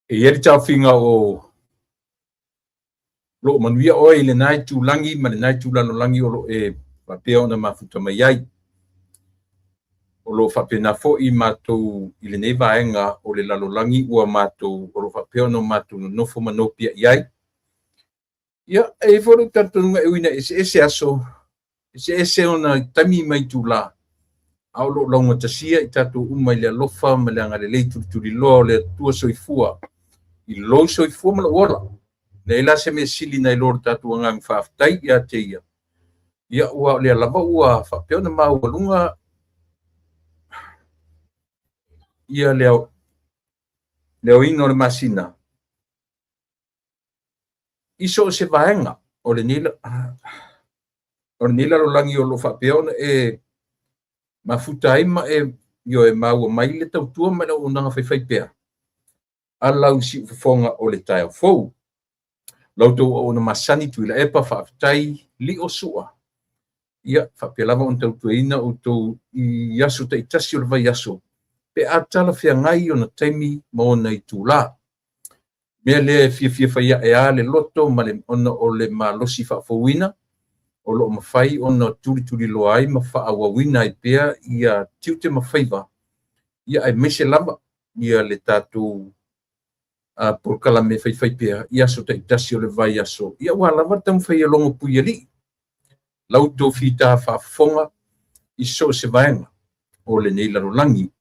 e ia tau finga o lo manuia o ile nai tu langi ma nai tu lano langi o lo e papeo na mafuta mai ai o lo fapena fo i matou ile nei vaenga o le lalo langi ua matou o lo fapeo no matou no fo manopia iai ia e fo le tatunga e wina ese aso ese ona tami mai tu la au lo longa tasia i tatu umai le alofa ma le angale le turi lo le tua soifua i lo soifua ma la ola le la se me sili na lor tatu ngang faftai ia te ia ua le lava ua fapeo na mau lunga ia leo ino le masina iso se vaenga o le nila lo langi o lo fapeo na e mafuta ai ma e yo e mau mai le tautua ma le unanga fai pea alau si fonga o le tae fou lauto o na masani tu la epa faftai li o sua ia fapelava on tautuina o to i yaso te tasi o le vai yaso pe atala fia ngai ona taimi ma ona i tula mea le fia faia e a le loto ma le ona o le malosi faafouina o loo mafai ona tuli loa ai ma faauauina ai pea ia tiute mafaiva ia ai mese lava ia le tatou polkala me fai pea ia so te tasi o le vai aso ia ua lava tamu fai longo pui ali lautou fita faafofoga i so se vaenga o le nei lalolagi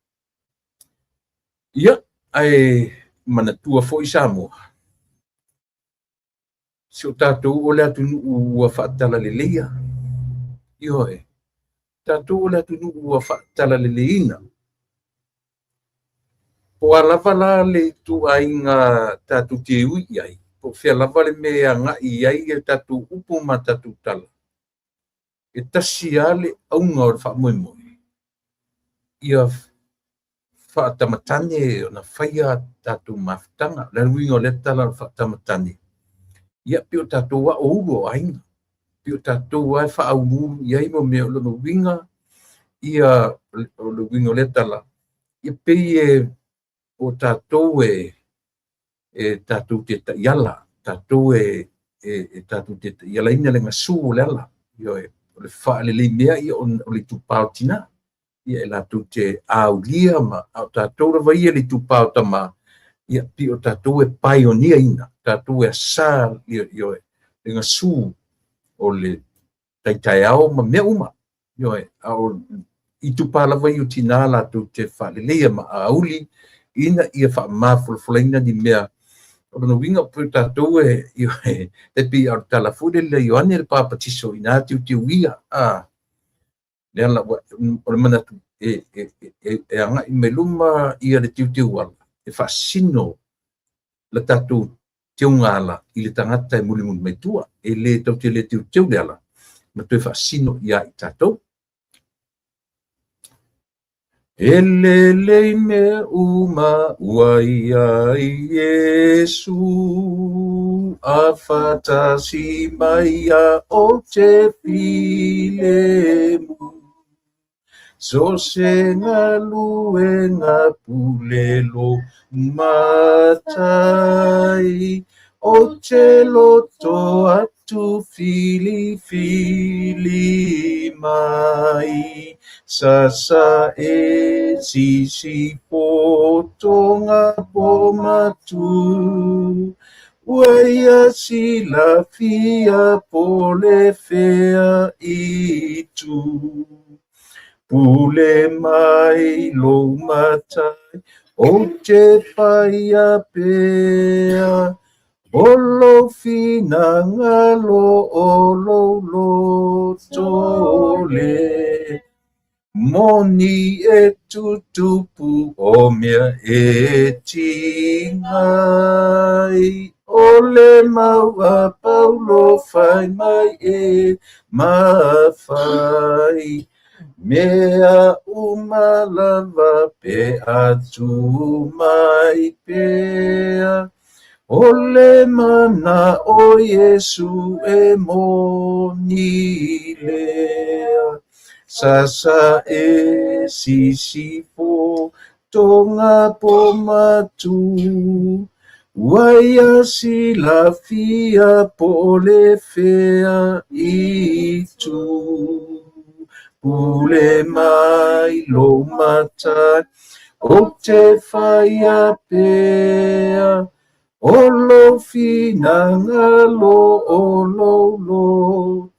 ia ae manatua foʻi Samoa se o tatou o le atunuu ua faatalalelia ioe tatou o le atunuu ua faatalaleina po alava la le tuaiga tatou tiui ai po fea lava le mea agaʻi ai e tatou upu ma tatou tala e tasi a le auga o le faamoemoe ia faatamatane ona faia tatou mafutaga le aluiga o le tala o faatamatane ia pe o tatou aʻoulu o aiga pe o tatou ae faauluulu i ai mo mea o lona uiga ia o le uiga o le tala ia pei o tatou tatou te taiala tatou tatou te taiala ina le gasū o le ala ia o le faalelei mea ia o le tupao tinā ia e latou te aulia ma o tatou lavaia le tupao tamā ia pi o tatou e paionia ina tatou e asā ioe le gasū o le taitaeao ma mea uma ioe ao i tupā lavaia o tinā latou te faaleleia ma auli ina ia faamafolaina ni mea o lona uiga o tatou ioe te pi ao talafule le ioane le papatiso ina tiutiuia le ala o le manatu e agaʻi mai luma ia le tiutiu ala e faasino le tatou tiuga ala i le tagata e mulimuli maitua e lē tautia le tiutiu le ala ma toe faasino iā i tatou e lelei mea uma ua ia i Iesu a fatasi mai a o te filemu so se galuega pulelo matai o te loto atu filifili mai sasa e sisi potonga pomatu Waya sila fia pole fea itu Pule mai lo matai o te paia pea Olo fina ngalo olo tole Moni e tutupu o mea e tingai Ole maua paulo fai mai e mawhai Mea umalava pe atu mai pea Ole mana o Yesu e moni lea Sasa e sisifo tonga pomatu Waia sila fia pole fea itu. Pule mai lo matai o te whaia pea. Olo finanga lo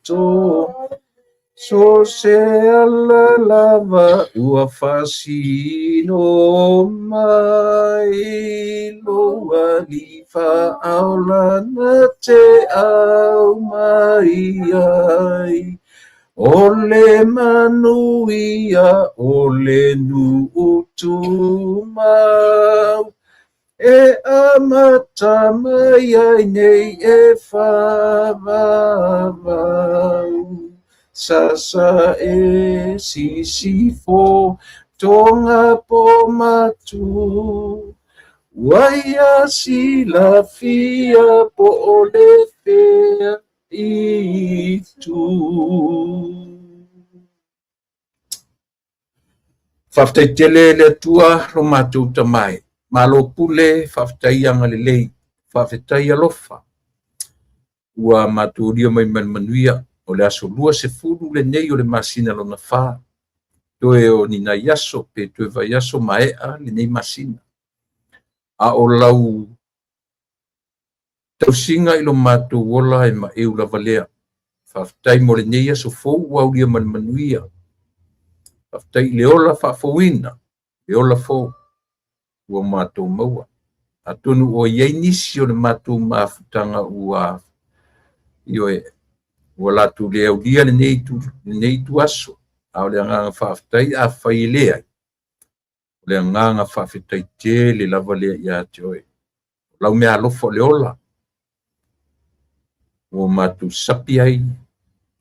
to. So se ala lava ua fasino mai lo alifa aula na te au mai ai. Ole manuia ole nu utu mau. E amata mai ai nei e whavavau. Sasa e sisifo tonga po matu. Waia sila fia po ole fea itu. Whaftaitele le tua lo matu tamai. Malo pule whaftaia ngalilei. Whaftaia lofa. Ua maturia mai manuia. O le aso lua se fulu le nei o le masina lo na wha. Toe o nina yaso pe toe va yaso maea le nei masina. A o lau tausinga ilo matu wola e ma eu la valea. Whaftai mo le nei yaso fou wauria manuia. Whaftai le ola whafouina. Le ola fou. Ua matu maua. A tonu o iei nisi o le matu maafutanga ua ioe. Wala tu le au dia le nei tu aso. Au le nganga whaftai a whailea. Le nganga whawhitai te le lava lea ia te oe. Lau mea alofo le ola. O matu sapi ai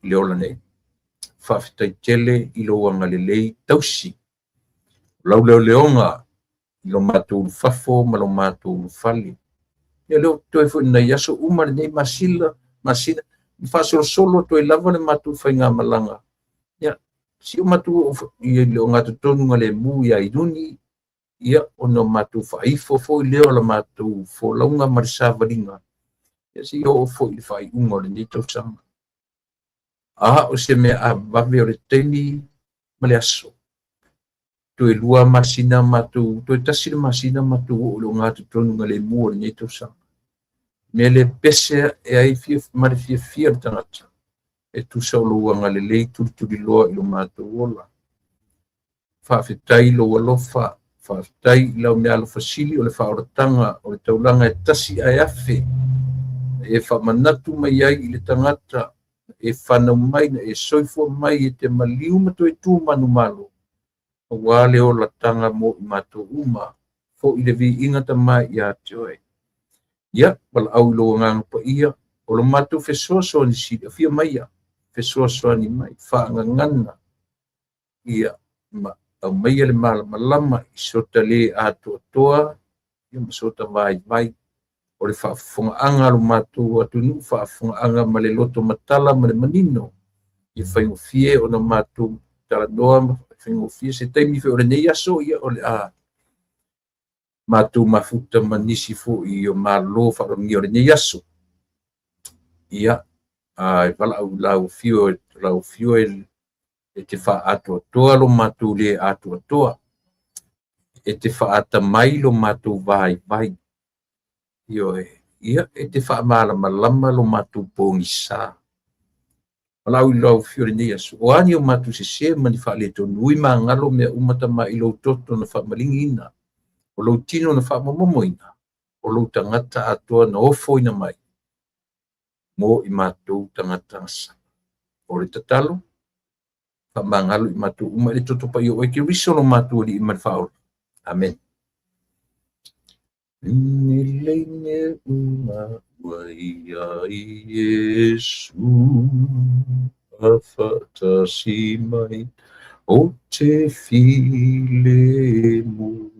le ola nei. Whawhitai tele ilo wanga le lei tausi. Lau leo leonga ilo matu ulufafo ma lo matu ulufali. Ia leo toi fu ina yaso uma le nei masina. Fasol solo to lava le matu fainga malanga ya si o matu ia le ngatu tonu ngale mu ya iduni ia ono matu faifo fo le o matu fo longa marsa valinga ya si o fo i fai ungo le nito sama o se me a vave o le teni male aso to lua masina matu to tasi masina matu o ngatu tonu ngale mu le nito sama mele pese e ai fia tangata e tu sa lo nga le lei tu lo ilo mato ola fa fitai lo lofa fa fitai lo me alo fasili o le fa ortanga o le taulanga e tasi ai afe e fa manatu mai ai le tangata e fa no mai e soifo mai e te maliu mato e tu manu malo o wale o la tanga mo mato uma fo i le vi ingata mai ya joy. Ya, wala au lo ngang pa iya. O lo matu fesoso ni si fia maya. Fesoso ni mai fa ngana. Iya, ma au maya le malama isota le ato toa. Ia masota vai. O le fa funga anga lo matu atu nu fa funga anga male loto matala male manino. Ia fa fie o na matu tala doa fa fie se taimi fe o le nei aso ia o le matu mafuta manisi fu i o malo fa rongi o le yaso ia ai pala au lau fio e te fa ato toa lo matu le ato toa e te fa ata mai lo matu vai io ia e te fa malama lo matu ponisa pala au lau fio le yaso o ani o matu se mani fa le to nui mangalo me umata mai lo toto na fa malingina o lo tino na whamamomoina, o lo tangata atoa na ofoina mai, mo i mātou tangata asa. O le tatalo, whamangalo i mātou uma le totopa i o eke riso no mātou li i manwhaora. Amen. Nilene uma waia i Yesu, awhatasi mai, o te file mu.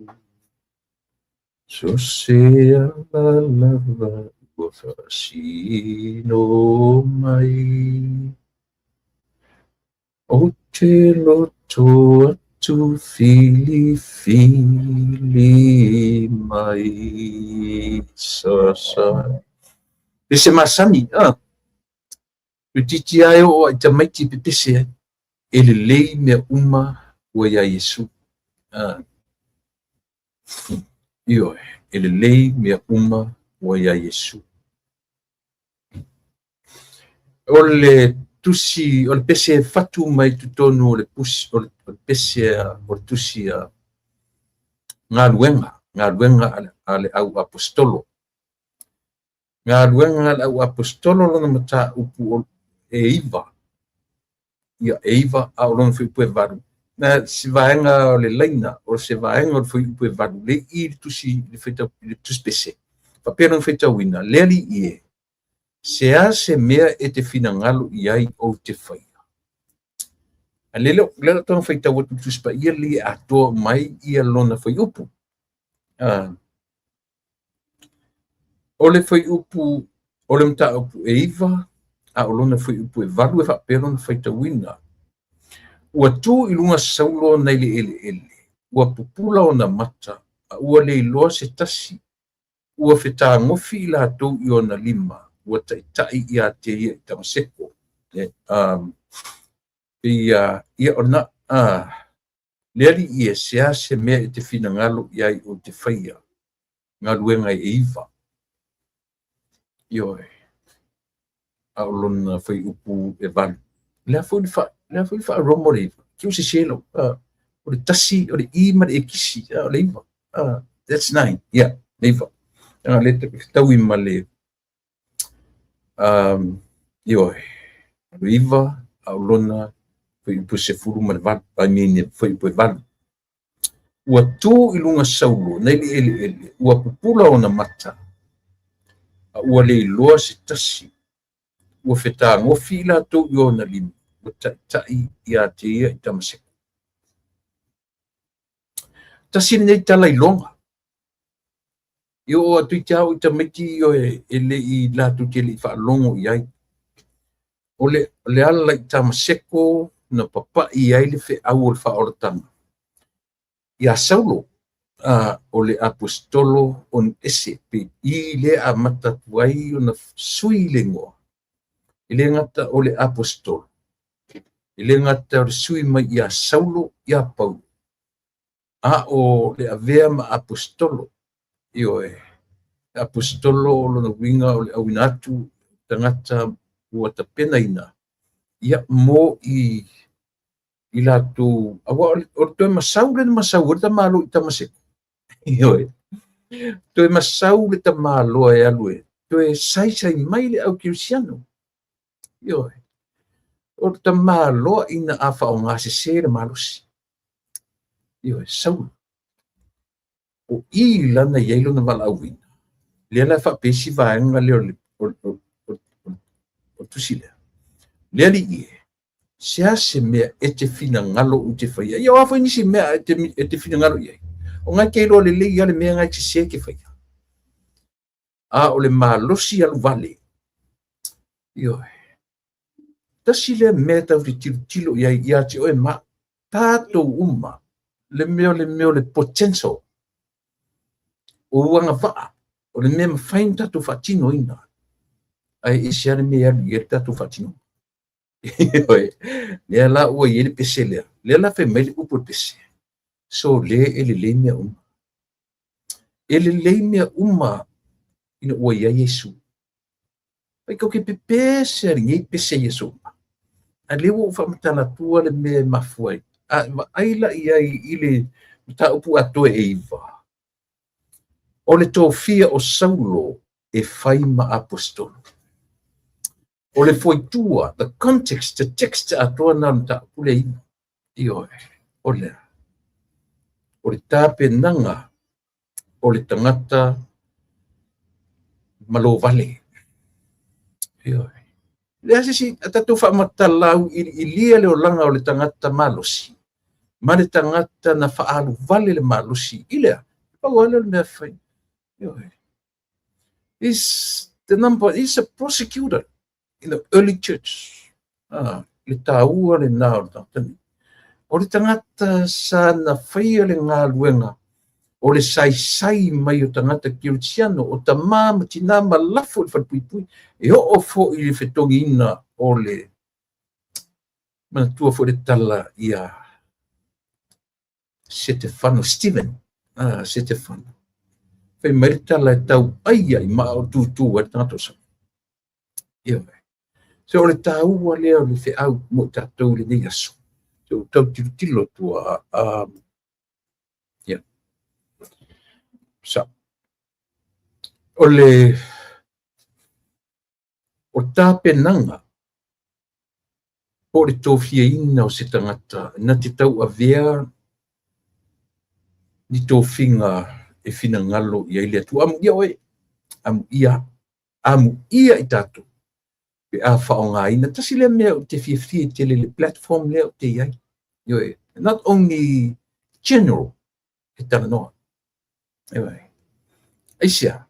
So sea la lava ua fasino mai o te loto tu fili mai sasa. Pese masani, Titi ai o ai tamaiti pepese ele lei mea uma ua ia Yesu. Io ele lei mea uma ua ia Yesu. Ole tusi, ole pese fatu mai tutonu, ole pusi, ole pese, ole tusi ngā luenga ale au apostolo. Ngā luenga ale au apostolo lona mata upu e iwa. Ia e iwa au lona fui upu e varu. Na se vaenga o le laina, o se vaenga o fui upu e varu. Le i tusi, le tusi pese. Papera no feita wina, leli ie. Se a se mea e te finangalo iai o te whaia. A lelo tōna feita watu tuspa ia li atoa mai ia lona whai upu. Ole whai upu, ole mta upu e iwa, a o lona whai upu e valu e whapero na feita wina. Ua tū ilunga saulo nei le ele. Ua pupula o na mata, a ua le iloa se tasi. Ua whetā ngofi i la tau i o na lima. Ua tai ia te ia i tamaseko. Ia ona, leali ia sea se mea e te finangalo iai o te whaia. Ngā luenga e iwa. Ioe. A o lona whai upu e valu. Lea fwoi wha romo le iwa. Kiu se selo. O le tasi, o le ima le e kisi. O le iwa. That's 9. Yeah, le iwa. Le tau ima le. Ioe. Le iwa, a o lona whai upu se furu ma le valu. A mene whai upu e valu. Ua tū ilunga saulo, nei le ele. Ua pupula o na mata. A ua le iloa se tasi. Ua whetā ngofi la tau i o na lima. Ua tai ia te ia i tamaseko. Tasi nei tala i longa. Io o atu i te au i tamaiti o e le i la tu te li wha longo i ai. O le ala i tamaseko na papa i ai le whe au o le wha oratanga. Ia Saulo, o le apostolo on ese pe i le a matatuai o na sui le ngoa. I le ngata o le apostolo. I le ngata o le sui mai ia Saulo ia Paulo. A o le avea ma apostolo. Io e apostolo o lona winga o le awinatu tangata ua tapena ina. Ia mo i la tu awa o toi masau le masau ta malo ta masek. Io e toi masau le ta malo e alue. Toi sai mai le au cristiano. Io e o ta malo ina afa o ngase se le malusi. Io e sau o i lana yelo na vala awin. Le la fa pesi vaenga le o tusile. Le ali i se mea e te fina ngalo u te whaia. Ia wafo nisi mea e te fina ngalo iai. O ngai keilo le lei ale mea ngai te se ke whaia. A o le malosi alu vale. Io tasi le mea tau te tilo iai ia te oe ma tātou uma. Le meo le potential. O uanga waa. O le mea mawhain tātou whatino ina. Ai isi ale mea alu i tātou whatino. Lea la ua i ele pese lea. Lea la fe mai le upo pese. So le ele le mea uma. Ele le mea uma ina ua ia Yesu. Pai kau ke pese ari ngai pese Yesu. A le ua whamatala tua le mea mafuai. Aila ia i le ta upu atoe e iwa. O le tōwhia o Saulo e whai ma apostolo. O le foitua, the context, the text atoa nana ta pule ina. Io o le. O le tāpe nanga, o le tangata malo vale. Io le asisi atatu whamatalau i lia leo langa o le tangata malosi. Ma le tangata na whaalu vale le malosi. Ilea, pawala le mea whai. Io is a prosecutor in the early church. Le tāua le nao tani. o le tangata sa na whaia le ngā luenga, o le sai mai o tangata Kiritiano, o ta māma tina ma lafo le whatuipui, e o fo i le whetongi ina o le mana tua fo le tala ia Stefano, Stefano. Fai mai le tala e tau ai ma o tūtū e tangata sa. Ia mai. So o le tāua lea o le whiau mo tātou le nei aso. So tau tilo tua, yeah. So, o tāpenanga, po le tōwhia ina o se tangata, na te tau a vea, ni tōwhinga e whina ngalo i aile atu. Amu ia i tātou. Pe a whaonga ina, tasi lea mea o te whiawhia te le platform lea o te iai. Not only general, e tana noa. Anyway, aisia.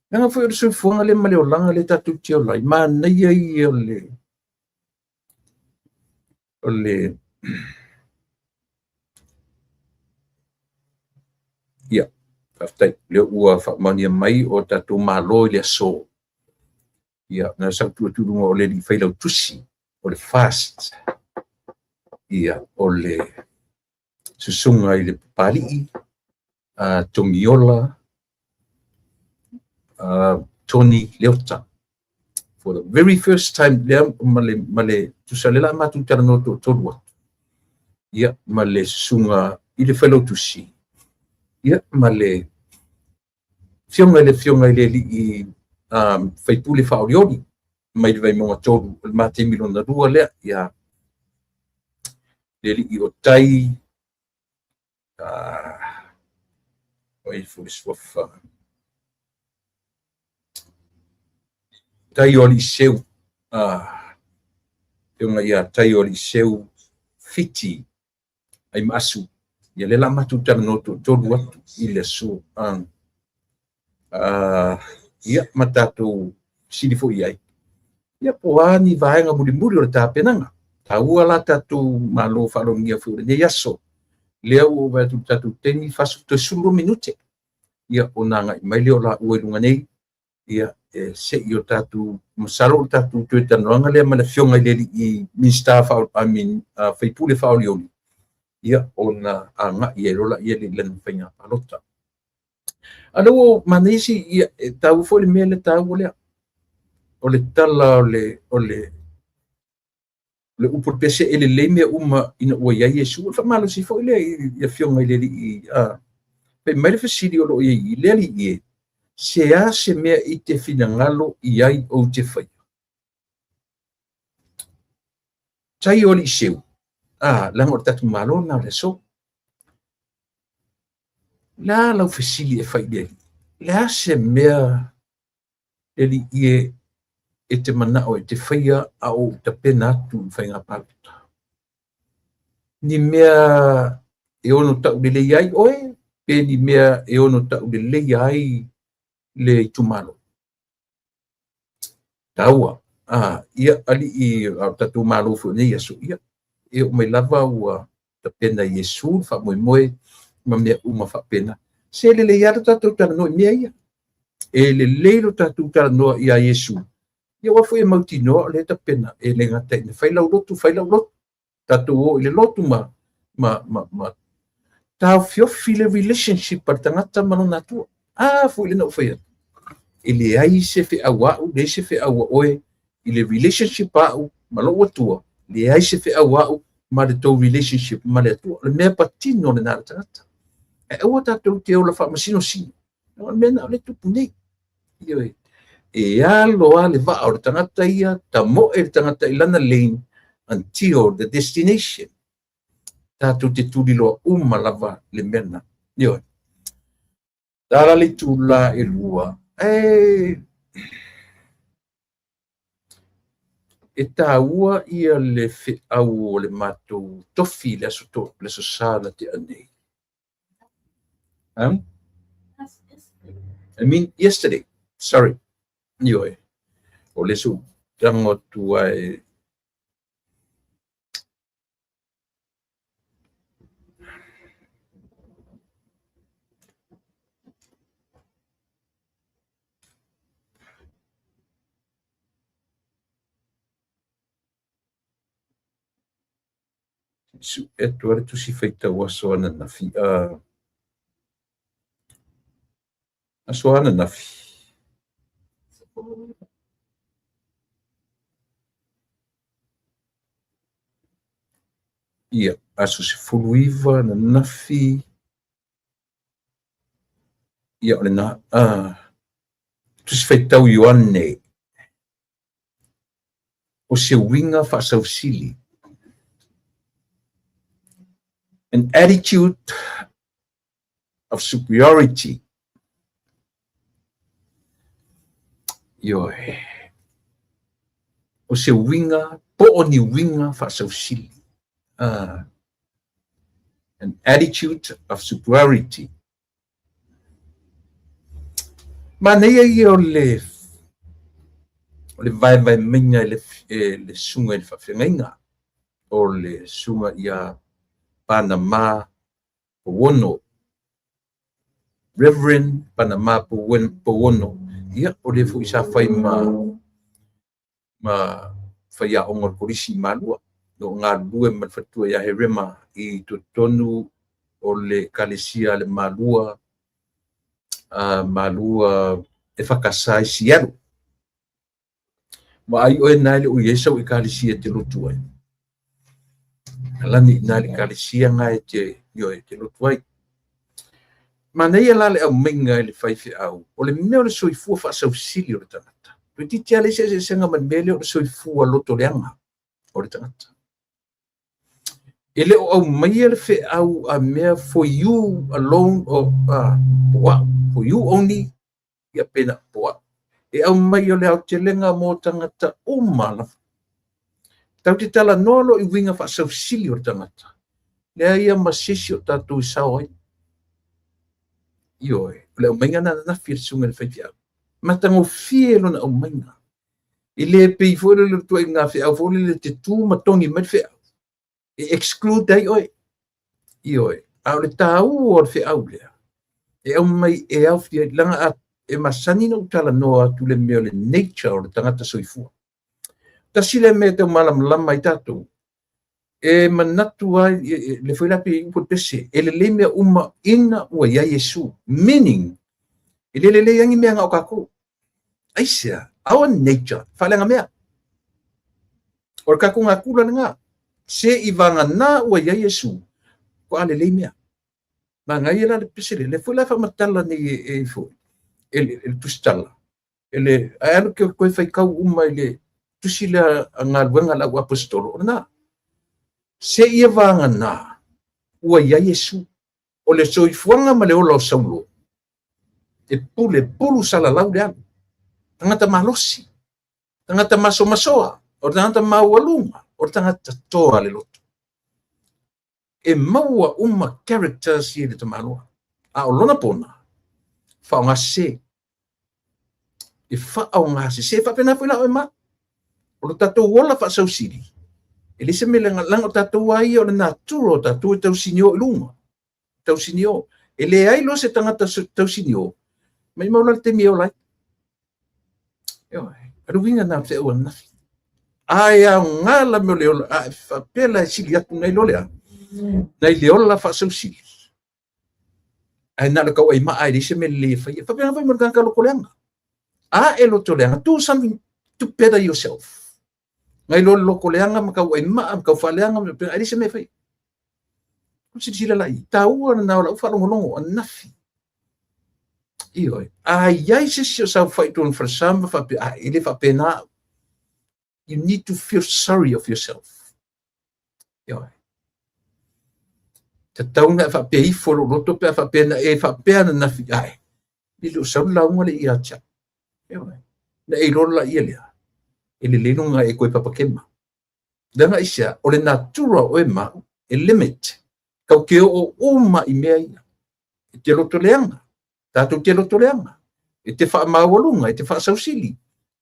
Nga foi o se fuanga le male o langa le tatu te o lai. Ma nei ai o le ia. Aftai, le ua whamania mai o tatu maloi le aso. Ia, nga sang tuaturunga o le li whailau tusi, o le fast. Ia, o le susunga i le pali, tongiola, Tony Leota. For the very first time, lea male tusalela matu tara no tolua. Ia, male susunga i le whailau tusi. Ia, male fionga i le li i whaipule whaorioni, mai le vai monga tolu, ma te milona rua lea, ia, le li i o tai, oi fuliswafa, tai o li seu, fionga ia tai o li seu fiti, ai maasu, ia le la matu tara no tolu atu, i le su, ia matatu silifo iai. Ia poani vaenga muri o le tāpenanga. Taua la tatu malo whalongia fure ne yaso. Lea o vatu tatu teni fasu te sulu minute. Ia o nanga i mai leo la uelunga nei. Ia se i o tatu masalo o tatu tue tanoanga lea mana fionga i minsta whaipule whaolioni. Ia o na anga i erola i ele lena whainga palota. Alo manesi ia tau foi le mele tau lea. O le tala o le upo pese ele le mea uma ina ua iai Yesu. Fa malo si foi le ia fionga i le li pe mai le fasili o lo i le li i se a se mea i te finangalo i ai o te whai. Tai o li seu. Lango tatu malo na le so. La lau fasili e whai le li. La se mea eli e te mana o e te whaia a o te pena atu whainga palota. Ni mea e ono tau le lei ai oe, pe ni mea e ono tau le lei ai le tumalo. Taua, ia ali i tatu malo fu ne Yesu ia, e o mai lava ua te pena Yesu, wha moe ma mea uma wha pena. Se le lei alo tatu tana no mea ia. E le leilo tatu tana no ia Yesu. Ia wafu e mauti noa le ta pena e le ngata ina whailau lotu tatu o ile lotu ma tau fiofi le relationship par tangata manona tua fu ile no whaia e le ai se fe awau le se fe awa oe i le relationship au malo atua le ai se fe awau ma le tau relationship ma le atua le mea patino le nara tangata e ua tatu te ola wha masino sino le mea na le tupu nei ia e alo ale va o tangata ia ta mo e tangata ilana lane until the destination tatu te tulilo lava le mena yo dala le tula e lua e taua ia le fe au le matou tofi le aso le sosala te anei I mean yesterday sorry Yo o le su tango tua e tuare tu si feitau aso ana nafi aso ana nafi ia aso se fuluiva na nafi ia ole na tu si feitau Ioane o se winga fa'asausili. An attitude of superiority. Ioe. O se winga, po o ni winga fa'asausili. An attitude of superiority. Manea ia o le vai minga le sunga le whawhengainga. O le sunga ia Panama Powono. Reverend Panama Powono. Ia o le fu isa whai ma whai a onga korisi malua. No ngā lue man whatua ia he rema I to tonu o le kalesia le malua. Malua e whakasai siaru. Ma ai oe nai le ui esau I kalesia te lotu ai. Alani nai le kalesia ngai te lotu ai. Ma nei ala le au minga le whaifi au. O le mea o le soifua whaasau sili o le tangata. Tui titi ale se senga man mele o le soifua loto leanga o le tangata. Ele o au mai le whi au a mea for you alone or for you only ia pena poa. E au mai o le au te lenga mo tangata umala. Tau te tala nolo I winga whaasau sili o le tangata. Lea ia masisi o tatu I sao ai. Ioe, le au mainga na whia sunga le whaifi au. Matango fie lo na au mainga. I le pei fwere le tua I ngā whi au fwere le te tū matongi mai whi au. E exclude dai oi. Ioe, au le tau o le whi au lea. E au mai e au fia langa a e masani na utala noa tu le mea le nature o le tangata soifua. Ta sile mea te malam lama I tātou. E manatu ai le whairapi I upo pese. E le le mea uma ina ua ia Yesu. Meaning, e le yangi mea ngā o kako. Aisea, our nature, whalenga mea. O le kako ngā kula ngā. Se I vanga nā ua ia Yesu. Ko ale le mea. Ma ngai la le pese le whailaifa matala ni e fo. E tustala. E le, alu ke koe whaikau uma I le tusila ngā luenga la ua apostolo. O nā. Se ia vanga nā, ua ia Yesu, o le soifuanga ma le ola o saulo. E pulu sala lau le anu. Tangata malosi. Tangata masoa. O tangata maualunga. O tangata toa le loto. E maua uma characters I le tamaloa. A o lona pona. Whao ngā se. E whao ngā se. Se whapena whila o ma. O lo tatou wala wha sau siri. E lise me langa tatou ai o le naturo tatou e tau sinio I lunga. Tau sinio. E le ai lo se tangata tau sinio. Mai maula te mio lai. Aruinga nā te ua nafi. Ai a ngala me o le ola. A whapela e sili atu nei lo lea. Nei le ola wha sau sili. Ai nā le kau ai maa e lise me le whai. Whapena whai mara kanga loko leanga. A e loto leanga. Do something to better yourself. Ngai lo loko leanga makau ai maa makau whaleanga ai lise me whai. Sila lai. Taua na ola whalongolongo a nafi. Ioi. Ai se si o sau whai tuan whasama ele whapena. You need to feel sorry of yourself. Ioi. Te taunga e whapea I whoro roto pia whapena e whapea na nafi. Ai. Lilo sau launga le ia tia. Ioi. Na e rola ia lea. Ele lenonga e koe papakema. Danga isia, o le natura o e ma, e limit. Kau ke o uma I mea ia. E te loto leanga. Tātou te loto leanga. E te wha mawalunga, e te wha sausili.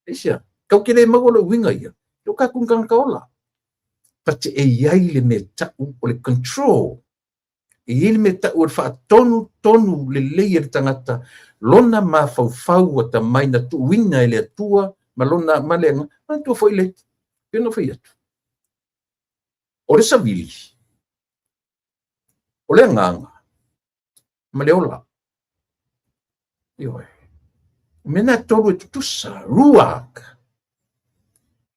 Isia, kau ke le mawalo winga ia. Tau kakungkanga kaola. Pate e iai le me tau o le control. E iai le me tau o le wha tonu le leia le tangata. Lona ma fau a ta mai na tu winga e le atua. Ma lona malenga. Ma tua foi le. Pena foi atu. O le savili. o le nganga ma le ola ioe mena tolu e tutusa ruak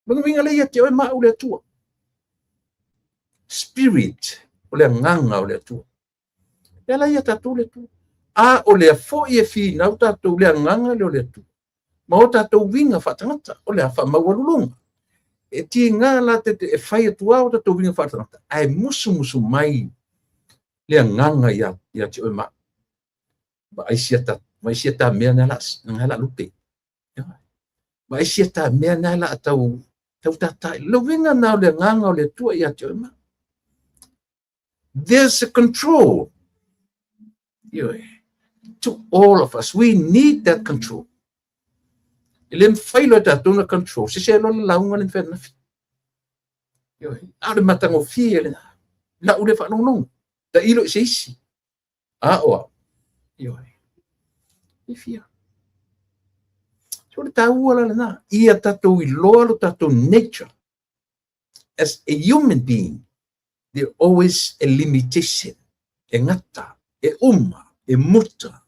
Mga winga le ia te oe maa ule atua. Spirit, o le nganga o le atua. E la ia tatou le atua. A o le afo i e fina, o tatou le nganga le o le atua. Ma o tatou winga whatangata, o le afa mawalulunga. E ti ngā la te e whai atua o tatou winga whatangata. Ai musu mai le nganga ia te oe maa. Ma aisia ta mea ngala lupe. Ma aisia ta mea ngala atau tau tatai. Lo winga na o le nganga o le atua ia te oe maa. There's a control. To all of us. We need that control. Ele failo tatou na control. Se lo launga le whenafi. Aure matango fie le la ule whanonong. Ta ilo se isi. Oa. Ifia. So le tau ala le na. Ia tatou I loa lo tatou nature. As a human being, there always a limitation. E ngata, e uma, e muta.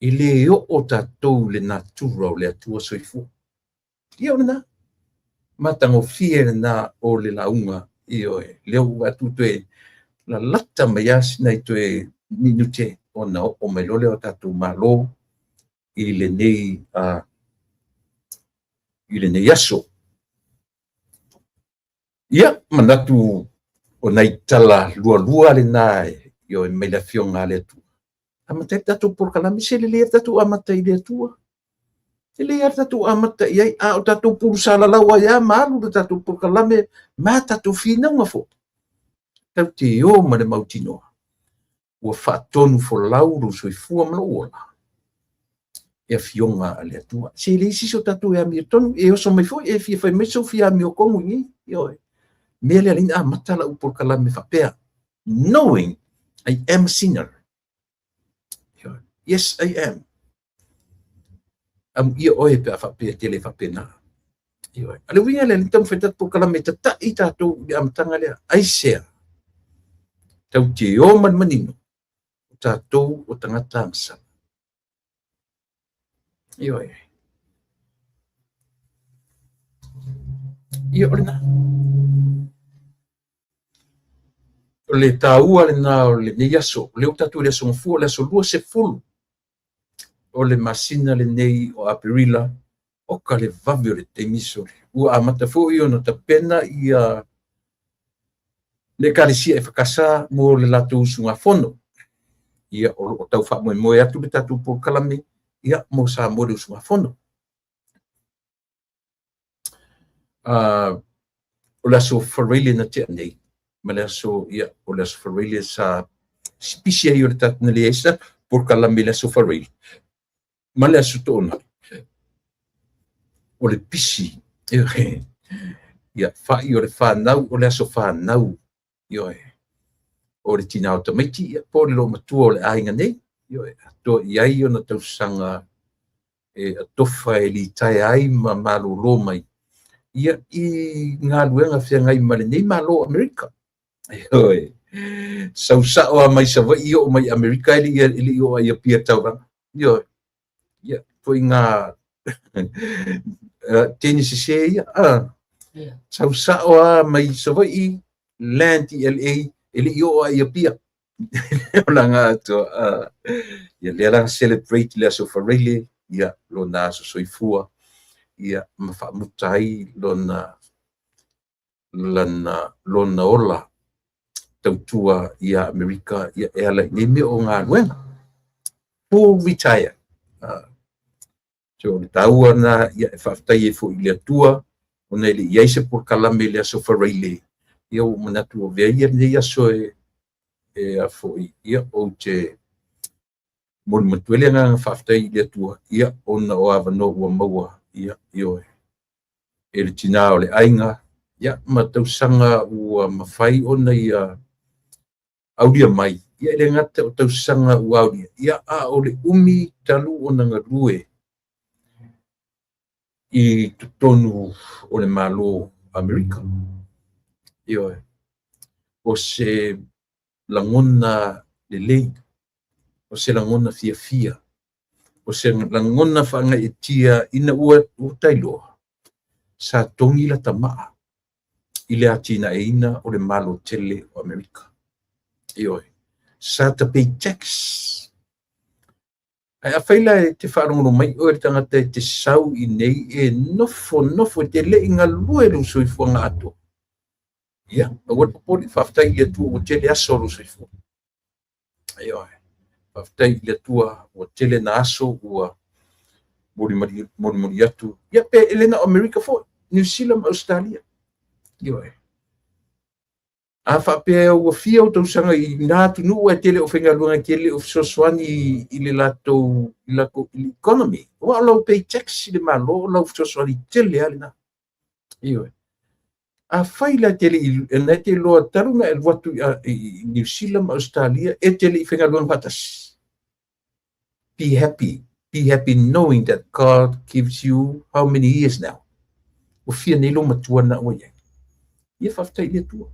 I le o tatou le natura o le atua soifu. Ia o na. Matango fie na o le launga I oe. Leo atu toe la lata mayas na I toe minute o na o melole o tatou malo I le nei aso. Ia manatu o nei tala lua le nai io e mele fionga le tu. Amata tatu por kalami se le tatu amata I le tua. Le tatu amata ia o tatu por sala lawa ia malu le tatu por kalame ma tatu fina nga fo. Tau te o ma le mautino. Ua fatonu fo lauru so I fua malola. E fionga le tua. Se le isi so tatu e ami tonu e oso mai fo e fia fai meso fia mi o kongu ni. Io mele alina amata la por kalame fa pea. Knowing I am a sinner. Yes, I am. Ia oe pe a whapea tele whapena. Ale winga le lintam whetat po kalame ta I tātou le amatanga lea. Aisea. Tau te o manino. O tātou o tangata amsa. Ia ole na. O le tāua le nā o le nei aso. Le o tātou le aso mafua le aso lua se fulu. O le masina le nei o Aperila, o ka le vavi o le temisore. Ua amata fo I ona ta pena ia le kalisia e whakasa mo le lato usunga fono. Ia o tau wha moe atu le tatu po kalame, ia mo sa mo le usunga fono. O le aso whareile na te anei. Ma le aso, ia, o le aso whareile sa spisia I o le tatu na le eisa, por kalame le aso whareile. Ma le aso tōna. O le pisi. Ia, whai o le whanau, o le aso whanau. Ioe. O le tina o tamaiti, ia, po le lo matua o le ainga nei. Ioe, ato iai o na tausanga e atofa e li tai ai ma malo lo mai. Ia, I ngā luenga whia ngai male nei malo Amerika. Ioe. Sausao a mai sawa I o mai Amerika ili o ai a pia tauranga. Ioe. Ia, foi ngā tenisi se ia. Sausao a mai sawa I land I LA ili o ai a pia. Ola ngā ato. Ia lea lang celebrate lea so whareile. Ia lo nā so soifua. Ia mawhamutai lo na ola. Tautua ia Amerika. Ia ela I me o ngā luenga. Full retire. So le taua na ia e whaftai e fo I le atua. O nei le iaise por kalame lea so whareile. Ia o manatu o vea ia nei aso a fo ia o te mori matuele ngā whaftai le atua. Ia o na o awano ua maua. Ia ioe. E le tina o le ainga. Ia matausanga ua mawhai o na ia auria mai. Ia le ngata o tausanga ua auria. Ia o le umi talu o na ngarue. I tutonu o le malo Amerika. Ioe. O se langona lelei, o se langona fia, o se langona whangaitia ina ua utailoa, sa tongi la tamaa, i le atina e ina o le malo tele o Amerika. Ioi, sa ta pay tax. Ai a whaila e te wharongono mai o e tangata e te sau i nei e nofo te le inga lue lu soifuanga ato. Ia, a wata poli whaftai ia tua o tele aso lu soifuanga. Ioi, whaftai ia tua o tele na aso ua mori atu. Ia pe elena Amerika fo, New Zealand, Australia. Ioi. A whapea ua fia o tausanga i ngā tunu ua tele o whenga luanga tele o fisoswani i le lato i economy. Wa lau pay tax i le malo, lau fisoswani tele alina. Ioi. A whaila tele i na te loa tarunga e watu i New Zealand, Australia, e tele i whenga luanga patas. Be happy. Be happy knowing that God gives you how many years now. O fia nilo matua na ua yang. Ia whaftai ia tua.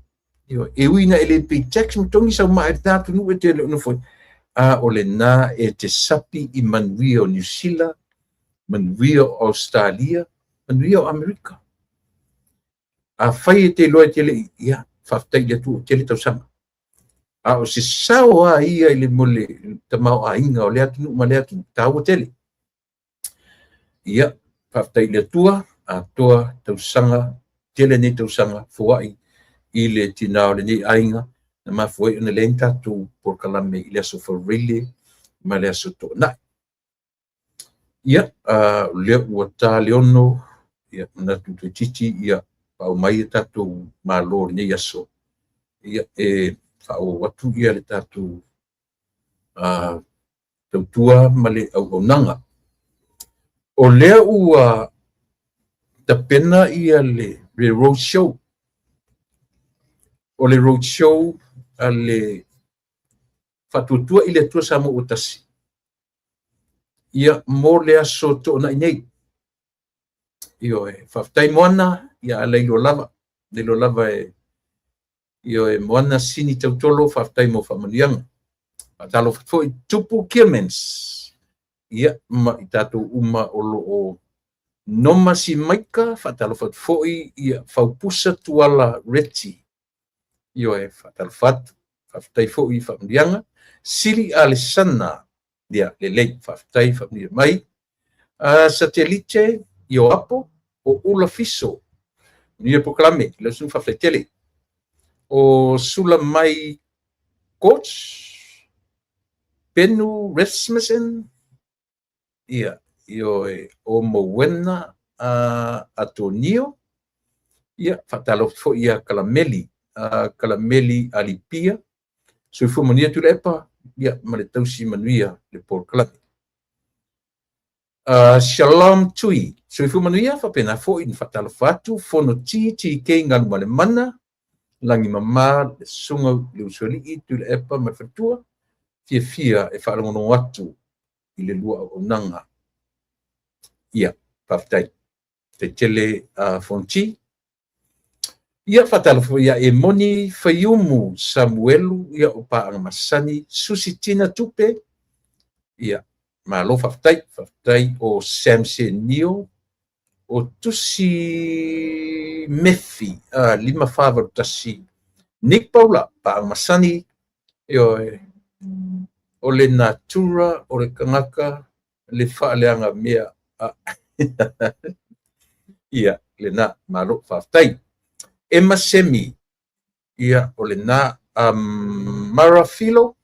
E uina ele pay tax mtongi sa uma e tatu nu e te no foi a ole na e te sapi i manuia o New Zealand, manuia o Australia, manuia o Amerika. A fai e te loa tele ia whaftai le tu tele tau sama. A o se sawa ia ile mole tamau a inga o lea tunu ma lea tunu tau tele. Ia whaftai le tua a toa tau sanga tele ne tau sanga fuai i le tinao le nei ainga na mafuai ona le tatu por kalame i le aso wharile ma le aso tō nai. Ia, lea ua tā leono, ia, na tutu titi, ia, pau mai e tatu malo le nei aso. Ia, whao watu ia le tatu tautua ma le au nanga. O lea ua tapena ia le road show. O le road show a le whatutua i le tua sa mo utasi. Ia mo le aso tō na inei. Io e whaftai moana ia a leilo lava. Leilo lava e io e moana sini tautolo whaftai mo whamanianga. Atalo whatfo i tupu Kiamens. Ia ma i tātou uma o lo o noma si maika whatalo whatfo i ia whaupusa tuala reti. Io e whatalwhatu, whaftai fo i whamrianga, Siri Alessana, dia le lei whaftai whamria mai, Satelite, io apo, o Ula Fiso, nia proklame, le sun whaftai tele, o Sula Mai Coach, Benu Rasmussen, ia, io e o Mowena Atonio, ia, whatalo fo ia Kalameli, Kalameli Alipia, so fu mania tu lepa, ia ma le tausi manuia le por kalame. Shalom tui, so fu manuia fa pena fo in fatalo fatu, fono ti ke ngal male mana, langi mama le sunga le usoli i tu lepa ma fatua, fia e fa ngono watu i le lua o nanga. Ia, paftai. Te tele fonti. Ia fatalo ia e moni Fayumu Samuelu ia o paanga masani Susitina tupe ia malo faftai o Samsenio o tusi mefi lima fava tasi Nick Paula paanga masani o le natura o le kangaka le faaleanga mea ia le na malo faftai Emma Semi, ia o le na Marafilo,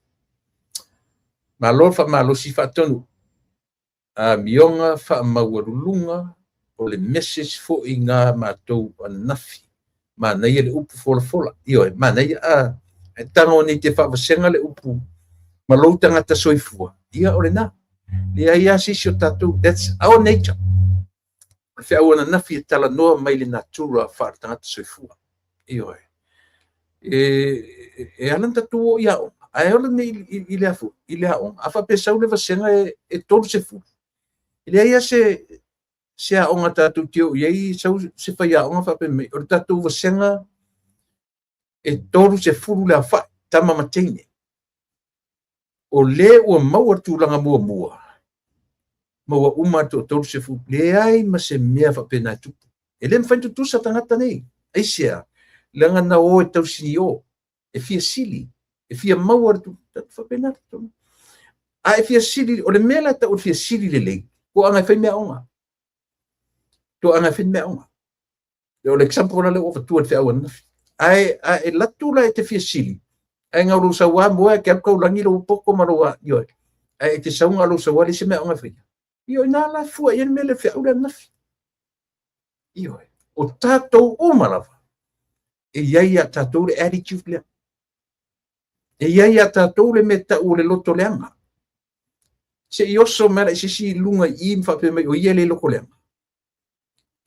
malo si whatonu, mionga whaamauarulunga o le message fo i ngā mātou anafi, mana ia le upu fola, io e mana ia e tango ni te whawasenga le upu, malo tangata soifua, ia o le na, ia sisio tatu, that's our nature. Fe au na nafi e tala noa mai le natura whaar tangata soifua. Io e alan tatu o iao. Ai ola ni i le afu, i le aong. Afa pe sau le vasenga e tolu se fu. I le aia se aonga tatu tio iei sau se whai aonga fa pe me. O tatu vasenga e tolu se furu le awhai. tama matene. O le ua maua tūlanga mua. Maua uma tō se fu. Le ai ma se mea whapena tupu. E le mwhaintu tusa tangata nei. Aisia, langa na o e tau sini o. E fia sili. E fia maua tu. Whapena tupu. A e fia sili, o le mela ta o fia sili le lei. Ko anga whai mea onga. To anga whai mea onga. O le example le o fatua te awan. Ai e latula e te fia sili. Ai ngau rusa wa moa ke kau langi lo poko maroa yo. Ai te saunga lo sa wali se me onga fia. Yo na la fua yen mele fia ula na. Yo. O tato o malava. E yai ya tato le attitude le. E yai ya tato le meta o le loto le anga. Se yoso mera se si lunga in fa pe me o yele lo kolenga.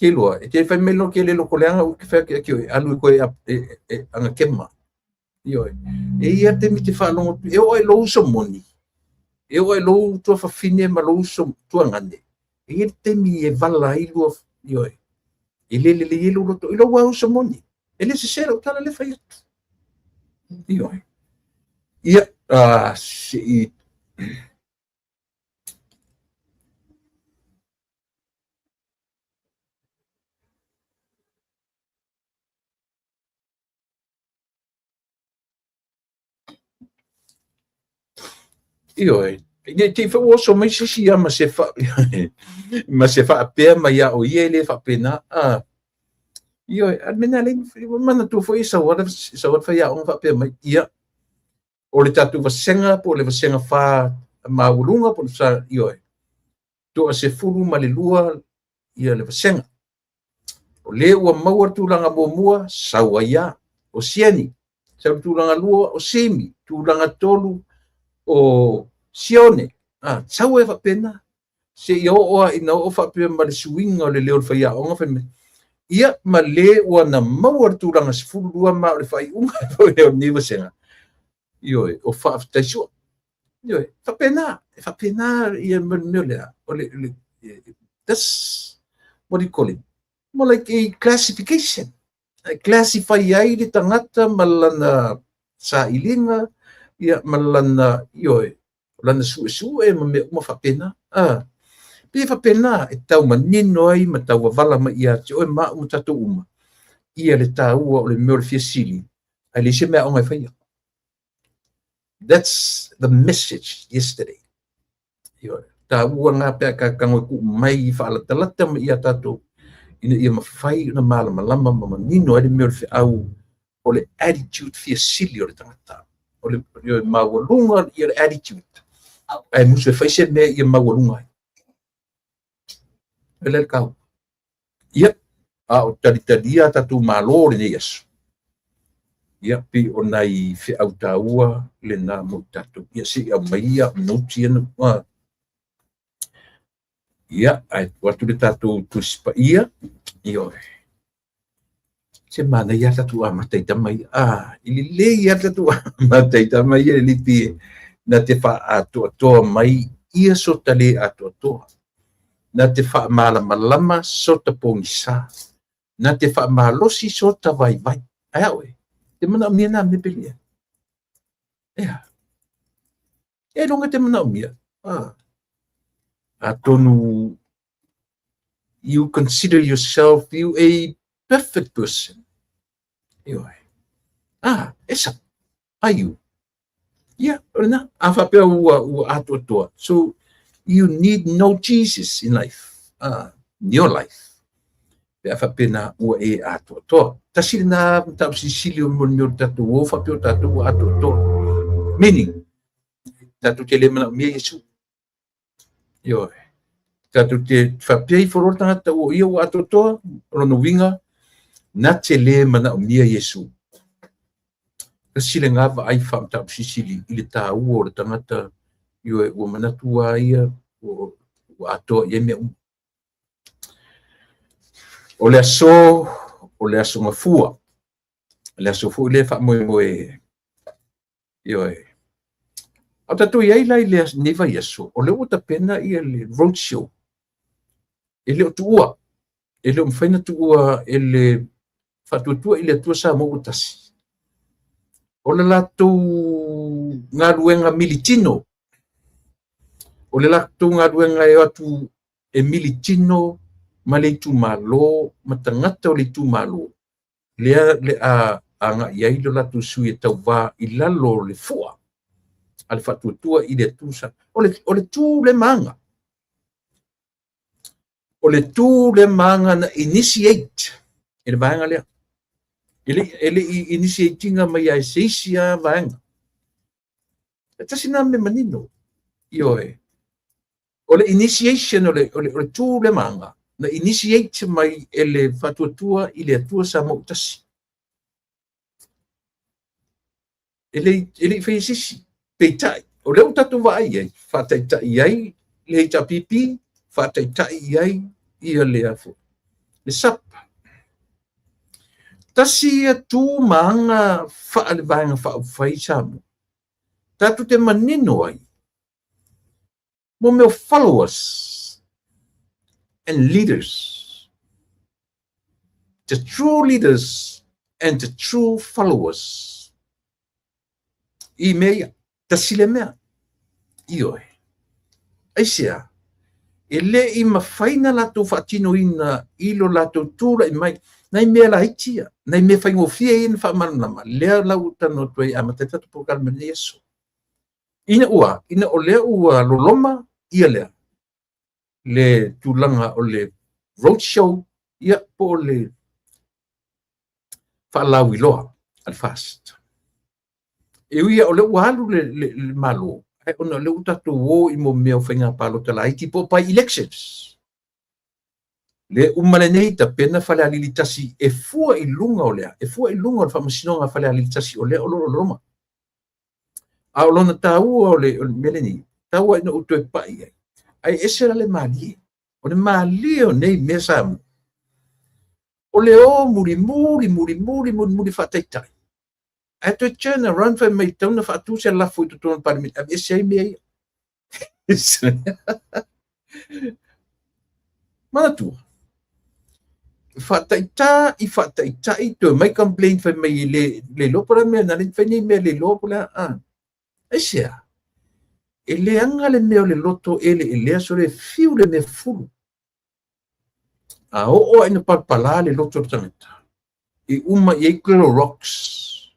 Ke loa, e te fai melo ke le lo kolenga o ke fa ke alu ko e anga kema. Yo. E ia te mi te fa longo e o lo uso moni. E o lo to fa fine ma lo uso to ngande. E te mi e vala i lo yo. E le yelo lo to lo wa uso moni. E le se sera o tala le fai. Yo. Ia si io ti fa oso mai si ma se fa pe ma ya o yele fa pena io almena le mana tu foi sa wa fa ya on fa pe mai ia o le tatu va senga po le va senga fa maulunga po sa io to se fulu ma le lua ia le va senga o le ua maua tūlanga mua sa wa ya o siani sa tūlanga lua o semi tūlanga tolu o sione sau e whapena se ia oa ina o whapena ma le suinga o le leo whaia onga whene ia ma le ua na maua tūranga se furua ma o le whai unga o niwa senga ioe o whaaftaisua ioe whapena ia meo lea o le that's what do you call it more like a classification classify ai le tangata malana sa ilinga ia malana ioe lana su e ma me uma whapena pe whapena e tau manino ai ma tau wavala ma ia te oe ma umu tato uma ia le tāua o le meo le fia sili ai le se mea onga e whaia that's the message yesterday ioe tāua ngā pēa ka kangoe ku mai whaalatalata ma ia tato ina ia mawhai na malama lama ma manino ai le meo le fia au o le attitude fia sili o le tangata o le mawalunga ia le attitude ai musu e faise me ia mawalunga ele kau ia o talitalia tatu malo le yesu ia pi onai fi au taua le na mo tatu ia si au maia no tiena ia ai watu le tatu tuspa ia io se mana ia tatu matai tamai ili le ia tatu matai tamai ia lipi na te fa ato mai ia so tale ato na te fa malama so ta pongisa na te fa malosi so ta vai ai oe te mana mia na me pelia e longa te mana mia atonu you consider yourself you a perfect person ioe esa ayu yeah, na afape u ato. So you need no Jesus in life, in your life. Pe afape na u e ato. Tasili na tapsi silio mo tatu o fape tatu u ato. Meaning, tatu te le mana mi Yesu. Yo, tatu te fape I for tangata o ia u ato rono winga na te le mana mi Yesu. Sile ngava ai fam tap sisili ile ta o tangata yo o manatua ia o ato ye me o le aso mafua le aso fu le fa mo yo ata tu ia ile le neva yeso o le uta pena ia le road show ele tua ele mfaina tua ele fatutua ile tua sa mo utasi o le latou galuega militino, o le latou galuega e atu e militino ma le itumālō ma tagata o le itumālō lea le a agaʻi ai lo latou sui e tauvā i lalo o le fuʻa a le faatuatua i le atusa o le tū le maga o le tū le maga na initiate i le vaega lea e le initiatinga mai ai seisia vaenga e tasina me manino ioe o le initiation o le tū le maga na initiate mai e le faatuatua i le atua sa mo tasi e le faisisi peitai o le utatu vai ai faataitai ai le tapipi faataitai ai ia le afo le sapa tasi atu maanga faale vaenga faufai samu tatu te manino ai mo meu followers and leaders, the true leaders and the true followers. I mea, tasile mea, ioe. Aisea, e le i mawhaina lato whaatino ina ilo lato tūra i mai, nai mea la haitia, nai mea whaingofia ina whaamanama, lea lau tano tuai amatetatu pokal mene Yesu. Ina o lea ua loloma, ia lea. Le tūlanga o le roadshow, ia po le whaalau iloa, al fast. E uia o le ualu le malo, e ona le utatu o i mo mea whainga palo tala, i tipo pai elections. Le umane nei ta pena whale alilitasi e fua i lunga o lea, e fua i lunga o le whamasinonga whale alilitasi o lea o loro roma. A o lona tāua o le meleni, tāua ina utu e pai ai. Ai ese la le mali o le mali o nei mesa o le o muri fataitai ai to turn around for me tona fatu se la foi to para mim esse aí me mana tu fataitai to mai complain for me le lo para me na le fini me le lo para esse e le anga le meo le loto ele e lea so le fiu le me fulu. A o ina palpala le loto tangata. E uma i eiklo rocks.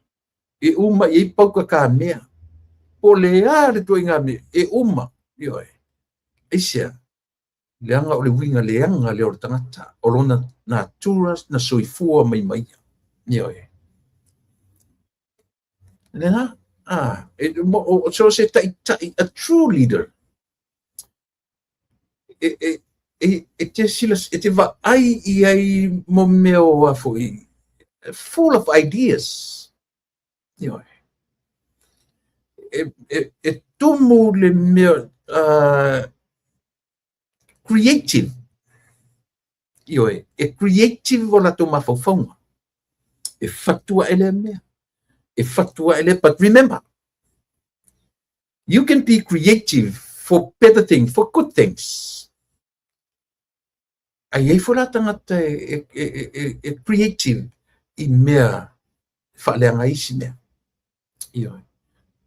E uma i eipauka ka mea. Po le a le toi ngā me. E uma. Ioe. Eisia. Le anga o le winga le anga le o tangata. O lona na turas na soifua mai mai. Ioe. Lena. So se a true leader. Te silas, te va ai mo meo a foi, full of ideas. Ioe. Tumu le meo creative. Ioe. Creative o la toma fofonga. Fatua ele mea. But remember, you can be creative for better things, for good things. Ai for la tangata creative I mea whaaleanga isi mea. Ioe.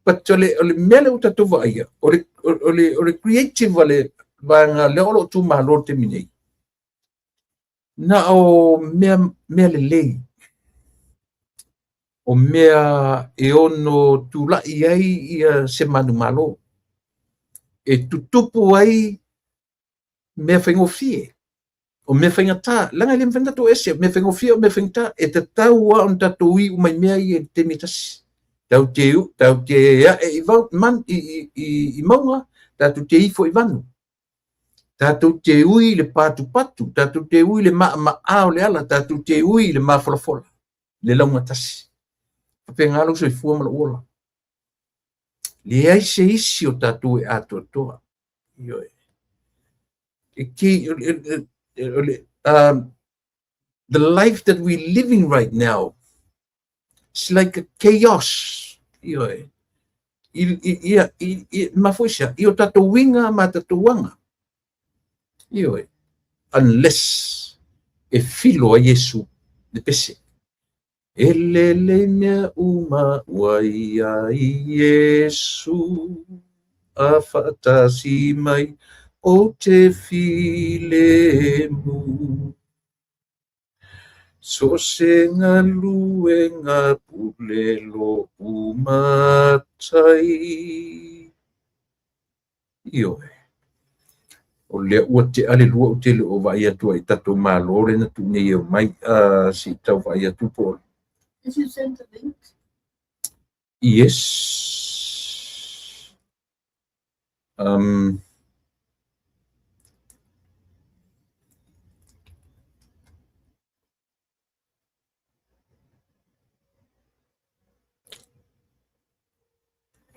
But ole mea le utatuwa aia, ole creative wale vanga le olo tu malo te minei. Na o mea le lei. O mea e ono tūlai ai ia se manu malo. E tutupu ai mea whaingofie. O mea whaingata. Langa ile mwhanga tō ese. Mea whaingofie o mea whaingata. E te taua on tato ui umai mea I e te mitasi. Tau te ea e I maunga. Tatu te ifo I vanu. Tatu te ui le patu. Tatu te ui le maa o le ala. Tatu te ui le maa fola. Le launga tasi. Pengalo se fua mala ola. Le ai se isi o tatu e ato toa. Ioe. The life that we're living right now is like a chaos. Ioe. Mafuisa. Io tatu winga ma tatu wanga. Ioe. Unless e filo a Yesu de pese. Elele mea uma wai ai Yesu, a whaatasi mai o te filemu. So se ngā lue ngā pulelo umatai. Ioe. O lea ua te ale lua o te leo vai atua i tato mālore na tu nei o mai si tau vai atu po. Did you send the link? Yes.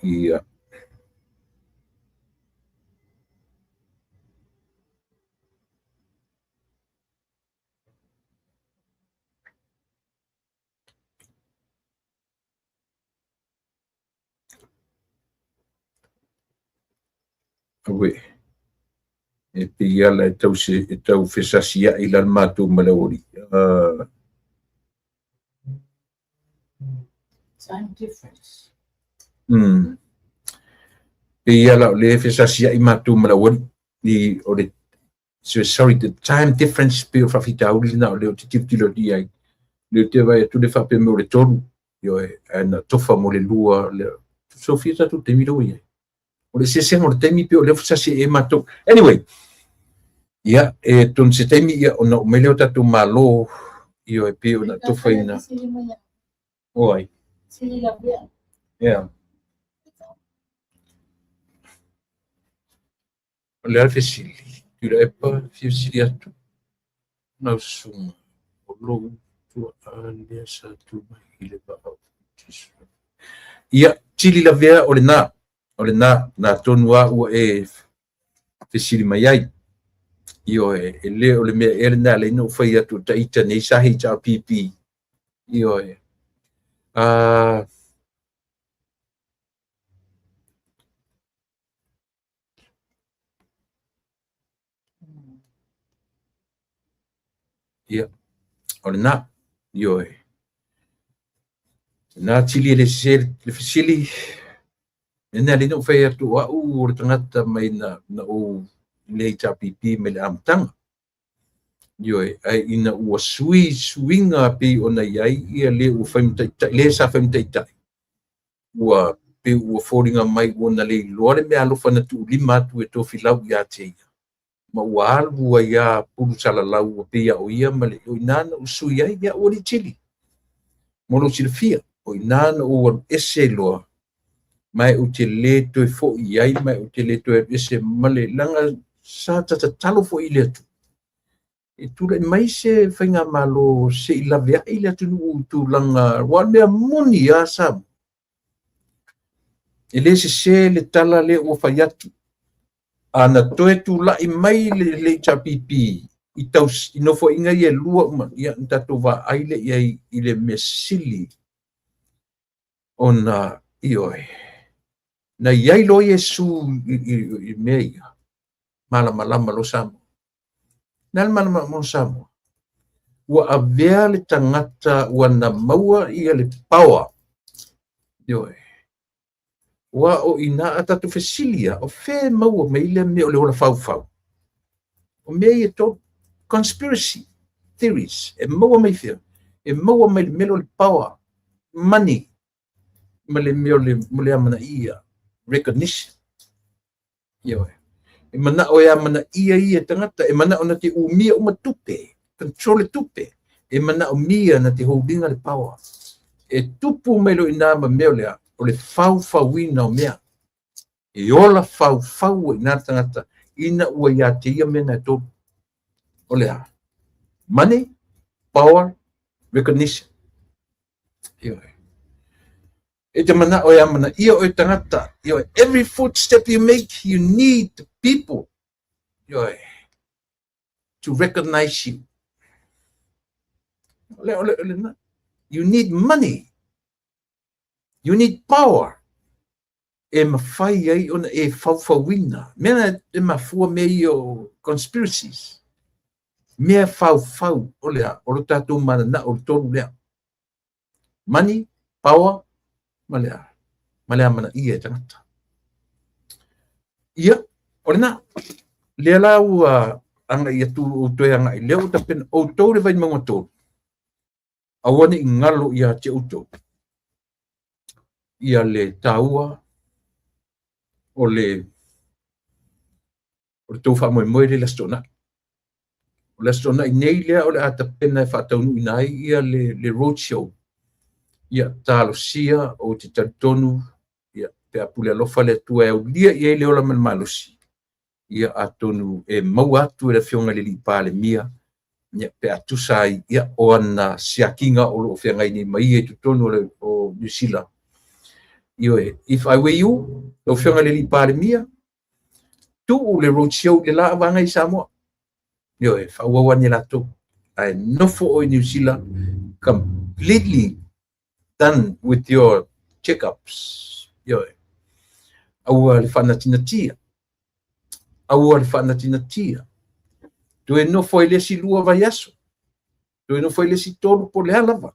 Yeah. Awe. E pia la e tau whesasia i lan mātou malaori. Time difference. Pia la le whesasia i mātou malaori. Ni o le, so sorry, the time difference pia whawhita auri na o leo te tiptilo di ai. Leo te vai tu le whape me o le tonu. Yo e, ana tofa mo le lua. So fia tu te miro i ai. O le seseng o le temi pia o le whasasi e mātou. Anyway, ia e ton se temi ia ona o mele o tatu malo io e pio na tofa ina. Oi. Yeah. Le alfe sili. Tira e pa fio sili atu. Na sunga. O logo tua alia sa tu mai ile ba au. Ia sili la vea o le na. O le na tonua ua e te sili mai ai. Io e le o le mea e na le no fai atu ta ita nei sahi ta pipi. Io e. Ia. O le na. Io e. Na tili le sili. E na le no fai atu a o le tangata mai na o le ta pipi me le amtanga. Ioe, ai ina ua suinga pe ona iai ia le ua whaimtaitai, le sa whaimtaitai. Ua pe ua whoringa mai ona le loare me alofa na tu lima atu e tofi lau ia te ia. Ma ua alu ua ia puru sala lau ua pe ia o ia ma le o inana usui ai ia ua li chili. Mono sila fia, o inana ua ese loa. Mai o te le toi fo iai, mai o te le toi ese male langa sa talo fo ile atu. E tula mai se whainga malo se i lawea i le atunu tu langa wa mea muni a sam. E le se le tala le o whaiatu. Ana toe tu la i mai le tapipi i tau i nofo inga i e lua uma i tato wa aile i le mesili ona i oi. Na iai lo Yesu i mea ia. Malama lo samu. Nal malama mo samu. Ua avea le tangata ua na maua ia le power. Ioe. Ua o ina atatu fesilia o fe maua me ile me o le ona fau. O me ia to conspiracy theories. E maua mai fia. E maua mai melo le power. Money. Male meo le amana ia. Recognition. Ioe. E mana o ia mana ia tangata. E mana o na te umia uma tupe. Control tupe. E mana o mia na te holdinga le power. E tupu melo ina ma meo lea. O le fau-fauina o mea. E ola fau-fau ina tangata. Ina ua ia te ia mena e tolu. O lea. Money, power, recognition. Ioe. E te mana o ia mana ia o tangata. Ioe. Every footstep you make, you need people. Ioe. To recognize you. Ole, you need money. You need power. E mawhai ai ona e fau-fauina. Mena e mafua mei o conspiracies. Mea fau-fau. Olea, o lo tātou mana na o tonu lea. money, power, malea mana ia tangata. Ia, orena, lea lau anga ia tu utoe anga i leo tapen o tau le vai mangotou. Awane i ngalo ia te utou. Ia le taua, o le tau wha moe le lastona. O lastona i nei lea o le ata pena e whataunu inai ia le roadshow. Ia talo sia o te taritonu, ia pe apule alofa le tua e o lia ia le ola man malusi. Ia atonu e mau atu e le fionga le li pale mia. Ia pe atusai ia o ana siakinga o lo whianga ini mai e tutonu o New Zealand. Ioe, if I were you, lo whianga le li pale mia, tu o le roadshow le la wanga i Samoa. Ioe, whaua ni lato. Ai nofo o New Zealand, completely done with your checkups. Ioe, aua le whanatinatia. Aua le whanatinatia. Tu e nofo i lesi lua vai aso. Tu e nofo i lesi tolu po le alava.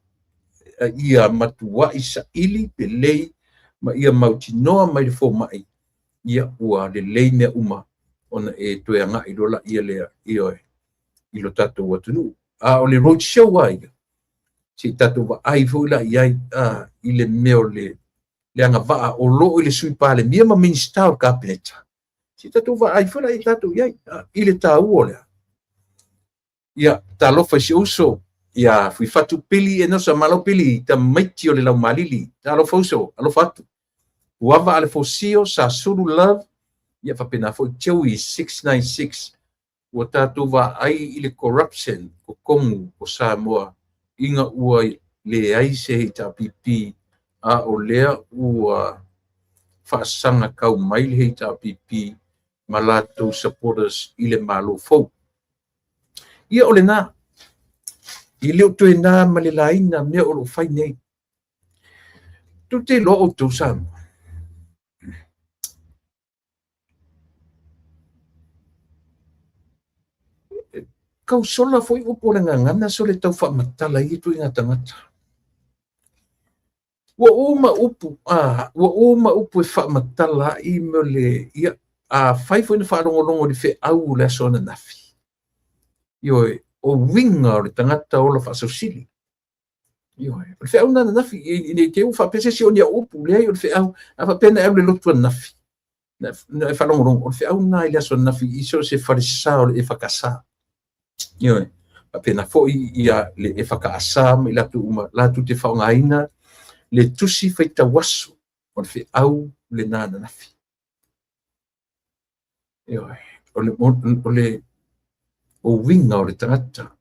Ia matua i sa ili pe lei, ma ia mautinoa mai le fo mai. Ia ua le lei mea uma, ona e tue anga i rola ia lea, ioe, i lo tatou atunu. A o le roadshow ai, si tatou wa ai voila i le meo le anga waa o lo i le sui pale, mia ma minister o kabineta. Si tatou wa ai voila i tatou iai, i le tau o lea. Ia, ta lofa si uso, ia, fui fatu pili e nosa malo pili, ta maiti o le lau malili, ta lofa uso, alo fatu. Uava ale fosio, sa suru love, ia whapena fo tau i 696, ua tātou wa ai i le corruption, ko kongu, ko Samoa, inga ua le ai se hei ta pipi, a o lea ua whaasanga kau mai le hei ta pipi, ma lātou supporters i le malo fau. Ia ole nā, i leo tue nā ma le laina mea o lo whai nei. Tu te lo o tau Samoa. Kau sola foi upo le ngangana so le tau whamatala i tu inga tangata. Wa uma upu e whamatala i mo le ia a whaifo ina wharongo le whi au le asona nafi. Ioe, o winga o le tangata o la whasosili. Ioe, o le whi au nana nafi, i te u whapese si o nia upu le o le whi au, a whapena au le lotua nafi. Na wharongo, o le whi au na i le asona nafi, i so se wharisa o le e whakasa. Ioe, apena foi ia le e whakaasa mai latu te whaongaina le tusi whaita wasu o le whi au le nāna nafi. Ioe, o winga o le tangata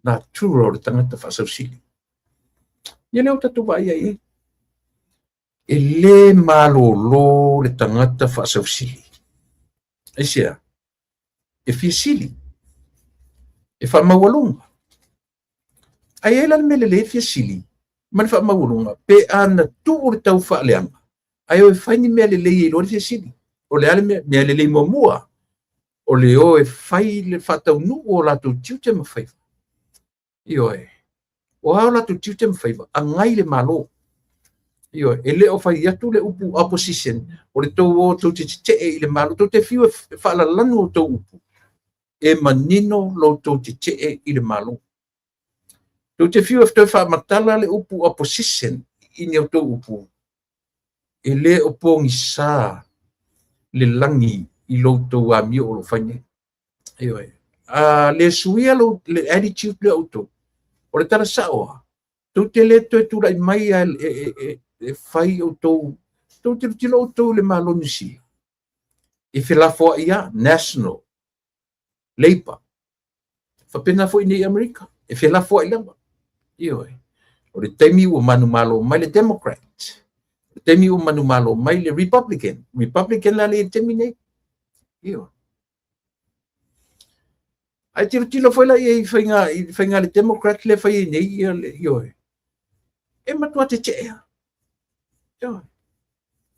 na tura o le tangata whasausili. Ia leo tatu vai ai e le malolo le tangata whasausili. Eisia, e fiasili, e whamawalunga. Ai e lan mele le fiasili, man whamawalunga, pe ana tu o le tau whaaleanga. Ai o e whaini mea le lei e lo le fiasili. O le ale mea le lei mua. O le o e whai le whatau nu o lato tiu te mawhaiva. Ioe, o hao lato tiu te mawhaiva, a ngai le malo. Ioe, e le o whai atu le upu opposition, o le tau o tau te te e le malo, tau te whiu e whaalalanu o tau upu. E manino lo tau te te e i le malo. Tau te whiu e wha matala le upu opposition i ni o tau upu. E le o pongi sā le langi i lo tau a mio o lo whaine. Ioe, le suia lo le attitude le auto. O le tala saoa. Tau te le toi turai mai e whai o tau. Tau te tilo o tau le malo nisi. E whilafo ia national. Labour. Whapena fo i nei Amerika. E whilafo i lama. Ioe. O le teimi o manu malo mai le Democrat. O teimi o manu malo mai le Republican. Republican la le teimi nei. Ioe. Ai tilo foi la i whainga le Democrat le whai nei ioe. E matua te tea. Ioe.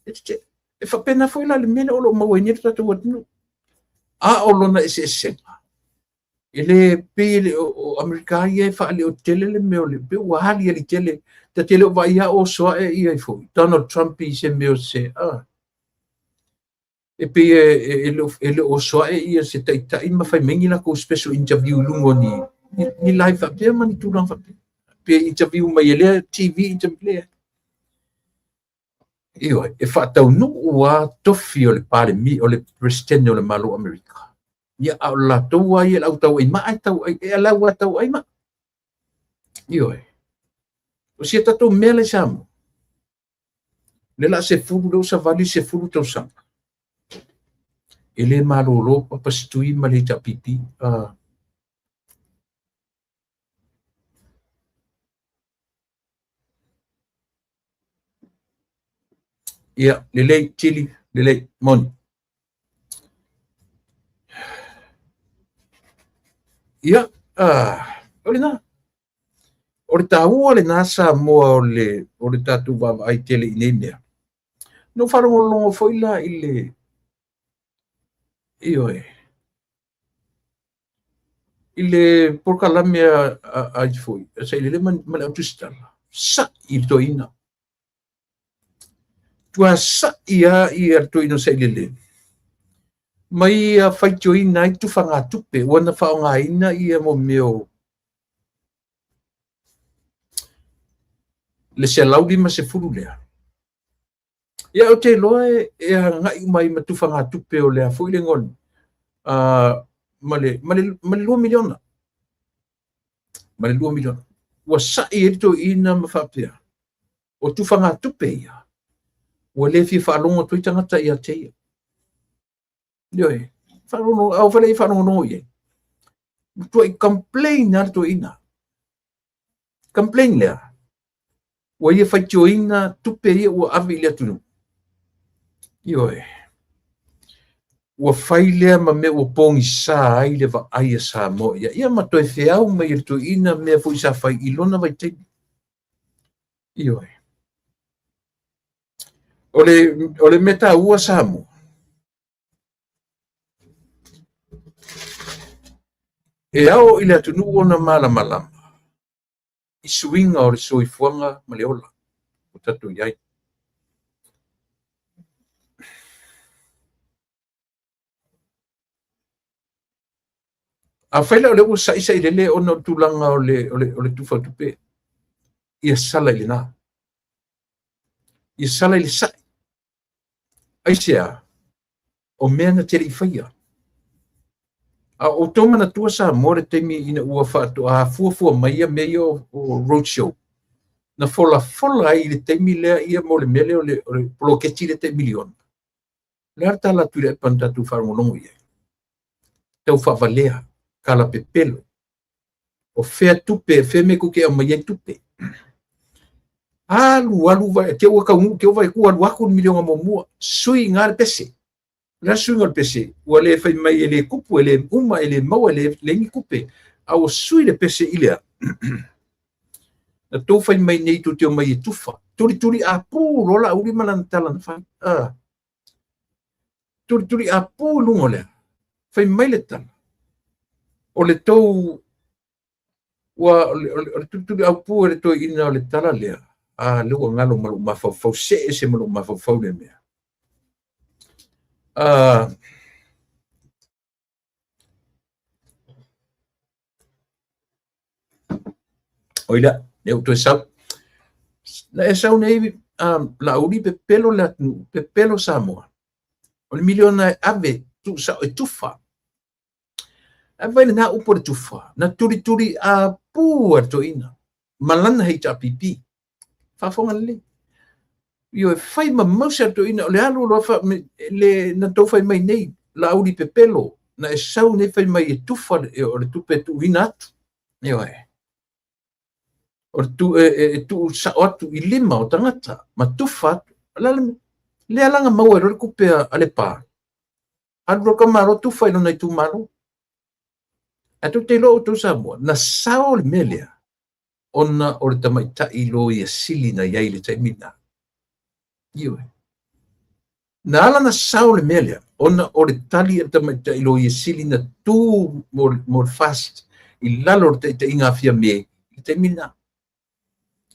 E te tea. E whapena foi la le mena o lo maua i nere tatu watinu. A o lona e se senga. ele pe o Amerika ia fa le o tele le me o le pe wa hali le tele te tele vai ia o so e ia fo Donald Trump i se me o se e pe ele o so e ia se tai ma fai mengi na ko special interview lungo ni live up there mani tu lang fa pe interview mai ele TV interview io e fa tau no wa tofi o le pare mi o le president o le malo Amerika ia au la tau ai lau tau ai mai tau ai e lau tau ai ma io o sia tatu mele sam le la se fulu do sa vali se fulu tau sam ele malo lo pa stui mali ta pipi ia lele chili lele mon ia ole na ore tau ole nasa mo ole tatu va ai tele inemia no farongo longo foi la ile io ile por calamia ai foi sai ile man autistal sa il toina tua sa ia toina sai ile mai fai joina i tu fanga tupe wana fa nga ina ia mo meu le se laudi ma se furu lea ia o te loe e ngai mai ma tu fanga tupe o lea foi le ngon male 2 miliona male 2 miliona wa sa i to ina ma fa pia o tu fanga tupe ia wa le fi fa longo tu tangata ia te Yoi, whanongo, au whanei whanongo no ye. Tu ai complain na to ina. Complain lea. Wa ia whai tio ina tupe ia ua awi lea tunu. Yoi. Ua whai lea ma me ua pongi sa ai le wa aia sa mo ia. Ia ma toi whiau ma ia to ina mea fui sa whai ilona vai te. Yoi. Ole meta ua sa mo. E ao ile atunu ona malama. I suinga o le soifuanga ma le ola. O tatu iai. A whaila o le ua saisa i lele ona tulanga o le tufa tupe. Ia sala i le nā. Ia sala i le sai. Aisea, o mea na tere i whaia. O toma na tua sa more temi ina ua whātu a fuafua mai a mea o roadshow. Na fola ai le temi lea ia mo le mele o le poloketi le te milion. Le harta la tuile e pantatu wharongonongo ia. Tau whavalea, kala pepelo. O whea tupe, whea me kuke a mai ai tupe. Alu vai, ke ua kaungu, ke ua kua alu milion mo mua. Sui ngāre pese. La suinga le pese, ua le fai mai ele kupu, ele uma, ele mau, ele lengi kupe, a o sui le pese ilea. Na tau fai mai nei tu teo mai e tufa. Turi a pū, rola uri malana tala na fai. Turi a pū lungo lea. Fai mai le tala. O le tau, o turi a pū e le tau ina o le tala lea. Lua ngalo malu mafau, se malu mafau le mea. Oila, eu to sau. Na e sau nei la uri pepelo Samoa. O le miliona ave tu sa e tufa. Vai na upo de tufa. Na turi a pu to ina. Malana hei ta pipi. Fa fonga le. Io e fai ma mausa to ina le alu lo fa le na to fai mai nei la uri pepelo na e sau nei fai mai e tufa o le tupe tu ina. Io o tu sa atu i lima o tangata ma tufa le alanga mau e rore kupe ale pa anu ka maro tufa ino nei tu maro atu te lo tu Samoa na sao le melia ona o le tamaita i lo i sili na iai le taimina iwe na ala na sao le melia ona o le tali e tamaita ilo i sili na tu mo fast i lalo te inga fia me te mina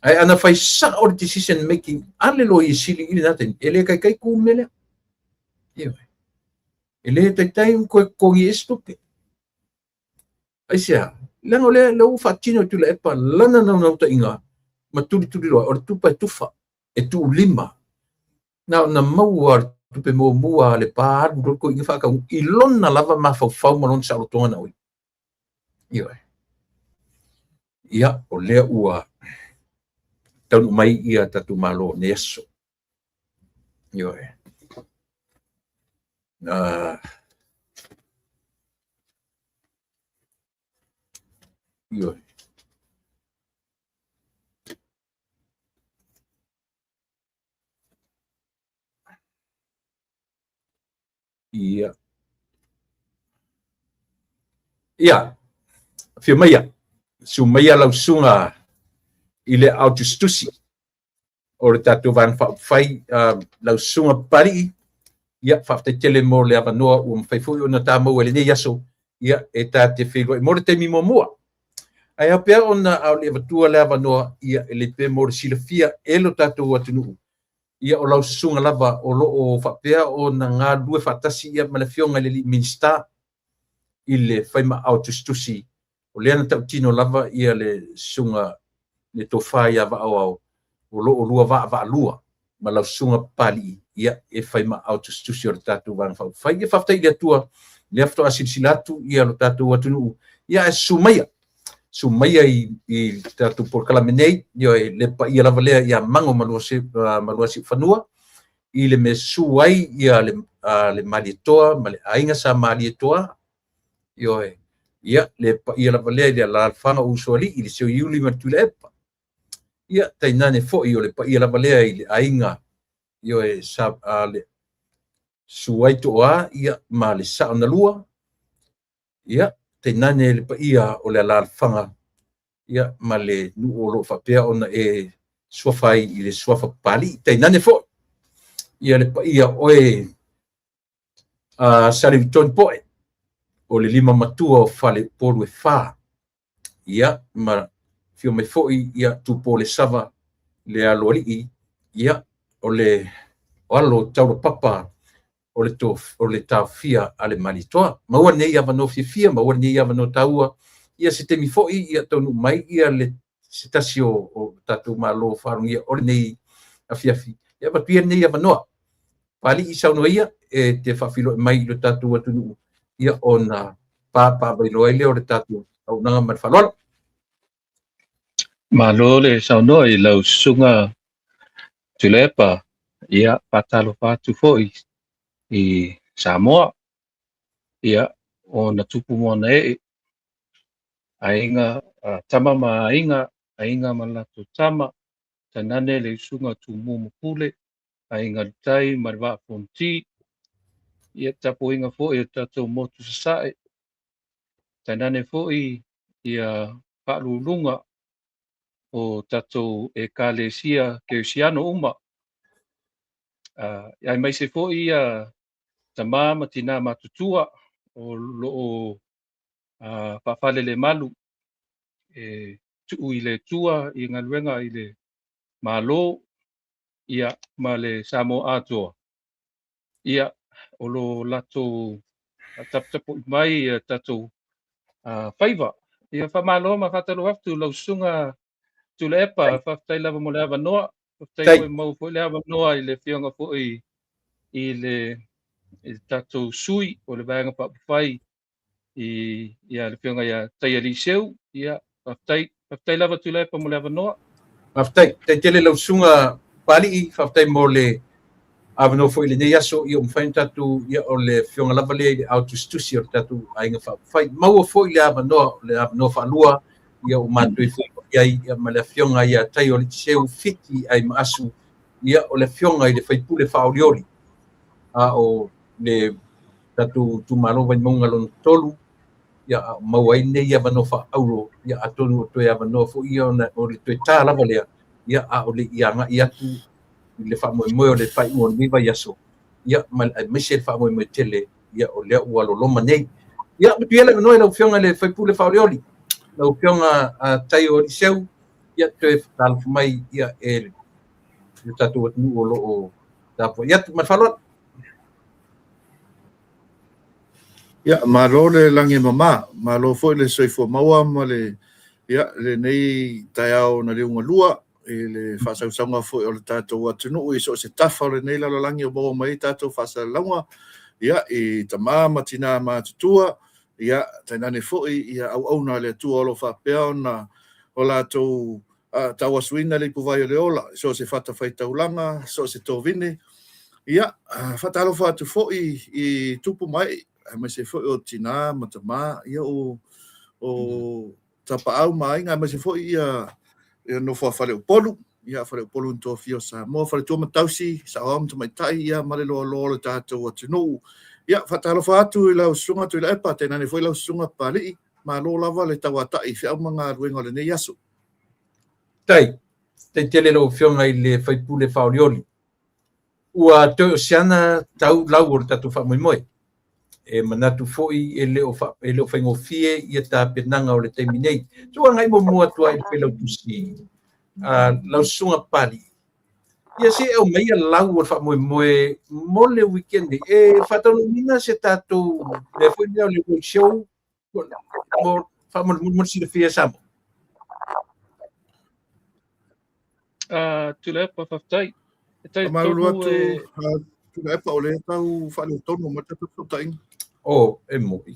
ai ana fai sa o decision making ale lo i sili i naten ele kai ku mele ele tai ko ngi stupe ai sia langa le u fatino tu le pa lana na ta inga ma tu ro o tu pa tufa e tu lima na mau tu pe mo mua le pa ko inga fa ka i lona lava ma fa mo non sa lo tona oi ia o le ua tau mai ia tatu malo neso ia fia mai sumaya lausunga ile autostusi o le tatu van fai lausunga pari ia fafte tele mo le avanoa o mfai fu ona tamo ele ne yaso ia eta te filo mo te mi momoa ai apea ona au le vatua le avanoa ia ele pe mo silafia elo tatu atunu ia o lausunga lava o lo o fapea ona nga due fatasi ia malafionga le minsta ile fai ma autostusi o le ana tautino lava ia le sunga le tofa ia va au o lo lua va lua ma la sunga pali ia e fai ma autostusi o tatu van fai ia fafta ia tua le afto asilsilatu ia lo tatu atunu ia e sumaya i tatu por kalamenei ia le pa ia lava le ia mango maluasi fanua i le mesuai ia le malitoa ma le ainga sa malitoa ia le ia la vale ia la fanga usuali i le seu iuli matule epa ia tainane fo i le ia la vale i ainga e sa le suai toa ia ma le sa na lua ia tainane le ia o le la fanga ia ma le nu o lo fa pe ona e sofai i le sofa pali tainane fo ia le ia sali ton poe o le lima matua o fale polu e fa ia ma fio mai foi ia tu pole sava le aloli ia o le alo tau papa o le tafia ale malitoa ma ua nei ava no fia ma ua nei ava no taua ia se temi foi ia tonu mai ia le sitasio o tatu malo farungia o le nei afiafi ia pa pia nei ava no pali isa no ia e te fafilo mai le tatu atunu ia ona papa bailo ele o le tatu au nanga marfalol malo le sauno i lau sunga tulepa ia patalo patu foi i Samoa ia ona tupu mona ainga tama ma ainga malatu tama tanane le sunga tumu mupule ainga tai marwa fonti ia tapu inga foi tatu motu sae tanane foi ia palulunga o tatou e kalesia keusiano uma ai mai se foi ia tamama tina matutua o lo fafale le malu e tu ile tua i ngaluenga ile malo ia male samo ato ia o lo lato tapu mai tatou faiva ia fa malo ma fatalo aftu lo sunga tulepa faftai lava mo lava noa faftai ko mo fo lava noa ile fionga fo ile tatou sui o le vanga pa fai ia le fionga ia tai eliseu ia faftai lava tulepa mo lava noa faftai te tele lo sunga pali faftai mo le avano fo ile nei aso i umfain tatu ia o le fionga lava le autostusi o tatu ainga fai mau fo ile avano fa lua ia o matu ia ma le fionga ia tai o le seu fiti ai masu ia o le fionga i le fai pule faolioli o le tatu tu malo vai monga lon tolu ia mawai nei ia vano fa auro ia atonu to ia vano fo ia o le toita lava le ia o le ia nga ia tu le fa mo o le fai o ni vai aso ia mese fa mo tele ia o le ua loloma nei ia piela no lau fionga le fai pule faorioli lau fionga tai o seu ia te tal mai ia e tatu nu o lo tapo ia mafalot ia malo le langi mama malo foi le soifo maua ma le ia le nei taiao na leunga lua le whasausanga foi o le tātou atunu i so se tafa le nei lalolangi o maua mai tātou whasalanga ia i tamā matina mātutua ia tainane foi ia au na le tua lo whapea na o lātou taua suina le puvai o le ola so se whata whaitaulanga so se tōvine ia whatalo whatu foi i tupu mai mai se foi o tina matama ia o tapa au mai nga mai se foi ia no fale o polu ia fale o polu to fio sa mo fale to matausi sa om to mai tai ia male lo le tatou atunu ia whatalo whatu i lau sunga tu i la epa tēnā ne foi lau sunga pali ma lo lava le tawatai whia mga ruenga le nei asu tai te tele lo fionga i le fai pule faorioli ua te o siana tau lau o tatu wha moi moi e manatu foi e leo whaingo fie i a tā penanga o le teimi nei tua ngai mo mua tua i pelau tusi lau sunga pali ia se e o meia lau o wha moi moi mo le weekend e whatanu mina se tātou le foi leo le show mo wha mo si le fia samo tu le pa whaftai Amarua tu le epa o le tau whale o tono ma tatu whautai o e moi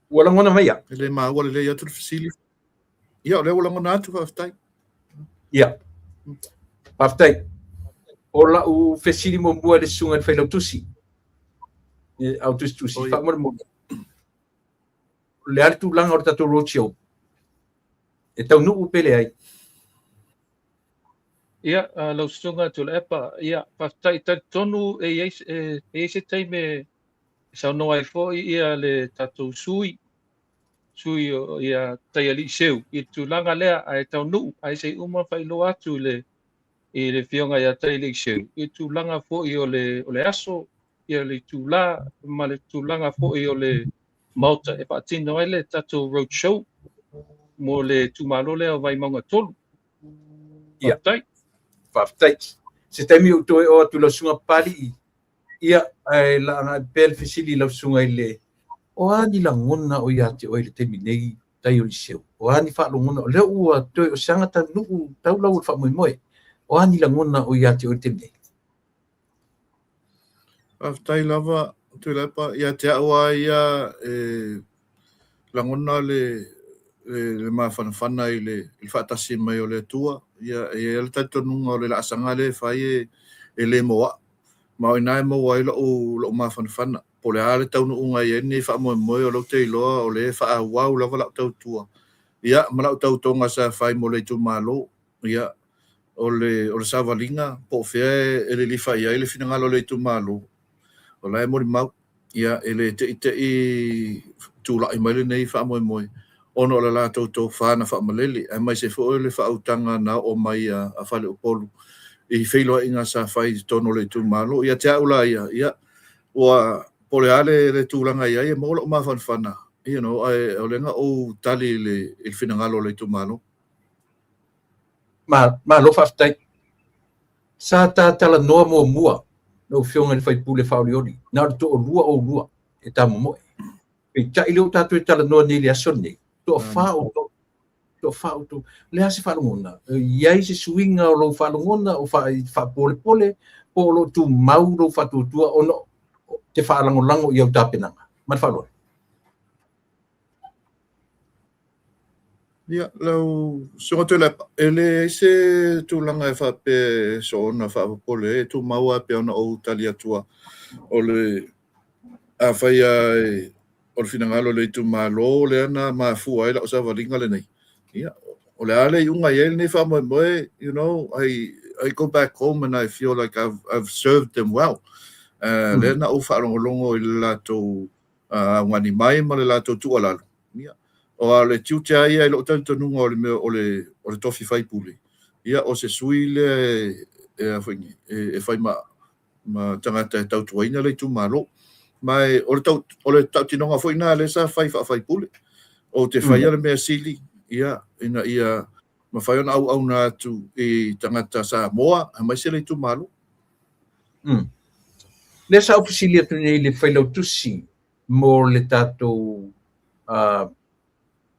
ua langona mai a le maua le atu le fasili ia o le ua langona atu whautai ia whaftai o lau fesiri mo mua le sunga le whailau tusi au tusi whamara le altu langa o tatu roadshow e tau nuu pele ai ia lau sunga tu le epa ia whaftai tonu e se teime sa no ai fo ia le tatu sui ia tai ali seu i tu langa lea ai tau nuu ai se uma whailo atu le i le fionga ia tai ali seu i tu langa fo i o le aso ia le tu la ma le tu langa fo i o le Malta e patino ai le tatu roadshow mo le tumalo le vai manga tolu ia whaftai se taimi o toe o atu lau sunga pali ia la nga pel fesili lau sunga i le o ani la ngona o ia te o i le temi nei tai o li seu o ani wha lo ngona o leo ua toe o sanga tau nuu tau lau wha moi moi o ani la ngona o ia te o i le temi nei whaftai lava tu lepa ia te awa ia langona le mawhanawhana i le whaatasi mai o le tua ia e le taitonunga o le laasanga le whai e le moa ma o inae moa i lo mawhanawhana po le hale taunu unga i eni wha moe moe o lo te iloa o le wha wau lava lau tau tua ia ma lau tau tonga sa whai mo le tu malo ia o le savalinga po fea e le li whai ai le finangalo le tu malo o lai mori mau ia ele te i tūlai mai le nei wha moe moe ono la la tau whana wha maleli ai mai se fo le wha autanga na o mai a whale o polu i whailoa inga sa whai tono le tu malo ia te aula ia ua pole ale le tūlanga ia ia mola o mawhanwhana you know ai o lenga o tali le il finangalo le tu malo ma lo whaftai sa tā tala noa mua mua no fionga le fai pule faorioli na to o lua e tamo mo e tai leo tatu e tala noa nei le asone to fa to le ase fa longona ia se swinga o lo fa longona o fa pole o lo tu mau lo fa tu tua ono te fa lango ia tapenanga ma fa lo ia lau so to le ele se tu langa fa pe so na fa pole tu mau pe ona o talia tua o le a fai o le finangalo le tu malo le ana ma fu ai la sa valinga le nei ia o le ale unga yel ni fa mo you know I go back home and I feel like I've served them well le na o fa longo i la to ngani mai ma le la to tu ala ia o le tiutea ia lo tantonunga o le tofi fai puli ia o se sui le e fai ma tangata e tautuaina le tu malo mai o le tautinonga foi na le sa fai puli o te fai ale mea sili ia ina ia ma fai ona au na tu e tangata sa moa mai se le tu malo le sa ofisilia tu nei le failo tusi mo le tato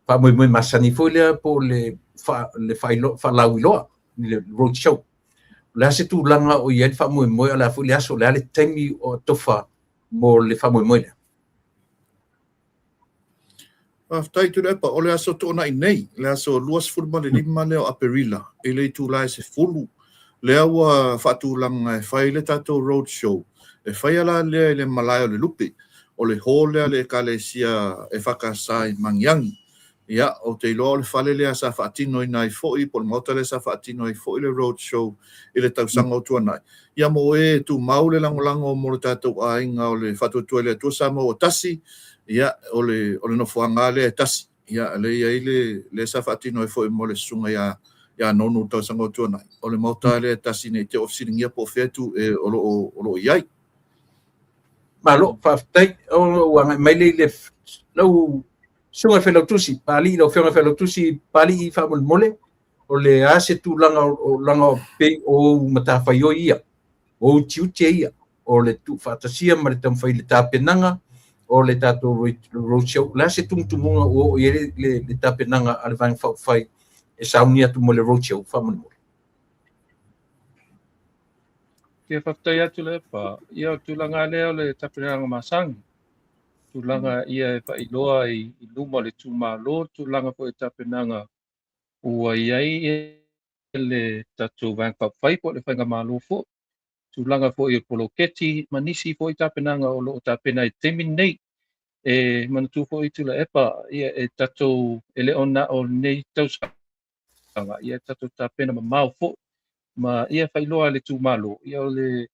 fa mo masani foi le po le failo fa lauiloa le road show la se tu langa o ia fa mo ala foi le aso le temi o tofa mo le fa mo le tai tu lepa o le aso tona nei le aso luas fulma le lima le o aperila e le tu lai se fulu le awa fatu langa e fai le tato road show e fai ala le malai o le lupi o le hole le kalesia e whakasai mangiangi ia o te ilo le fale le sa fatino i nai foi por mota le sa fatino i foi le road show i le tausanga o tuanai ia mo e tu maule langolango mo le tato ainga o le fatu tuele tu sa mo o tasi ia o le no fuanga le tasi ia le ia le sa fatino i foi mo le sunga ia nonu tausanga o tuanai o le mota le tasi nei te ofisiringia po fetu e o lo iai malo fa tai o mai le lo sunga felo tusi pali lo felo tusi pali fa mole o le ase tu langa pe o mata fa yo ia o tiutia ia o le tu fatasia ma le tam fa le tapenanga o le tato roadshow la se tumutunga o le tapenanga al van fa fai e saunia tu mole roadshow fa mole ke whaktai atu le pa, ia tulanga leo le tapenanga masangi. Tulanga ia e whailoa i luma le tūmalo, tulanga po e tapenanga ua iai e le tatu wangwhawhai po le whainga malo fo. Tulanga po i poloketi, manisi po i tapenanga o lo tapena i temi nei. E manatu po i tula epa, ia e tatu ele ona o nei tausanga, ia tatu tapena ma mau fo. Ma ia whailoa le tūmalo, ia o le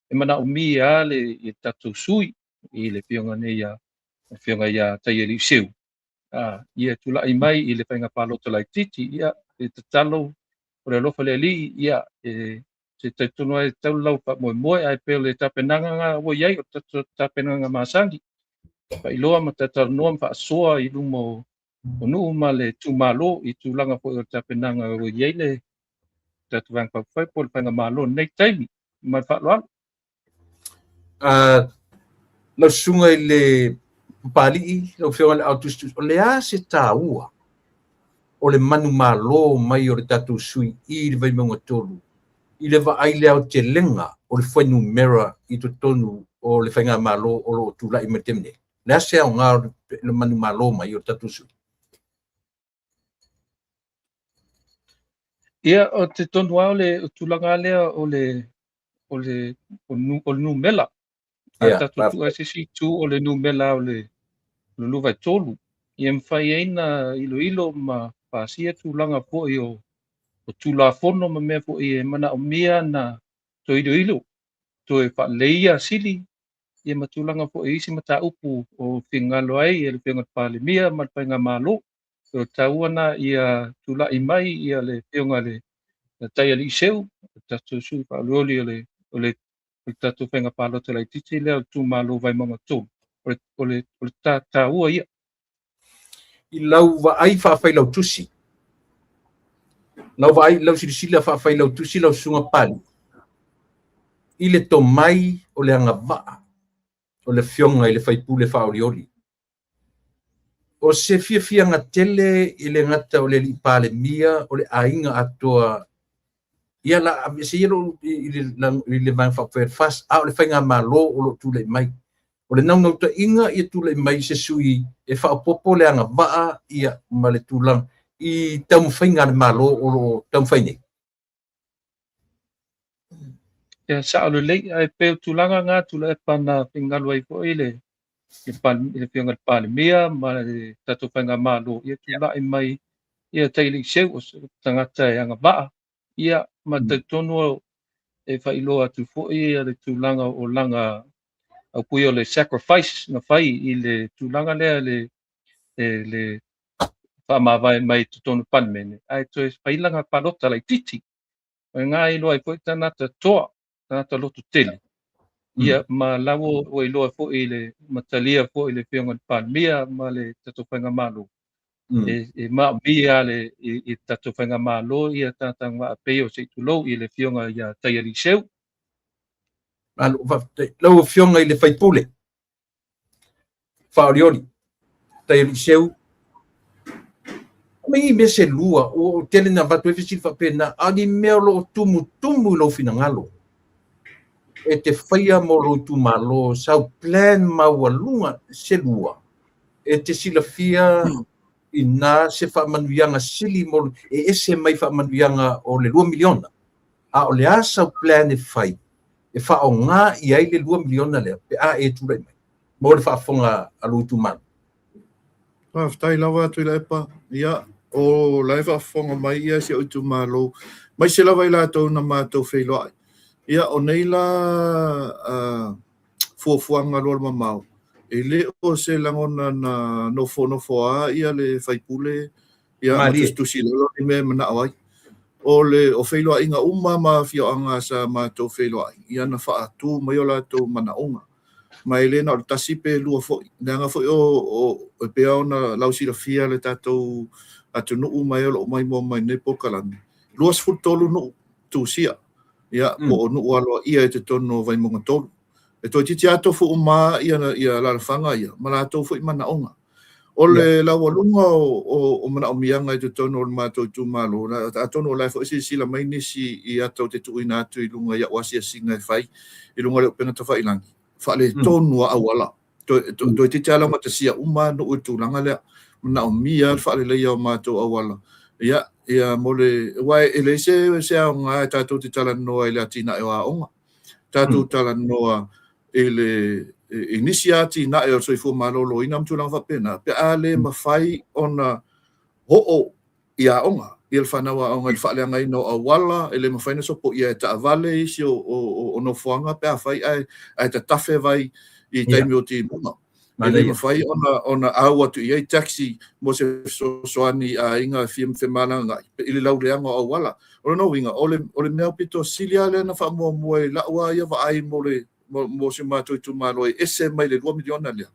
e mana o mi a le i tatu sui i le pionga nei a whionga ia tai eli siu. Ia tula i mai i le whainga pālo talai titi, ia e tatalo o le alofa le li, ia e se taitono e tau lau pa moe ai peo le tapenanga ngā o iai o tapenanga masangi. Pa iloa ma tatanoa ma whaasoa i lumo o nuu ma le tūmalo i tūlanga po o tapenanga o iai le tatu wang pawhai po le whainga malo nei taimi, ma whaaloalo. lo sunga i le pali lo fionga le autustus o le a se taua o le manu malo mai o le tatu sui i le vai monga tolu i le va ai le au te lenga o le whainu mera i to tonu o le whainga malo o lo tula i matemne le a se au ngā le manu malo mai o le tatu sui Ia o te tonu au le tulanga lea o le nu mela. A tatu tu asisi tu o le nu mela o le lulu vai tolu. Ia mwhai eina ilo ma pasia tulanga po i o tula fono ma mea po i e mana o mia na to ilo. To e wha leia sili. Ia matulanga po i isi mata upu o whingalo ai e le whingat pale mia ma whainga malo. So tauana ia tula i mai ia le whionga le tai ali seu. Tatu sui pa luoli o le tatu whainga palo te lai titi leo tu malo vai monga tō. O le tā ua ia. I lau wa ai whawhai lau tusi. Lau wa ai lau sirisila whawhai lau tusi lau sunga pali. I le to mai o le anga waa. O le fionga i le whaipule whaoriori. O se fia ngā tele i le ngata o le li pale mia o le ainga atoa. Ia la se yelo i le vang whawhai fast a o le whainga malo o lo tule mai. O le naunau ta inga i tule mai se sui e whaopopo le anga waa ia ma le tulang i tau mwhainga le malo o lo tau mwhaine. Ia sa alu lei ai peo tulanga ngā tula e pana pingalu ai po i le whionga pale mea ma le tatu whainga malo. Ia tula i mai ia teili seu o tangata e anga waa. Ia ma te tono e whailoa tu fo i le tulanga o langa au pui o le sacrifice na whai i le tūlanga lea le whaamawai mai tonu panmene. Ai toi whailanga panota lai titi. O ngā iloa i fo i tanata toa, tanata lotu tele. Ia ma lawo o iloa fo i le matalia fo i le whionga panmia ma le tato whainga malo. E ma mia le i tato whainga malo ia tātang wa apeo se tulou i le whionga ia taiari seu. Lau whionga i le whaipule. Whaoriori. Taiari seu. Mai me se lua o tele na batu e fisi whapena ani mea lo tumu lo fina ngalo. E te whaia mo lo tumalo sau plan mawalunga se lua. E te sila fia i nā se whamanuianga sili mo e ese mai whamanuianga o le 2 miliona. A o le a sau plan e whai. E wha o ngā i ai le 2 miliona lea. Pe a e turai mai. Mo le whaafonga a lo tumalo. Whai lawa atu i la epa. Ia. O laiva fonga mai ia se o tumalo mai se lava ila to na mato feiloa ia o neila fuanga lo mamau ele o se langona na no foa ia le faipule ia tu silo ni me na ai o le o feiloa inga uma ma fioanga sa mato feiloa ia na fa atu mai o la to manaonga mai le na tasipe lua fo nga fo o pe ona lausi la fia le tato atu no mai o mai mo mai ne pokalani luas futolu no tu sia ia o no alo ia te tono vai mo tolu e to ti ato fu uma ia la fanga ia mala to fu mana onga o le la walunga o mana o mianga te tono ma to tu malo na ato no la fo si la mai ni si ia to te tu ina tu lunga ia wasi singa fai i lunga le pena to fai langi fa le tonu awala to ti tala ma te sia uma no tu langa le na o mia fa le ia ma to awala ia mole wai ele se nga tato te tala no ile atina e wa onga tato tala no ele initiati na e so fu malolo ina mtu lang fa pena pe ale mafai ona ho ia onga il fana wa onga fa le ngai no awala ele mafai no so po ia ta vale si o no fuanga pe afai ai ta tafe vai i taimi o ti mo ele mafai ona awa tu ia taxi mo se soani a inga film femana ngai ile lau le anga awala o no winga ole mea pito silia le na fa mo la wa ia va ai mo se mato tu malo ese mai le 2 miliona le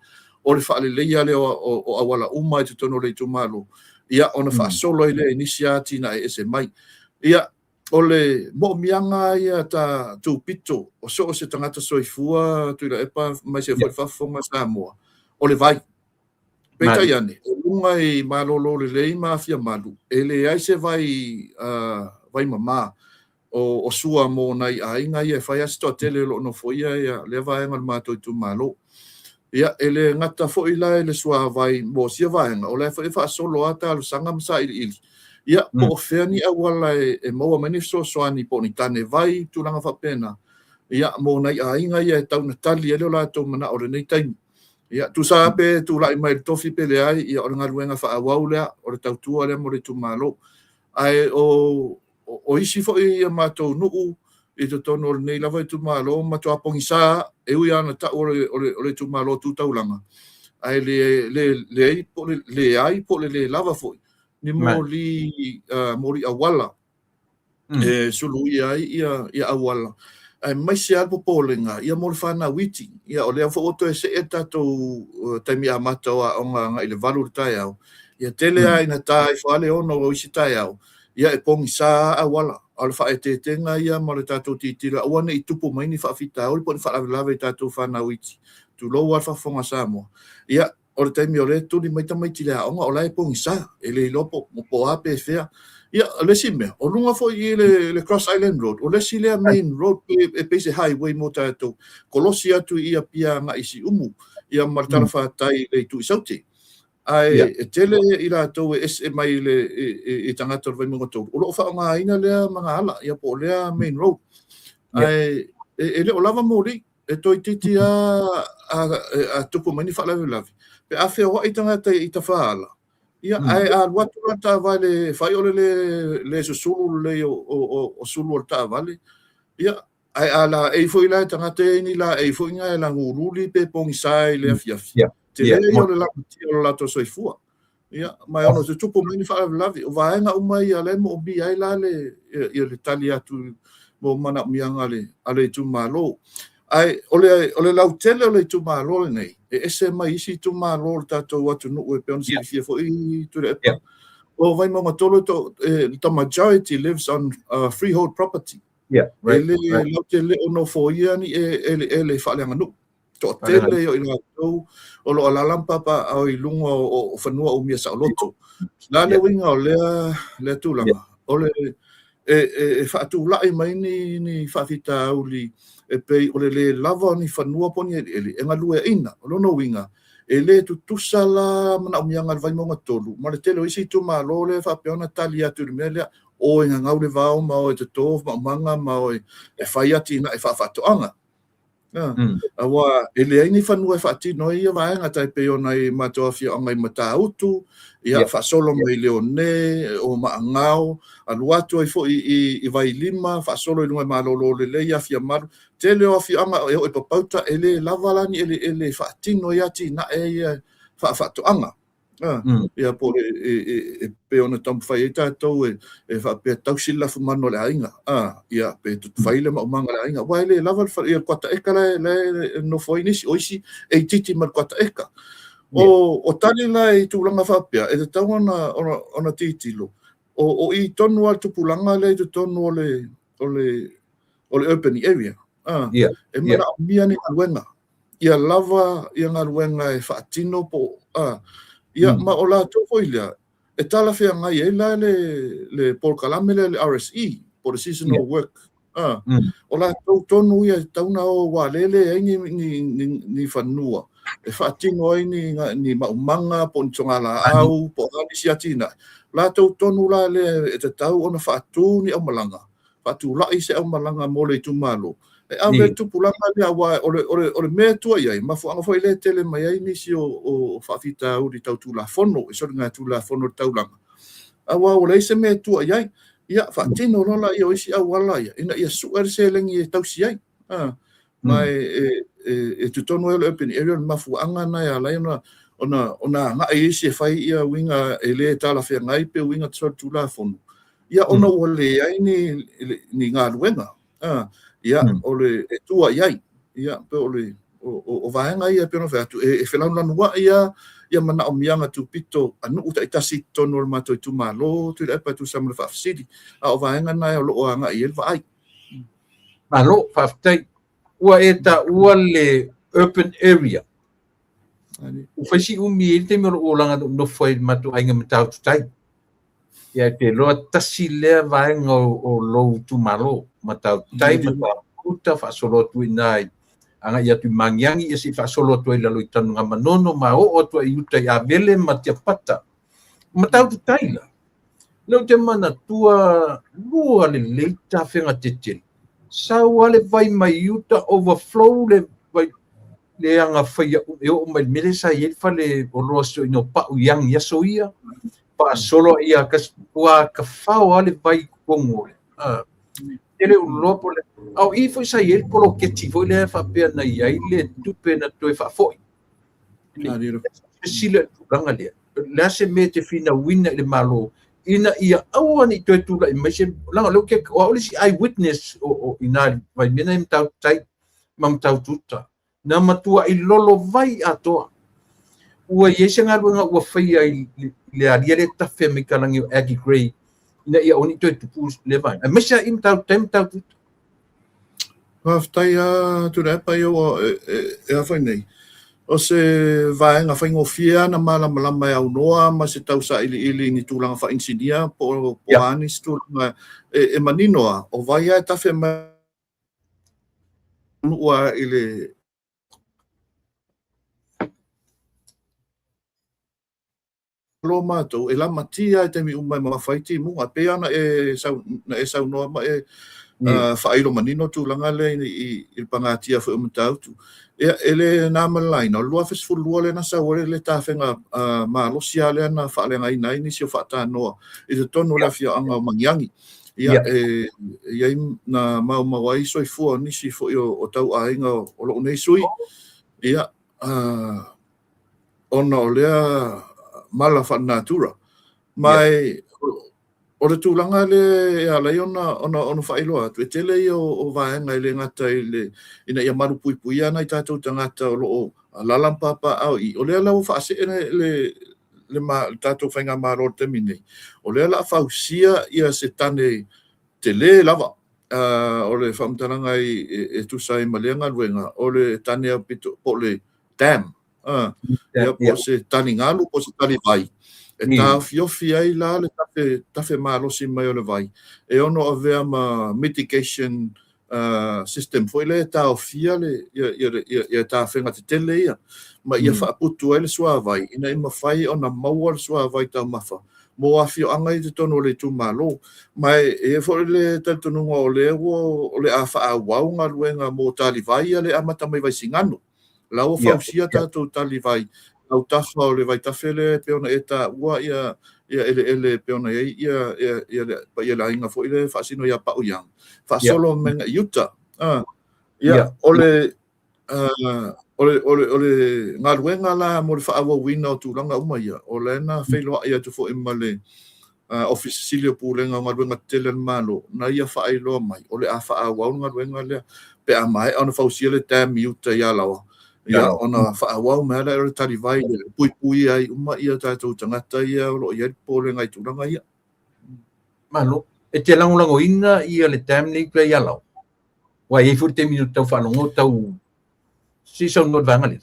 ole fa le ia le o awala uma te tono le tu malo ia ona fa solo ile initiati na ese mai ia ole mo mianga ia ta tu pito o so se tangata soifua tu la epa mai se fa fonga Samoa ole vai peta iane unga i malolo le mafia malu ele ai se vai mama o sua mo nai ainga ia fai asto tele lo no foia ia le vai ngal mato tu malo ia ele ngata fo ila ele sua vai mo sia vai nga ole fa solo ata lo sangam sa il ia po ferni awala e mo mani so ani po ni tane vai tu langa fa pena ia mo nai ainga ia tau na tali ele la to mana ore nei tai ia tu sabe tu la mai tofi pele ai ia o ngaluenga fa awaulia o tau tu ale mo tu malo ai o isi fo ia mato no i te tono nei lava tu malo mato apongisa e uia na ta o tu malo tu taulanga ai le ai po le lava fo ni mori awala e sulu ia awala ai mai se alpo polenga ia mo fana witi ia o le fo to se tato taimi amata o nga ile valu taiao ia tele ai na tai fale ono o isi taiao ia e pongisa awala al fa etenga ia mo le tato titira ona i tupu mai ni fa fita o po fa lava tato fana witi tu lo wa fa fonga Samoa ia o le taimi o le tu ni mai tamai tila onga o lai pongisa ele lopo mo po ape fea ia le sime o lunga fo i le Cross Island Road o le sile main road e pese highway mo tato kolosia tu ia pia nga isi umu ia martara fa tai le tu sauti ai tele ila to e mai le e tangata vai mo to o lo fa nga ina le mga ala ia po le main road ai ele o lava mo ri e to titi a tupu mani fa lave pe a fe o tangata i ta fa ia ai a watu ta vale fai ole le sulu le o sulu ta vale ia ai ala e foi la tangata ni la e foi nga la ngululi pe pong sai le afia te le yo la to soifua ia mai ono se tupu mai ni whaalavi o vaenga umai a le mo o bi ai la le tali atu mo mana mianga ale tu malo ai ole lau tele ole tu malo nei ese mai isi tu malo tatou atu no e peon si fia fo I tu le pa o vai mo tolo to the majority lives on freehold property ele lau tele ono fo ia ni ele whaaleanga no to tele yo ina to o lo ala lampa pa o I lunga o whanua o mia sa loto la le winga o le tūlanga o le whaatu lai mai ni whawhita uli e pei o le lava ni whanua poni ele e ngalua ina o lono winga e le tutusa la mana o mianga vai monga tolu ma le tele o isi tu ma lo le whapeona tali atu le mea lea o e ngau le vau ma o e te tof ma manga ma o e whaiati na e whawhatoanga awa ele ai ni whanua e whaatino ia vaenga tai peo nei matoa fia o ngai mata utu ia whasolo mai leone o maangao aluatu ai fo I vai lima whasolo I lunga malolo le leia fia maru te leo fia anga e papauta ele lavalani ele whaatino ia ti na e whaatoanga ia po e peo na tampu whai e tātou e whapea tausila fumano le ainga ia pe tutu whaile ma umanga le ainga wai le laval ia kwata eka le no foinisi oisi e titi mar kwata eka o tali la I tūlanga whapea e te tau ona titilo o I tonu al tupulanga le te tonu o le urban area e mana mia ni aluenga ia lava ia ngaluenga e whaatino po ia ma o la tō ia e tala whea ngai e la le polkalame le RSE po le seasonal work o la tonu ia tauna o walele e ni whanua e whaatino ai ni maumanga po ntongala au po hani siatina la tonu la le e te tau ona whaatu ni au malanga whaatu lai se au malanga mo le tumalo e ave tupulanga le awa ole mea tua iai mafu anga foi le tele mai ai nisi o whawhita uri tau tūla fono e sori ngā tūla fono taulanga awa o leise mea tua iai ia whaatino lola ia oisi au wala ia ina ia suere se lengi e tausi ai mai e tutonu ele open area mafu anga nai ala ona nga isi e whai ia winga e le tala whea ngai pe winga tsor tūla fono ia ona ole ai ni ngā luenga ia ole e tua iai ia pe ole o vaenga ia pe no veatu e whelau lanua ia mana o mianga tu pito anu uta itasi tonu o mato tu malo tu le pa tu samle whafsidi o vaenga nai o loo anga i elva ai malo whaftai ua e ta ua le urban area u whaisi umi e te mero o langa no whai mato ainga matau tutai ia te loa tasi lea vaenga o lou tu malo matau tai matau kuta whaasolo tu inai anga ia tu mangiangi ia si whaasolo tu i lalo I tanu ngā manono ma o tu i uta I avele matia pata matau tu tai la leo te mana tua lua le leita whenga te tele sau ale vai mai uta overflow le vai le anga whaia e o mai mere sa i elfa le o loa so ino pau yang ia so ia pa solo ia ka whao ale vai kongo ele o lopo le au I foi sa ele polo que ti foi le fa pe na ia ile tupe na toi fa foi sile langa le la se mete fina wina le malo ina ia au ani toi tu la imagine langa lo que o si eyewitness o ina vai mena im tau tai mam tau tuta na matua I lolo vai ato ua yese nga ua fai ai le aria le tafe me kalangi Aggie Gray ina ia oni toi tupu le vai a mesha im tau tuta Whaftai tu repa yo e awhai nei. O se vaenga whaingofia na malama au noa ma se tau sa ili ni tūlanga whainsinia po anis tūlanga e maninoa o vai ai tawhi mai ua ile lo matou e la matia e te mi umai ma whaiti munga pe ana e sau noa ma e whairo manino tūlanga le I pangatia wha umatautu. Ele nā malai na lua fesfulu lua le na sauare le tāwhenga malosia le na whaalenga I nai nisi o whaata noa. I te tonu le fia anga o mangiangi. Ia ia na mau ai soi fua nisi fo o tau ainga o loo nei sui. Ia ona o lea mala whanatura. Mai, o le tūlanga le alai ona whailoa. Tue tele i o vaenga i le ngata i le ina ia maru pui pui ana i tātou tangata o loo lalampapa au i. O lea lau whaase le tātou whainga maro te minei. O lea la whausia ia se tane te le lava. O le whamtaranga e tusai maleanga luenga. O le tane au pito po le dam. Ia po se tani ngalu, po se tani vai. E tā fiofi ai la le tafe malosi mai o le vai. E ono avea ma mitigation system. Foi le tā o fia le ia tā whenga te tele ia. Ma ia whaaputu ai le sua vai. Ina ima whai ona maua le sua vai tau mawha. Mo a fio anga i te tono le tu malo. Mai e fo le tatununga o le a wha a waunga luenga mo tali vai a le amata mai vai singano. Lau whausia tātou tali vai. Au tafa o le vai tafele peona eta ua ia ele peona ia la inga fo ile fasino ia pa uyang fa solo menga yuta ia ole ngaruenga la mo fa awa wina o tulanga uma ia ole na felo ia tu fo imale office silio pulenga ngaruenga tele malo na ia fa ai lo mai ole a fa awa ngaruenga le pe a mai ona fa usiele tam yuta ia lawa ia ona whaawau mea la ere tari vai pui pui ai uma ia tātou tangata ia lo ia pole ngai tūranga ia. Malo, e te langulango inga ia le tam nei play alau. Wa e furte minuto tau whanongo tau si sau ngot vanga le.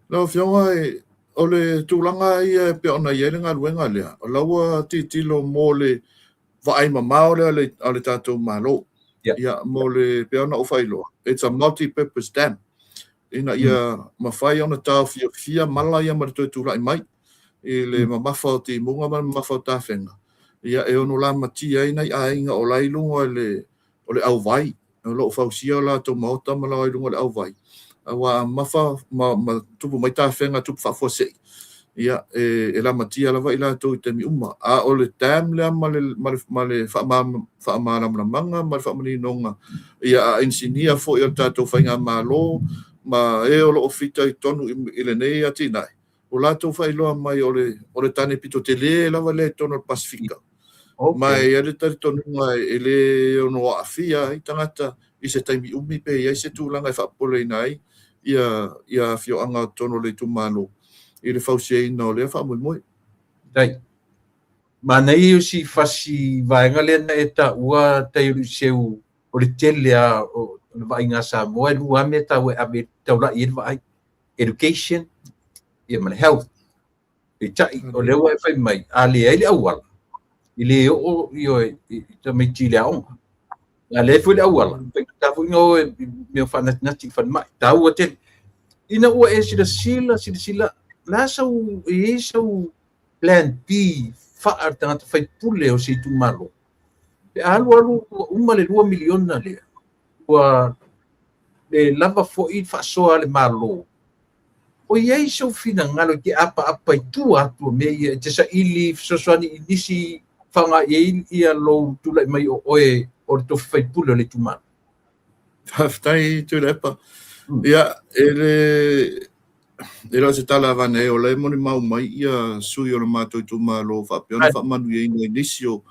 Lau whionga o le tūranga ia pe ona ia le ngā ruenga lea. O laua titilo mō le vaai mamao lea le tātou malo. Ia mo le peona o whailoa. It's a multi-purpose dam. Ina ia mawhai ona tau fia mala ia maritoi tūrai mai. I le mamafa o ti munga ma mamafa o tāwhenga. Ia e ono la mati ai nei a inga o lailunga o le au vai. O lo whausia la tau maota ma la lailunga o le au vai. Awa mafa ma tupu mai tāwhenga tupu whafosei. Ia e la mati ala vai la tau i te mi uma. A o le dam lea ma le whaamaramanga, ma le whaamaninonga. Ia a engineer fo i o tātou whainga malo, ma e o lo ofita i tonu i le nei ati nai. O la tau whailoa mai o le tane pito te le lava le tono Pasifika. Mai e le tari tonunga e le ono a fia i tangata i se taimi umi pe i se tūlanga i whapole nai ia fio anga tono le tumalo. I le whausia ina o lea whaamui. Dai. Ma nei o si fasi vaenga lena e ta ua teiru seu o le tele a o le vainga sa moa e lua me ta ue ame taula i le vai. Education, i mana health. E tai o le ua e whai mai. A le e le awala. I le o i o i ta mei ti le aonga. A le fui le awala. Ta fui ngō e meo whanati whan mai. Ta ua tele. Ina ua e sila la sau e sau plan B fa'ar tangata fai pule o sei tu malo. Pe alu uma le 2 miliona le. Ua le lava fo i fa'asoa le malo. O iei sau fina ngalo ki apa i tu atu me i te sa ili sosoani inisi whanga ia lo tula mai o oe o to fai pule le tu malo. Haftai tu lepa. Ia, e la se tala vane o le moni mau mai ia sui o le mātou i tu malo whapeona whamanu i ina inisio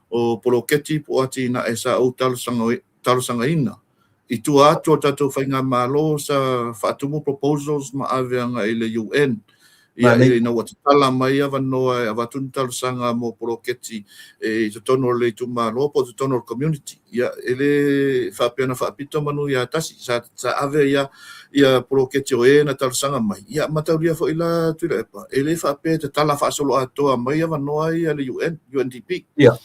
o poloketi po ati na e sa au talosanga ina. I tu atu o tatou whainga malo sa whaatumu proposals ma aveanga i le UN. Ia e na wata tala mai ava noa e avatun talosanga mo poloketi e te tono le tu malo po te tono community. Ia e le whapeona whaapito manu ia tasi sa ave ia poloketi o e na talosanga mai. Ia matauria fo ila tuila epa. E le whape te tala whaasolo atoa mai ava noa ia le UNDP. Ia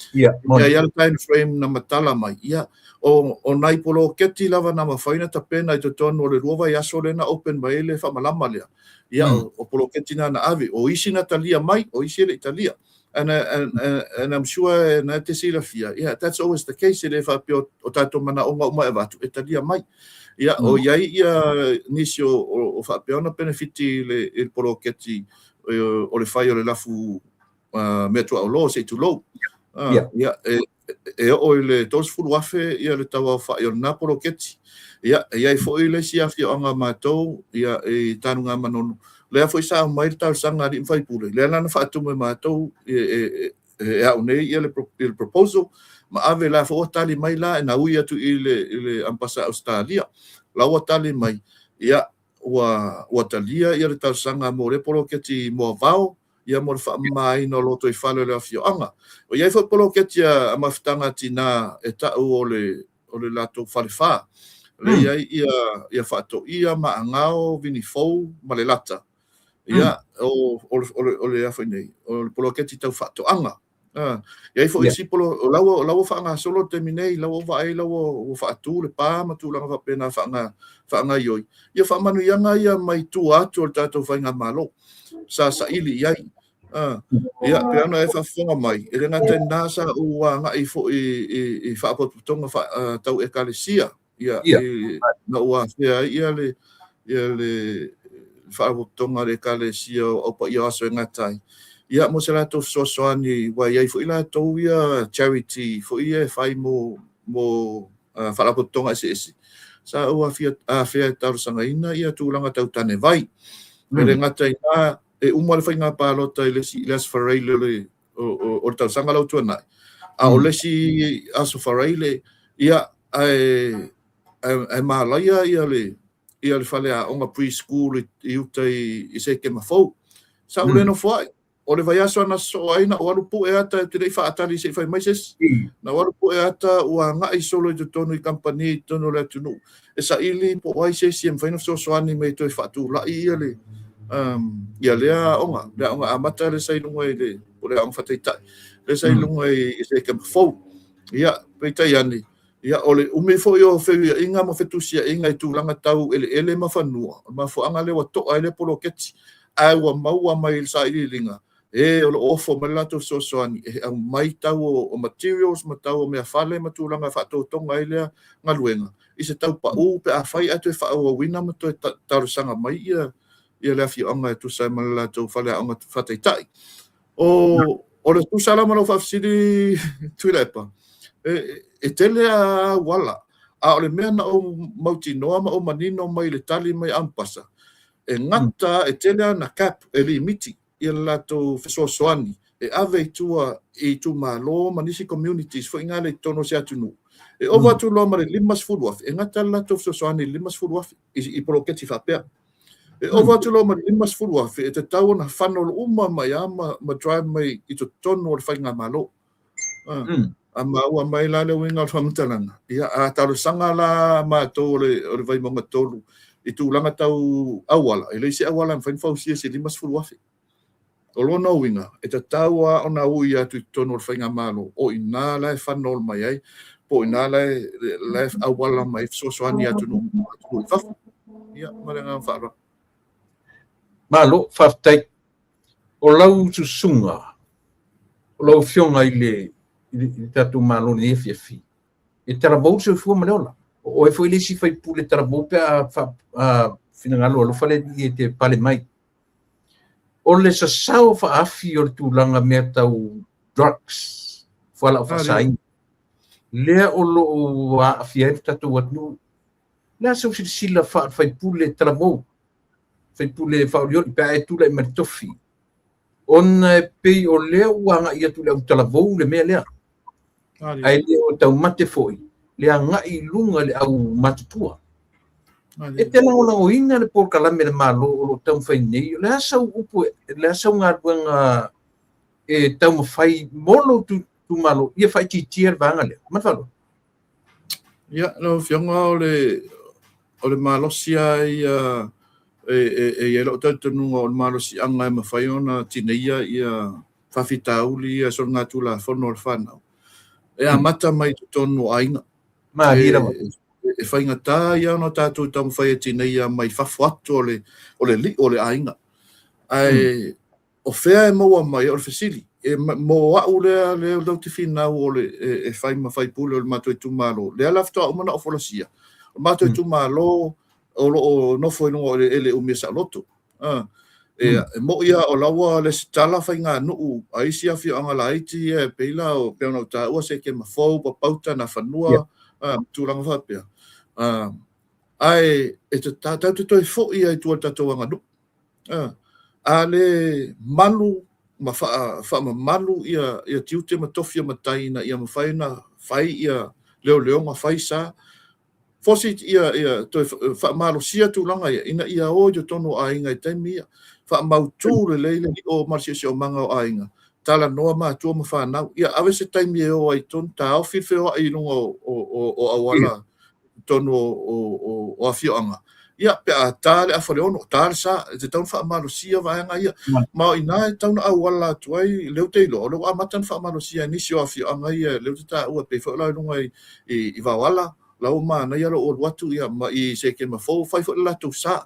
le time frame na matala mai. Ia o nai poloketi lava na mawhaina ta pena i te tono le ruova i aso le na open mai le whamalama lea. Ia o poloketi na ave. O isi na talia mai, o isi le Italia. And I'm sure na te sila fia. Yeah, that's always the case. Le whape o tato mana o ngā uma e watu. E talia mai. Ia o iai ia nisi o whapeona benefiti le poloketi o le whai o le lafu mea tua o lo, se tu lo. Ia e o le tos fulu afe ia le tawa whai o na poloketi. Ia i fo i le si afi o anga mātou ia e tānunga manono lea foi sa mai tal sanga ri fai pule lea lana fa tu me matou au nei ia le proposal ma ave la fo tali mai la na uia tu ile ampasa Australia la o tali mai ia wa talia ia le tal sanga mo le polo ke ti mo vao ia mo fa mai no loto i fale le afioanga o ia fo polo ke ti a maftanga tina eta o le lato fale fa le ia fa to ia ma angao vini fou ma le lata ia o le afa nei o le polo ke ti tau fa to anga ia fo isi polo lawo fa nga solo terminei lawo va ai lawo fa tu le pa ma tu langa fa pena fa nga yoi ia fa manu yanga ia mai tu atu o tato fa nga malo sa ili ia ia pe ana e fa fonga mai e nga tena sa u nga i fo i fa potonga fa tau ekalesia ia na ua ia le fa potonga le ekalesia o pa ia so ngatai ia mo se lato soani wa ia fo ila to ia charity fo ia fai mo fa la potonga se sa o afia tau sanga ina ia tu langa tau tane vai le ngata ina e umar fai nga palota ile si les fareile o tau sanga lo tu na a o le si aso fareile ia ai malaya ia le fale a onga preschool i utai i se ke mafou sa o le no foi o le vai aso na so aina o alu pu e ata te rei fa atali se fai maises na o alu pu e ata ua nga i solo i tonu i company tonu le tunu e sa ili po wai se si em fai no so ani me to i fa tu la i le ia lea onga amata le sai lunga i le o le ang fataitai le sai lunga i se ke fo ia peitai ani ia ole umi fo yo fe inga mo fetusia inga i tu langa tau ele mafanua ma fo anga le wa to ai le polo keti ai wa maua mai sa ili linga e o ofo malato so ani e mai tau o materials ma tau me fale ma tu langa fa to tonga ile nga luenga i se tau pa u pe a fai atu fa o wina ma to tau sanga mai ia le afi anga tu sa malato fale anga fataitai o le tu sala malo fa sidi tu lepa e tele a wala a o le mea na o mauti noa ma o manino mai le tali mai ampasa e ngata e tele na cap e limiti ia lato fesoasoani e ave tua i tu malo manisi communities fo inga le tono se atunu e ova tu lo mare limas fuduaf e ngata lato fesoasoani limas fuduaf i poloketi fa pea e ova tu lo mare limas fuduaf e te tau na fanol uma mai ama ma drive mai i tu tono le fainga malo ama ua mai la le winga al famtalanga ia a tau sanga la ma to le vai monga tolu i tu langa tau awala e le se awala fain fausia se limas fuduaf o lona winga e te taua o na ui atu tono whainga malo o ina lai whanol mai ai po ina lai awala mai soani atu no whafu ia marenga whara malo whaftai o lau tusunga o lau fionga i tatu malo ni efi e tarabou se fua maleola o e foi lesi fai pule tarabou pe a finangalo alo fale ni te pale mai o le sasau faafi o le tulaga mea tau drugs fala o faasaiga lea o loo aafia ai tatou atu lea sau silasila faipule talamou faipule faaolioli pe ae tula i malitofi ona e pei o lea ua agaʻi atu le au talavou le mea lea ae lea o taumate foʻi le agaʻi luga le au matupua e te lagolagoina le polokalame le malo o loo taumafainei o le asau upu le asau galuega e taumafai molo tumalo ia faitiitia le vaga lea matafalo ia no fionga o le malosi ai e loo tautonuga o le malosi aga e mafai ona tineia ia fafitauli ia solgatulafono o le fanau e amata mai totonu aiga mahira e whaingata ia no tātou tamu whai e tinei mai whafu atu o le ainga. Ai, o whea e maua mai o le whesili. E mo au lea lau te whinau o le e whai ma whai pule o le mātou i tūmalo. Lea laftoa o mana o wholasia. O mātou i tūmalo o nofo inunga o le ele umia sa loto. E mo ia o lawa le sitala whai ngā nuu. A isi awhi o angala aiti e peila o peona o tā ua se ke mawhau pa pauta na whanua. Tūranga whapea. Ai, e te tātou te toi fōi ai tua tātou anga nuk. a le malu ma fa malu ia tiute ma tofia matai na ia mawhai na whai ia leo ma whai sa fosi ia to fa malu sia tu langa ina ia o jo tono ainga taimi ia fa mau tu le leile o marsi o manga o ainga tala noa ma tu ma fa na ia ave se taimi o ai ton ta o fi o ai lunga o awala tono o afioanga ia pe a tale a fole ono tale sa te tau fa malu sia va nga ia ma ina tau na awala tu ai leu te lo a matan fa malu sia ni sio afioanga ia leu ta o pe fo la lunga i va wala lau ma na ia o watu ia ma i se ke ma fo fai fo la tu sa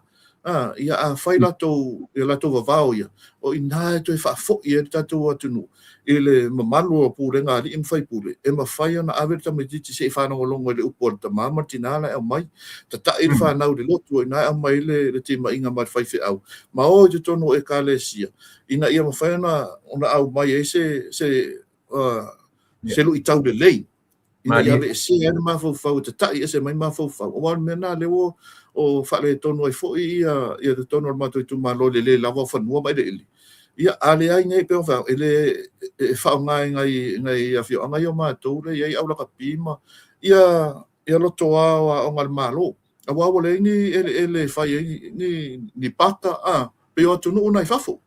ia a fai la tu va vao ia o ina to fa fo ia ta tu atu no ele mamalu o pule nga li im fai pule e ma fai na ave ta me ti se fa no longo le upo ta mama tinala e mai ta il fa na de lotu ina a mai le ti ma inga ma fai fe au ma o je tono e kalesia ina ia ma fai na ona au mai e se lu i tau de lei ina ia le se ena ma fo ta e se mai ma fo o wan mena le o fa le tono e fo ia de tono ma tu ma lo le lava fa no mai de ia ale ai ngai pe fa ele fa ngai a fio ngai o ma to le ia au la kapima ia lo to a o mal malo a wa le ni ele fa ni pata pe o tu no nai fa fo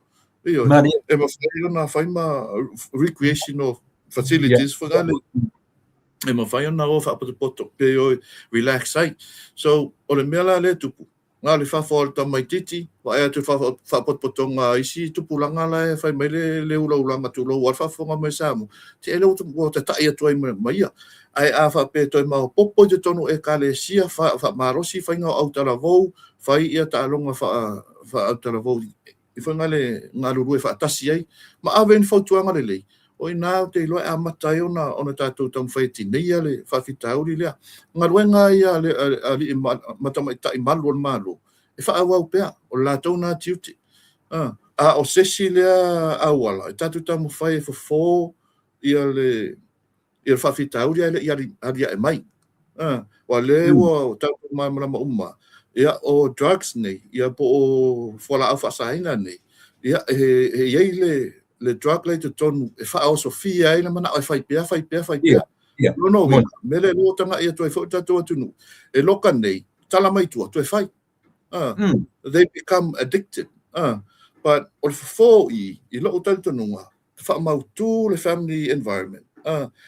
io e ma fa na fa ma recreational facilities for gale e ma fa na o fa poto pe o relax ai so o le mela le tupu nga le fa fo ta mai titi wa e tu fa potonga isi tu pulanga la fa mai le ula tu lo wa fa fo nga mai samu te ele o ta ia tu mai ai a fa pe to ma popo je tonu e kale sia fa marosi fa nga au tala vo fa ia ta longa fa au tala vo i fa nga le nga lu fa tasi ai ma aven fo tu nga le o ina te lo a matai ona tatu tam fai tinia le fa fitauri le nga luenga ia le ali mata mai ta malu e fa au pe o la tona tiuti a o sesi le a wala tatu tam fai fo ia le fa fitauri ia e mai wa le o tatu mai uma ia o drugs nei ia po o fola alfa saina nei ia e le drug le tonu e fa o sofia ina mana o fai pia no mele lo tanga ia tu fo tatu tunu e loka nei tala mai tu fai they become addicted but or for i lo tatu nunga fa mau tu le family environment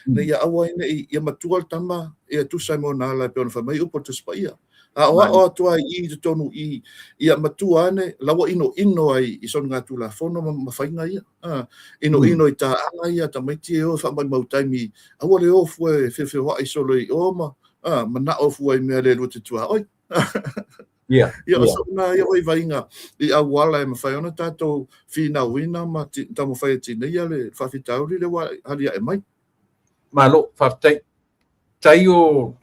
na ia awa ina ia matua tama ia tu simona la pe on fa mai upo tu spaia o tua i tonu i ia matua ne lawa ino ai i son ngatu la fono ma fainga ia ino i ta anga ia ta mai tie o fa mai mau taimi awa le ofu e fe wa i solo i o ma na ofu ai me le lutu tua oi ia so na ia vai vainga i awala e ma fai ona tato fina wina ma ta mo fai ti nei le fa fitauri le wa halia e mai malo fa tai o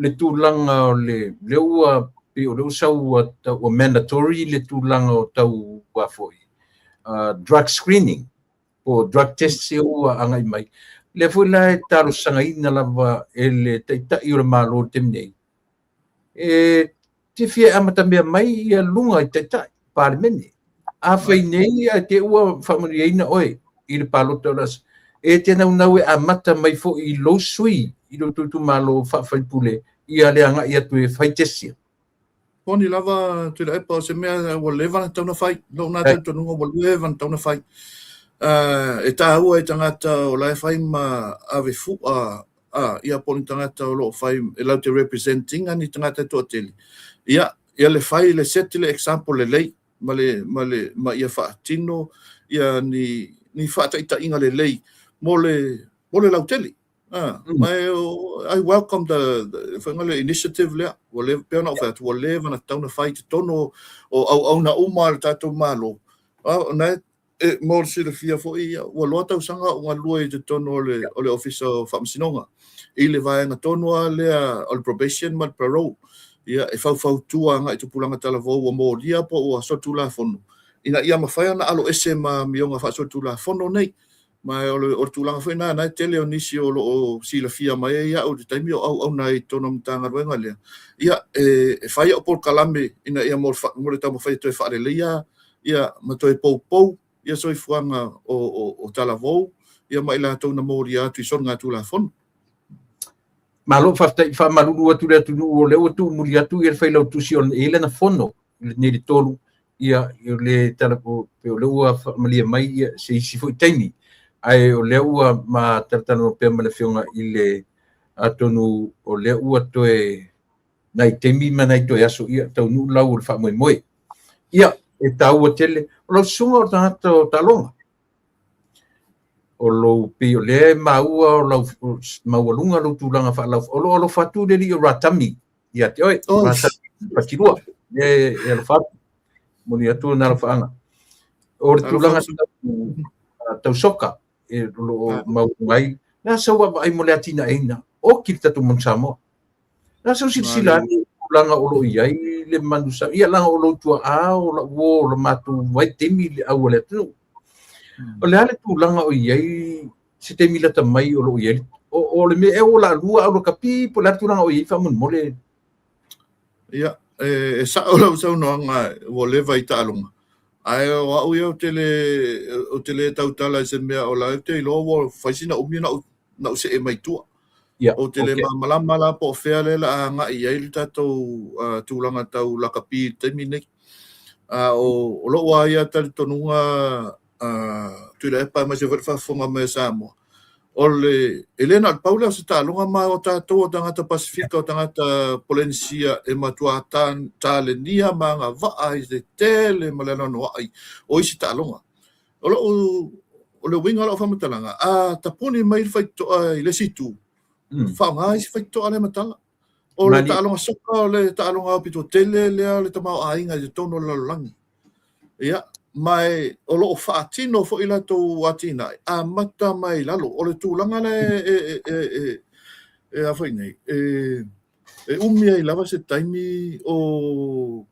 le tūlanga o le ua pe o leu sau o mandatory le tūlanga o tau wafoi. Drug screening o drug test se ua angai mai. Le foi la e taro sanga ina lava e le taitai o le malo te mnei. Te fia amata mea mai ia lunga i taitai, pare mene. A fai nei a te ua whamuri eina oe i le palo taulas. E te nau e amata mai fo i lo sui i lo tutu malo whawhai pule i ale anga i atu e whaitesia. Poni lava tu la epa se mea wa levan tauna whai, lo nā tautu nunga wa levan tauna whai. E tā ua e tangata o lai whai ma ave fu ia poni tangata o lo whai e lau te representing ani tangata tua teli. Ia le whai le seti le example le lei, ma ia whaatino, ia ni whaataita inga le lei, mo le lau teli. I welcome the initiative lea. Wale pe ona fa tu wale vana tauna fight tono o na uma tato malo. Na mo se le fia fo ia wa lo tau sanga o lua te tono le officer fa msinonga. I le vai na tono le o probation mal parole. Ia e fau tua nga tu pulanga tala vo o mo lia po o so tu la fono. Ina ia mafai na alo ese ma mionga fa so tu la fono nei. Mai o tulanga foi na tele o nisi o sila fia mai ia o taimi o nai tono mtanga ruenga le ia e fai o por kalame ina ia mo le tamo fai to fa le ia ia matoi pou ia soifuanga o talavou ia mai la tau na mori atu i son ngā tūlafon. Malo fa malulu atu le atu o le atu muri atu ia fai lau tusi on ele na fono ne le tolu ia le talapo pe o le ua malia mai ia se isi foi taimi ai o le ua ma taratano pe ma le fionga i le atonu o le ua toe nai taimi manai toe aso ia tau nu lau le fa moi ia e tau o tele o lau sunga o tangata o talonga o lo pe o le maua o lo maua lo tulanga fa lo lo fatu de li ratami ia te oi patirua e lo fatu moni atu na lo faanga o tulanga tau soka e lo maungai na sa wa ai mo le atina ina o kita tu monsamo na sa sila tulanga o lo ia le manusa ia langa o lo tua o lo matu vai temi le au le tu o le ale tūlanga o iai se te mila tamai o lo iai o le me e o la lua o lo kapi po le tūlanga o iai whamun mole ia e sa o lau sau noanga o le vai tālunga ai o au ia o tele tautala se mea o la te ilo o whaisina umi na use e mai tua o tele malama la po fea le la nga iai le tatou tūlanga tau la kapi te minei o lo wa ia tali tonunga tu le pa ma se fa fonga me Samoa ole Elena Paula se talonga ma o tatou tangata Pasifika o tangata Polenesia e matua talenia ma nga va ai de tele malena no ai o isi talonga o le winga lo fa matalanga tapuni mai fai to ai le situ fa nga isi fai to ale matala o le talonga soka o le talonga pito tele le tamao ainga de tono la langi ia mai o lo faatino fo ila to watina mata mai lalo o le tūlanga le a foi nei umia i lava se taimi o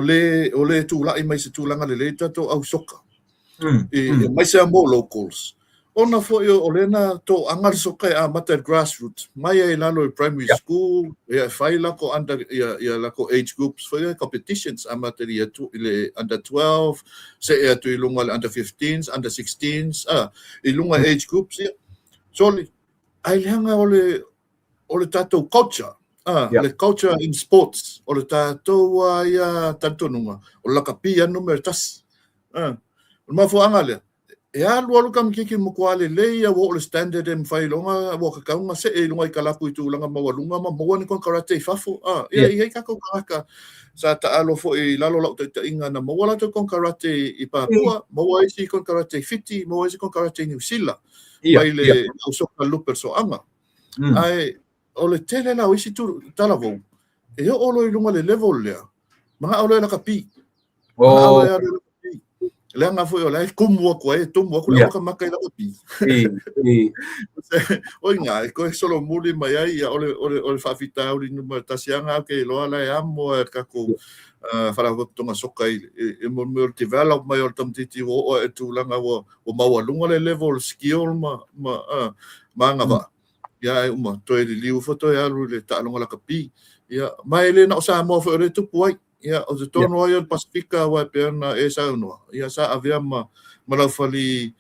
le tūla i mai se tūlanga le tato au soka mai se mo locals ona fo o lena to angal soka mata grassroots mai ai lalo primary school fai la ko under ia la ko age groups for competitions amata le under 12 se tu ilunga under 15s under 16s ilunga age groups so ai hanga o le tato culture le culture in sports o le tato ia tanto nunga o la kapia numero tas ma fo angale e alu kam kiki mo kwale le ia wo le standard em fai longa wo ka kaunga se e longa i kalapu i tūlanga mawalunga ma mo ni kon karate fafo ia ka ko kaka sa ta alo fo i lalo lau te inga na mo wala to kon karate i Papua mo wa isi kon karate fiti mo wa isi kon karate New Zealand mai le so ka luper so anga ai o le tele la isi tu talavo e o lo i longa le level le ma o le la kapi le nga foi ola como ko e tomo ko le ka makai la pi o nga ko solo muri mai ai o fa fita o no tasianga ke lo ala amo ka ko fala to nga soka e mo develop mai o tamtiti o tu langa o mawalunga le level skill ma nga va ya uma to e liu foto ya le talonga la kapi ya mai le na sa mo fo le tu puai ia o te tono ai o Pasifika wa perna e sa no ia sa avia malafali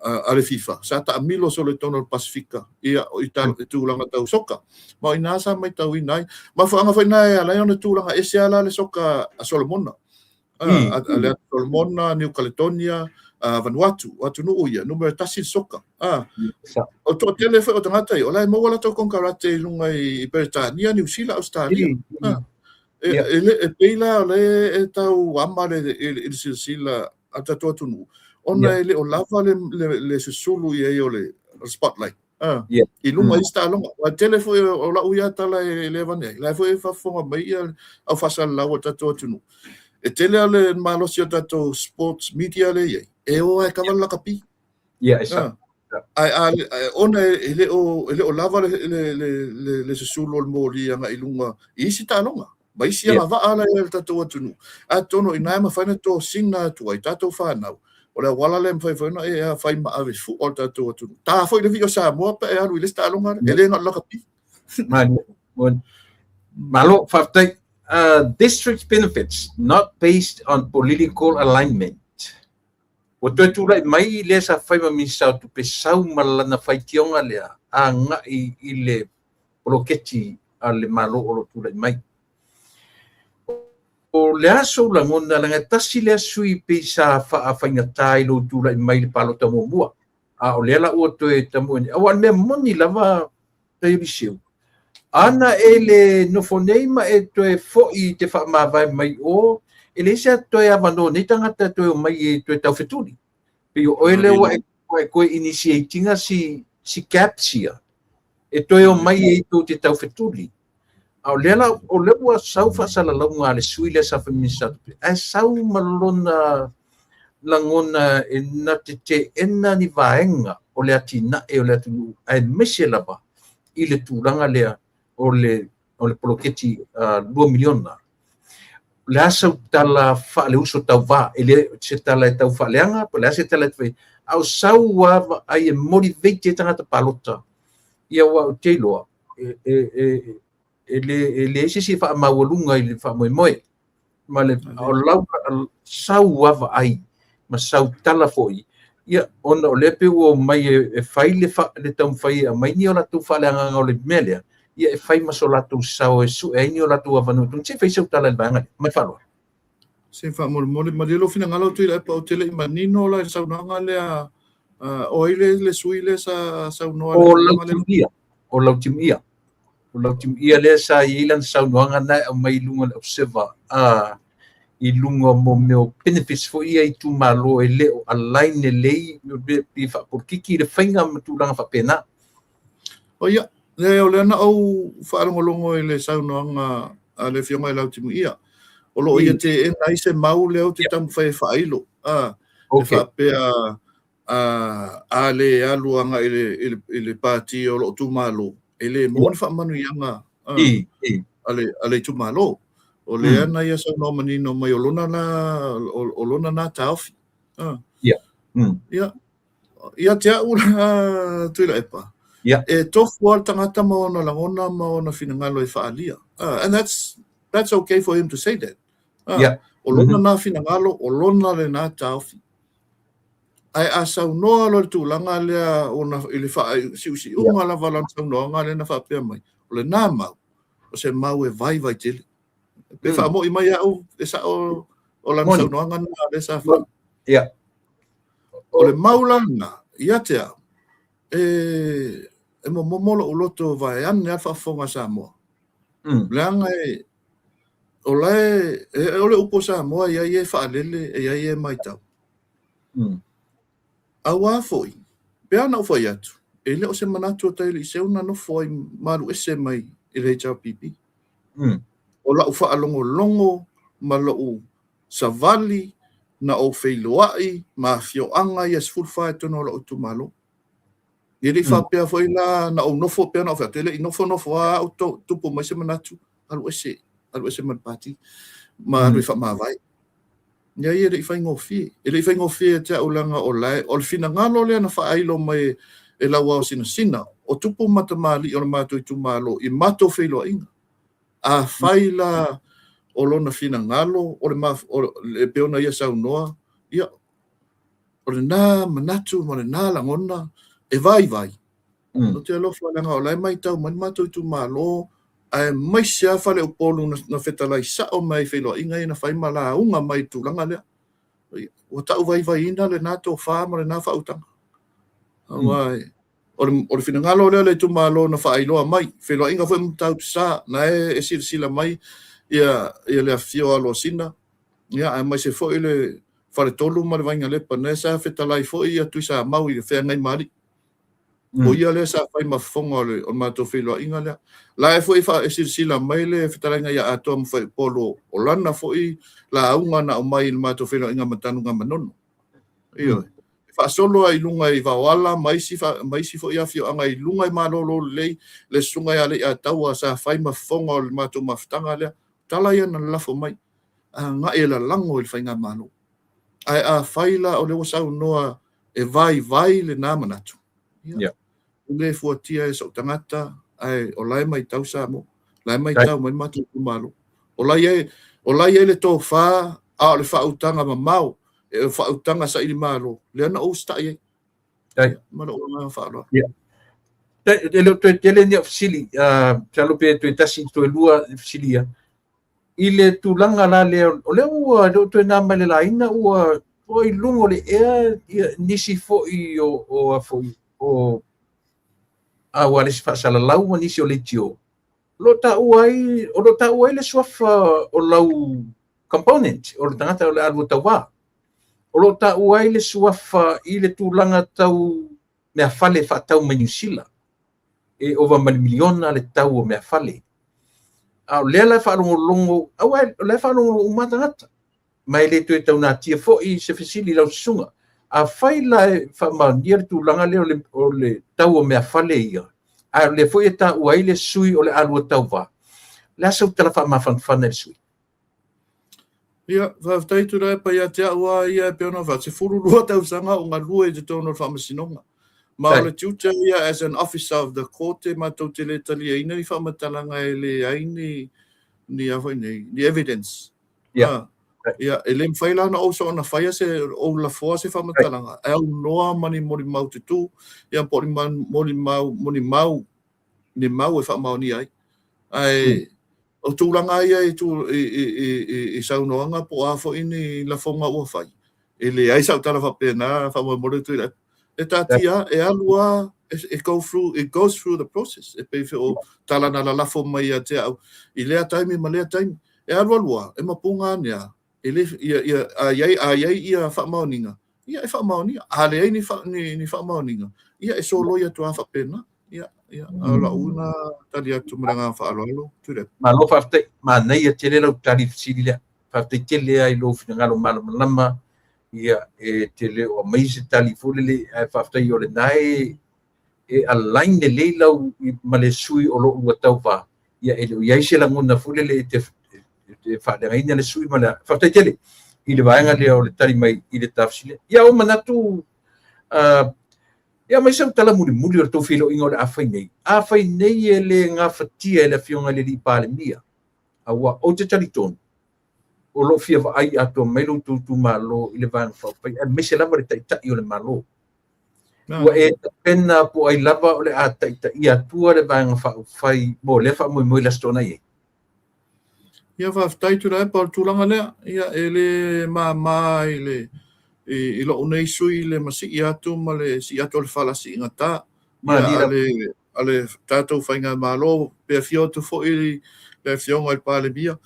ale FIFA sa ta milo so le tono Pasifika ia o ita tulanga tau soka ma ina sa mai tau inai ma fa nga fa nai ala ona tulanga e se ala le soka a Solomona ale Solomona New Caledonia Vanuatu watu no ia numero tasi soka o to tele fa o tangata o la mo wala to kon karate lunga i Britania New Zealand Australia peila le tau ama le silsila ata tonu ona le o lava le susulu ye o le spotlight i lunga ista longa o telefo o la uia tala le vane la foi fa fonga mai au fasal la o tato tonu e tele le malosia tato sports media le ye e o e kavala kapi ai ona le o lava le susulu o mori anga i lunga isi ta longa mai sia va ala e tato tunu a tono ina ma fa to singa tu ai tato fa na o le wala le fa na e fa ma ave fu o tato tunu ta foi le video sa mo pe alu le sta longa ele na la kapi malo fa tai district benefits not based on political alignment. O toi tūlai mai le sa whai ma misau tu pe sau malana whai tionga lea a ngai i le proketi a le malo o lo tūlai mai. O le aso la ngona langa tasi le sui pe sa wha whainga tai lo tūlai mai le palo tamo mua. A o le ala ua toi tamo ni. Awan mea moni lava tai risiu. Ana ele no fonema e toe foi te wha mawai mai o ele se toe avano ni tangata toe mai e toe tau wheturi. Pe o ele wa e koe initiatinga si capsia. E toe o mai e to te tau wheturi. Au lela o lewa sau whasala launga le sui le sa whamisa. E sau malona langona e na te ena ni vaenga o le ati na e o le atu e mese lava i le tūranga lea o le poloketi 2 miliona. Le asa tala fa le uso tau va ele se tala e tau fa leanga po le asa tala te au sau wa ai motivate tangata palota ia wa te loa ele se fa mawalunga i le fa moe ma le o lau sau wa ai ma sau tala foi ia ona o le pe o mai e fai le tau fai a mai ni o la tu fa leanga o le melia ia e fai masolatu sao e su e ni o latu avanu tu se fai tala banga mai falo se fa mo ma le lo fina ngalo tu le pa o tele manino la sa nga le o le sui le sa no o lautimia le sa ilan sa no nga na mai lunga observa i lunga mo meu benefits fo ia i tu malo e le align le pe fa por kiki le fainga tu langa fa pena o ia le o le na au whaarongolongo i le saunoanga a le fionga i lautimia. O lo ia te e nai se mau leo te tamu whae whailo. Le whapea a le aluanga i le pāti o lo tūmalo. E le mōni whamanu ianga a le tūmalo. O le ana ia saunoa manino mai o lona na tauwhi. Ia te aura tuila epa. Yeah. E tofu al tangata maona langona maona finangalo e whaalia. And that's okay for him to say that. O lona na finangalo, o lona le na tauwhi. Ai a saunoa lo tūlanga lea o na ili wha siusi unga la walan saunoa ngā le na whapea mai. O le nā mau, o se mau e vai tele. Pe wha mo i mai au e sa o lan saunoa ngā le sa wha. O le mau lana, ia te au. E mo momolo o loto vai ane alfa fonga Samoa. Leanga o lai o le upo Samoa ia e whaalele e ia e maitau. Awa foi. Pea na foi atu. E le o se manatu o taili se una no foi maru ese mai i le HRPP. O la ufa alongo longo ma lo u savali na o feiloai ma fio anga ia sfulfa tono la utumalo. Ele fa pea foi la na o nofo pea na fa tele nofo a to tupo mai se manatu alu ese man pati ma ri fa ma vai ya ele fa ngofi te ulanga o lai o fina ngalo le na fa ailo mai e la wa sina o tupo matamali o mato tu malo I mato felo inga a faila o lona fina ngalo o le peona ia sa noa ia o na manatu mo na langona e vai. No te alofa langa o lai mai tau man mato tu malo ai mai sia fale o polu na fetalai sa o mai felo inga ina fai mala unga mai tu langa le o tau vai ina le nato fa mo le na fa utanga ai o le fina ngalo le tu malo na fa ilo mai felo inga foi tau sa na e sila mai ia le afio alo sina ia ai mai se foi le fale tolu ma le vai ngale pa na sa fetalai foi ia tu sa mau I fe ngai mari o ia le sa fai mafonga o mato filo inga le la e foi fa sila mai le fetalanga ia atom foi polo o lana foi la unga na o mai mato filo inga matanu nga manono io fa solo ai lunga I vawala mai si foi ia fio anga I lunga I malolo le sunga ia le ataua sa fai mafonga o mato maftanga le tala ia na lafo mai nga e la lango I fai nga malo ai a faila o le wasau noa e vai le na manatu le fuatia e so tangata ai o lai mai tau Samo lai mai tau mai matu kumalo O lai e le tō whā, a o le whautanga ma mau, e o whautanga sa ili malo. Le ana o sta i. Ai. Mana o nga whaaloa. Tele ni ofisili, talo pe tu tasi tu lua ofisilia. Ile tulanga la le o le ua do tu na male la ina ua o i lungo le e nisi fo i o a wale fa sala lau nisi o le tio. Lo ta uai le swafa o lau component o le tangata o le alu tawa. O lo ta uai le swafa i le tulanga tau mea fale fa tau Menyusila. E over miliona le tau o mea fale. Au lea lai whaalongo, au lai whaalongo umatangata. Mai le tue tau nā tia fo i se fesili lau sunga. A whai lai whamandia le tūlanga leo o le tau o mea fale ia. A le fo i ta uai le sui o le alua tau wā. Le asau tala whamawhanwhana le sui. Ia, whawhtaitu rai pa ia te aua ia peona wha. Se furu lua tau sanga o ngā lua i te tono whamasinonga. Ma o le tiuta ia as an officer of the court e mātou te le tali aina i whamatalanga e le aini ni evidence. Ia. Ia, e le mwhaila na o so na whaia se o la fua se whamatalanga. E au noa mani mori mau te tū, ia pori mori mau, ni mau e whamau ni ai. Ai, o tūlanga ia i saunoanga po afo ini la fonga ua whai. E le ai sau tala whapena, whamau mori tu i rai. E tātia, e alua, it goes through the process. E pei o tala na la lafo mai a te au. I lea taimi, ma lea taimi. E alua, e mapunga nea. E le, a iai ia whamaoninga. Ia e whamaoninga. A le ai ni whamaoninga. Ia e so loia tu a whapena. Ia, a la una tali atu maranga whaaloalo. Ture. Ma lo whaftai, ma nei a tele lau tali fisili lea. Whaftai tele ai lo whingalo malama. Ia e te leo a meise tali fulele e whaftai o le nai e alaine leilau i male sui o lo ua tau wha. Ia e leo iaise la nguna fulele e te whalengaina le sui male whaftai tele. I le vaenga leo le tali mai i le tafsile. Ia o manatu ia mai sau tala muli o tau whilo ingo le awhai nei. Awhai nei e le ngā whatia e le fionga le li pāle mia. Awa o te tali tonu. O lo fia va ai ato mai lo tu malo i le vang fa pai e me se lava le tai o le malo wa e pena po ai lava o le a tai i atua le vang fa fai mo le fa mo la stona ye ia va tai tu rai por tu langa le ia ele ma i lo nei sui le masi i atu ma le si atu le fala si ngata ma ale tato fainga malo pe fio tu fo i le fio ngai pa le bia.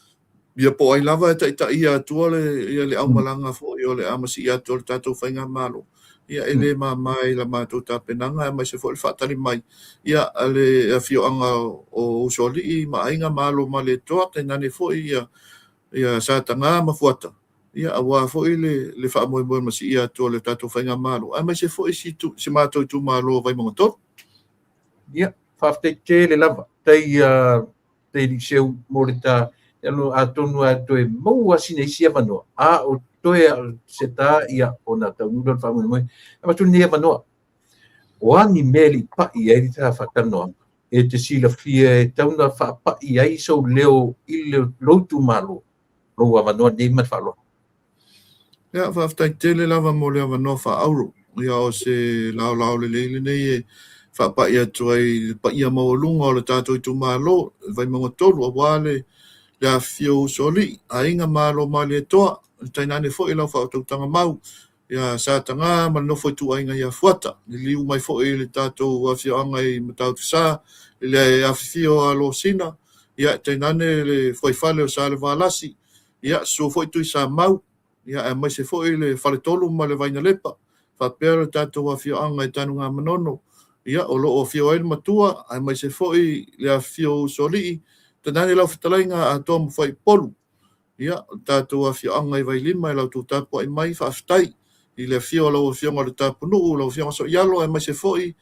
Ia po ai lava e ta ia atua le au malanga fo i o le amasi ia atua le tātou whainga malo. Ia ele mai la mātou tāpenanga e mai se fo le whaatari mai. Ia ale fio anga o usoli i ma ainga malo ma le toa te nane fo ia sātanga ma fuata. Ia awa fo i le whaamoe masi ia atua le tātou whainga malo. Ai mai se fo i si mātou tu malo vai mga tot. Ia, whaaftei te le lava. Tei li seu mo le tā alo atonu atoe maua sine isia manoa a o toe se tā ia o nā taunura whaamui moi a matu nea manoa o ani meli pa i ai tā whakanoa e te sila fia e tauna whaapa i ai sau leo i leo lotu malo roa manoa nei mat whaaloa Ia whaaftai tele lava mo lea manoa whaauro ia o se lao le leile nei e whaapa i atu ai pa ia maolunga o le tātou tu malo vai mga tolu a wale la fio soli a inga malo mali toa tainane fo i lau whautautanga mau ia sātanga ma no foi tu ainga ia fuata ni liu mai fo i le tātou a fio anga i matau tisa le a fio a lo sina ia tainane le foi fale o sa le valasi ia so foi tu sa mau ia e mai se fo i le fale tolu ma le vaina lepa fa pero tātou a fio anga i tanu ngā manono ia o lo o fio ai matua ai mai se fo i le a fio soli Tanani lau whetalainga a toa mwhai polu. Ia, tātou a whio anga i vai lima i lau tū tāpua i mai whaaftai. I le whio lau a whionga le tāpu nuu, lau whionga so ialo e mai se fōi.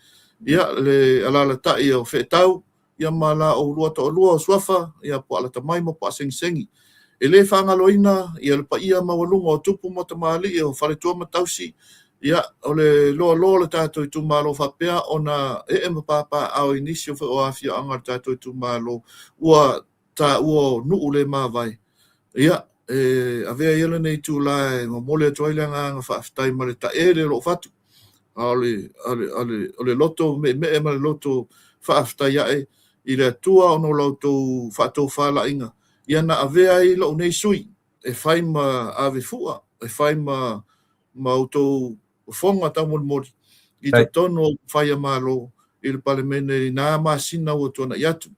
Ia, le alala tai o whetau. Ia ma la o lua to o lua o suafa. Ia po ala tamai mo po a sengi. E le whangaloina, ia le pa ia mawalunga o tupu mo ta maali o whare tua matausi. Ia, o le loa le tātou i tū mālo whapea o na mapapa au inisio o a whio anga le tātou i tū mālo ua nuu le mawai. ia avea ia lenei tula e mamole atu ai le agaga faafetai ma le taʻe le loo fatu a o le loto meʻemeʻe ma le loto faafetai aʻe i le atua ona o lautou faatou falaʻiga ia na avea ai loʻu nei sui e fai ma avefuʻa e fai ma outou foga taumolimoli i totonu o faia mālō i le palemene inā masina ua tuanaʻi atu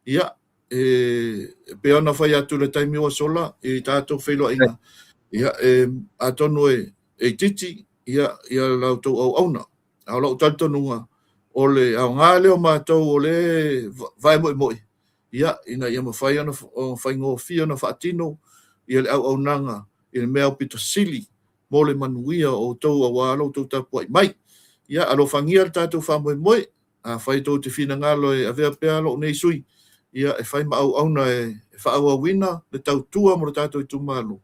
ia pe ona fai atu le taimi ua sola i tatou feiloaʻiga ia atonu e titi ia lautou auauna a o loʻu talitonuga o le aogā lea o matou o le vaemoʻimoʻi ia ina ia mafai ona faigofia ona faatino ia le auaunaga i le mea o pitosili mo le manuia o outou auā loutou tapuaʻi mai ia alofagia le tatou faamoemoe a fai tou te finagalo e avea pea loʻu nei sui ia e fai ma auauna e faaauauina le tautua mo le tatou i tumālo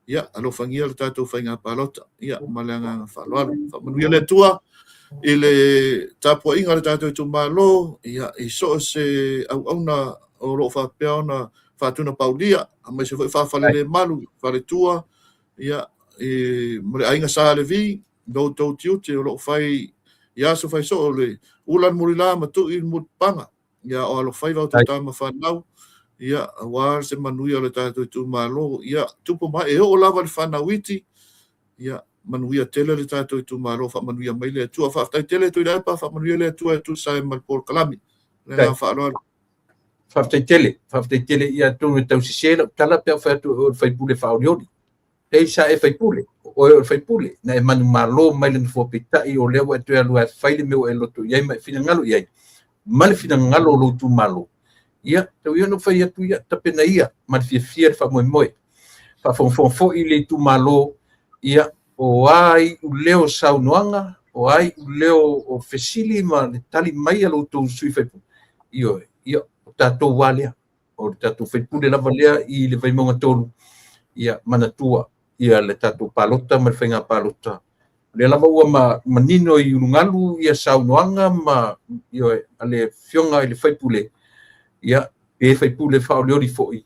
ia alofagia le tatou faigā palota ia ma le agaga faaloalo faamanuia le atua i le tapuaʻiga le tatou i tumālo ia i so se auauna o loo faapea ona faatuna paulia a mai se foʻi faafalele malu faletua ia ma le aiga sa levi loutou tiute o loo fai ia so fai so o le ulan mulila matuʻi i le mutipaga ia o alofai vautou tamafanau ia auā se manuia o le tatou i tumālo ia tupu mai e oo lava le fanauiti ia manuia tele le tatou i tumālo faamanuia mai le atua faafetai tele tuilaepa faamanuia le atua e tusae ma le polokalami le ga faaloalo faafetai tele ia tonu e tausesē lau tala pea o fai atu o le faipule faaolioli ei sa e faipule o le faipule na e manu mālō mai le fuapitaʻi o lea ua e toe alu ae fai le mea ua e loto i ai ma e finagalo i ai ma le finagalo o lou tumālō ia tau ia no fai atu ia tapena ia ma le fiafia le faamoemoe faafogafoga foʻi le tumālō ia o ai u leo saunoaga o ai u leo o fesili ma le tali mai a loutou sui faipule ia o tatou ā lea o le tatou faipule lava lea i le vaimauga tolu ia manatua ia le tatou palota ma le faigā palota le lava ua manino i ulugalu ia saunoaga ma ia a le fioga i le faipule ia pe faipule faaolioli foʻi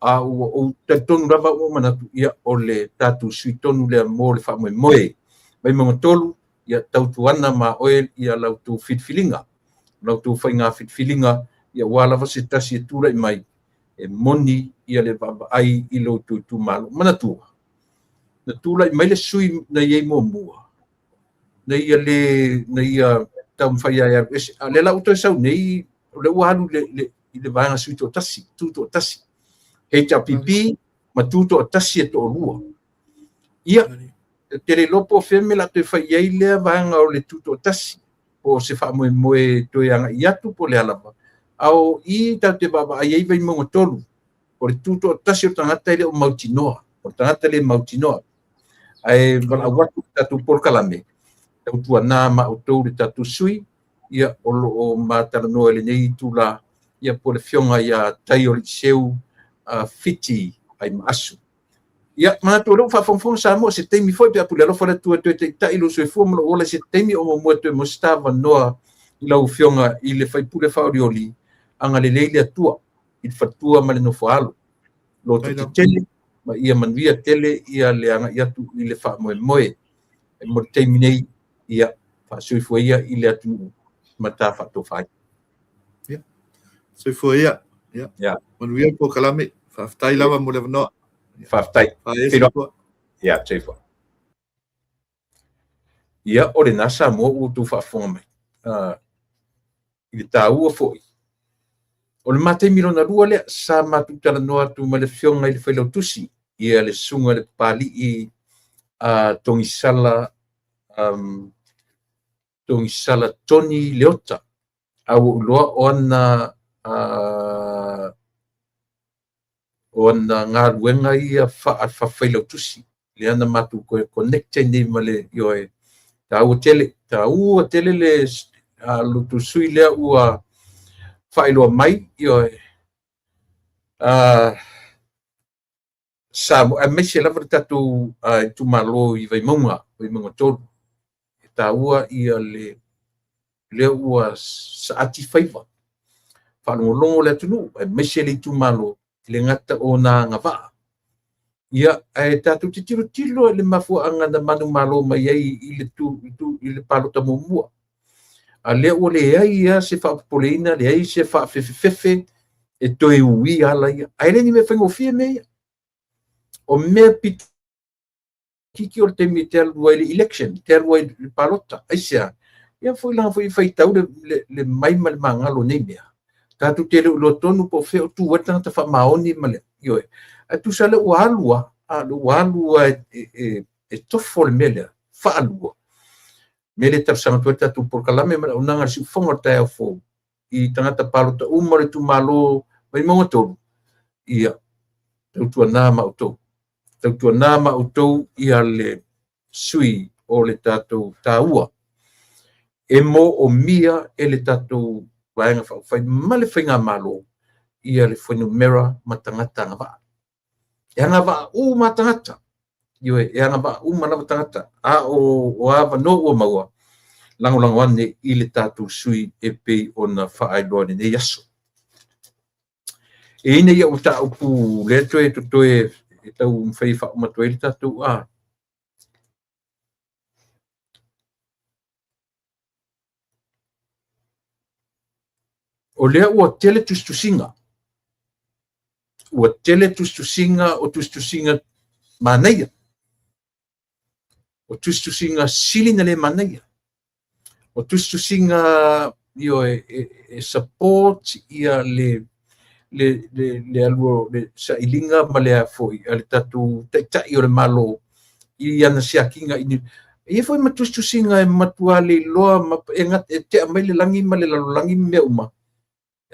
a ua ou talitonu lava ua manatu ia o le tatou suitonu lea mo le faamoemoe vaimauga tolu ia tautuana ma oe ia lautou filifiliga lautou faigā filifiliga ia ua lava se tasi e tulaʻi mai e moni ia le vaavaai i loutou tumālo manatua na tulaʻi mai le sui na iai muamua na ia taumafai ai alu ese a le lau toe sau nei o le ua alu i le vaega sui toʻatasi tutoʻatasi hei tapipi ma tutoʻatasi e toʻalua ia tele lopo o fea me la toe fai ai lea vaega o le tutoʻatasi po se faamoemoe toe agaʻi atu po le alava ao i tau te vaavaai ai vaimauga tolu o le tutoʻatasi o tagata i le o mautinoa o tagata le mautinoa ae valaau atu tatou polokalame tautuanā ma outou le tatou sui ia o loo matalanoa i lenei tula ia po le fioga ia tai o le iseu fiti ai ma asu ia manatua lou faafogafoga sa mo se taimi foi pe apule alofa le atua toe taʻitaʻi lou soifua ma loo ola se taimi o mamua toe mo stavanoa i lau fioga i le faipule faaolioli anga lelei le atua i le fatua ma le nofo alo lo tetele ma ia manuia tele ia le agaʻi atu i le faamoemoe e mo le taimi nei ia faasoifua ia i le atunuu ma tafaatofai soifua ia manuia po kalame faafetai lava mo le avanoa faafetai ia soifua ia o lenā sa moa ua outou faafoga mai i le tāua foʻi o le mataimi lona lua lea sa matutalanoa atu ma le fioga i le failautusi ia le suga le papaliʻi togisala toni leota au uloa ona galuega ia fafailautusi le ana matou koe connecte nei ma le ioe tāua tele le loutou sui lea ua faailoa mai ioe sa mai se lava le tatou tumālō i vaimauga tolu e tāua ia lea ua saati faiva faalogologo le atunuu e mai se le tumālō le gata o nā gavaa ia e tatu te tilo le mafuanga na manu malo mai ai i le palo tamumua a le o le ai ia se whaapoleina le ai se whaafefefefe e toi ui ala ia ai le ni me whaingofia me ia o mea piti kiki o te mi te alua i le election te alua i le palota ai sea ia foi langa foi whaitau le maima le mangalo nei mea tatu te le ulo tonu po feo tu watanga ta whamaoni ma le ioe a tu sa le ualua a le ualua e tofo le mele whaalua mele tapsanga tu tatu por kalame ma unanga si ufonga tae au fo i tangata palota umare tu malo mai monga tolu ia tautua nā mautou tautua nā mautou ia le sui o le tatou tāua e mo o mia e le tatou waenga whai male whainga malo ia le whainu mera matangata ngā waa e anga waa matangata iwe e anga waa manawa tangata a o awa no ua maua lango ane i le tatou sui e pei o na whaailoa ne yaso e ina ia uta upu le toe to toe e tau mwhai wha umatoi le tatou a o lea ua tele tustusinga o tustusinga manaia o tustusinga silina le manaia o tustusinga io e support ia le aluo le sailinga ma le foi ale tatu tai o le malo i ana siakinga ini e foi matustusinga e matuale loa e te mai le langi ma le langi me uma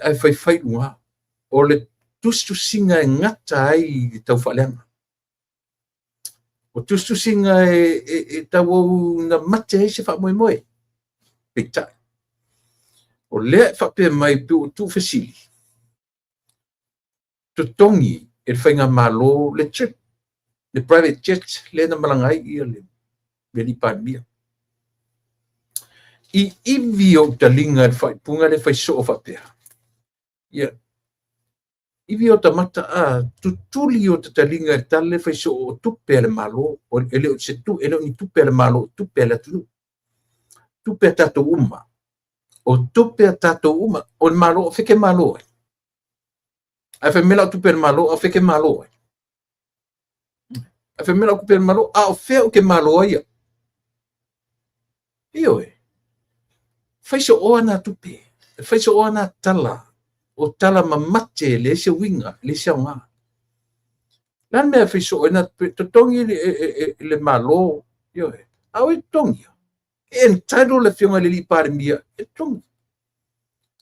ai fai unga o le tustusinga e ngata ai tau whaleanga o tustusinga e tau na mate ai se wha moe pita o le whape mai pu tu fesili tutongi e whainga malo le trip le private jet le na malangai ia le li pāmia i iwi o talinga le whai punga le whai so o whapea ia iwi o tamata a tutuli o talinga le tale whai so o tupe le malo o ele o se tu ele o ni tupe le malo tupe le tulu tupe tato uma o tupe tato uma o le malo o whike malo ai fa mela tupe le malo o whike malo ai fa mela tupe le malo a o feo ke malo ia ioe fai so o ana tupe fai so o ana tala o tala mamate le se winga le se nga lan me fai so na tongi le malo ioe au e tongi entitled le fionga le li parmia e tongi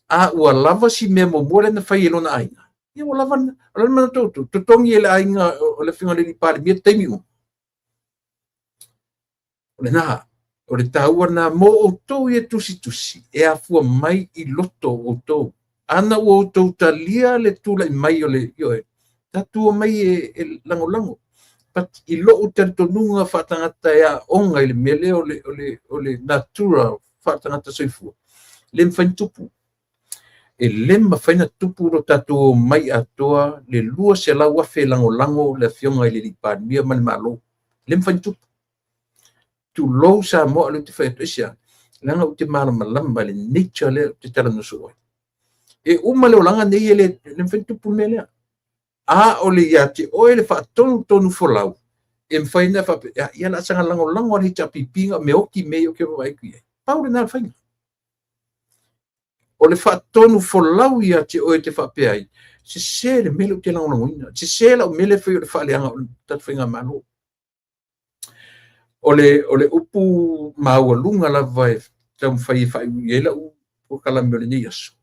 a ua lava si me mo mole na fai elona ainga ia ua lava ala mana toto tongi ele ainga o le fionga le li parmia taimi o le na o le taua na mo o tou e tusi e afua mai i loto o tou ana o tou talia le tula i mai o le ioe tatua mai e lango but i lo o te tonunga whatangata ea onga i le mele o le natura whatangata soifua le mwhaintupu e le mawhaina tupu ro tatua mai atoa le lua se la wafe lango le fionga i le lipānia ma le malo le mwhaintupu tu lo sa mo alu te whaetoisia langa o te malama le nature le te tala nusu oi e uma le o langa nei le mwhaintupu melea a o le iate oe le whaatonu folau e mwhaina ia la sanga lango ali ta pipinga me oki me o ke vai ki pau le na whainga o le whaatonu folau iate oe te whape ai se le mele o te lango ina se la o mele whai o le whaaleanga o le tatwhinga malo o le upu maua lunga la vai tau whai e la u kalame o le ni aso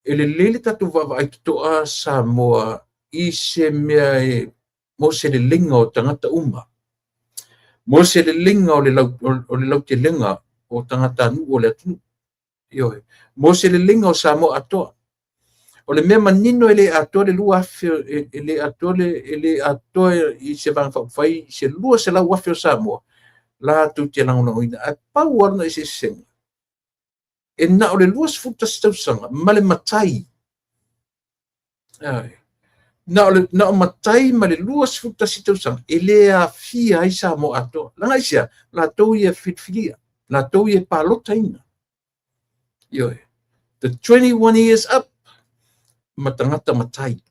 ele lele tatu vava ai toa sa moa i se mea e mo se le linga o tangata uma mo se le linga o le lau te linga o tangata anu o le atunu ioe mo se le linga o sa moa atoa o le mea manino ele atoa le lua afe ele atoa i se vanga whai se lua se lau afe o sa moa la tu te lango na oina a pau arna i se senga e na o le lua sfuta stausanga ma le matai ai na o matai ma le luas futa situsang ele a fia ai sa mo ato langa sia la to ye fitfilia la to ye palotaina yo the 21 years up matangata matai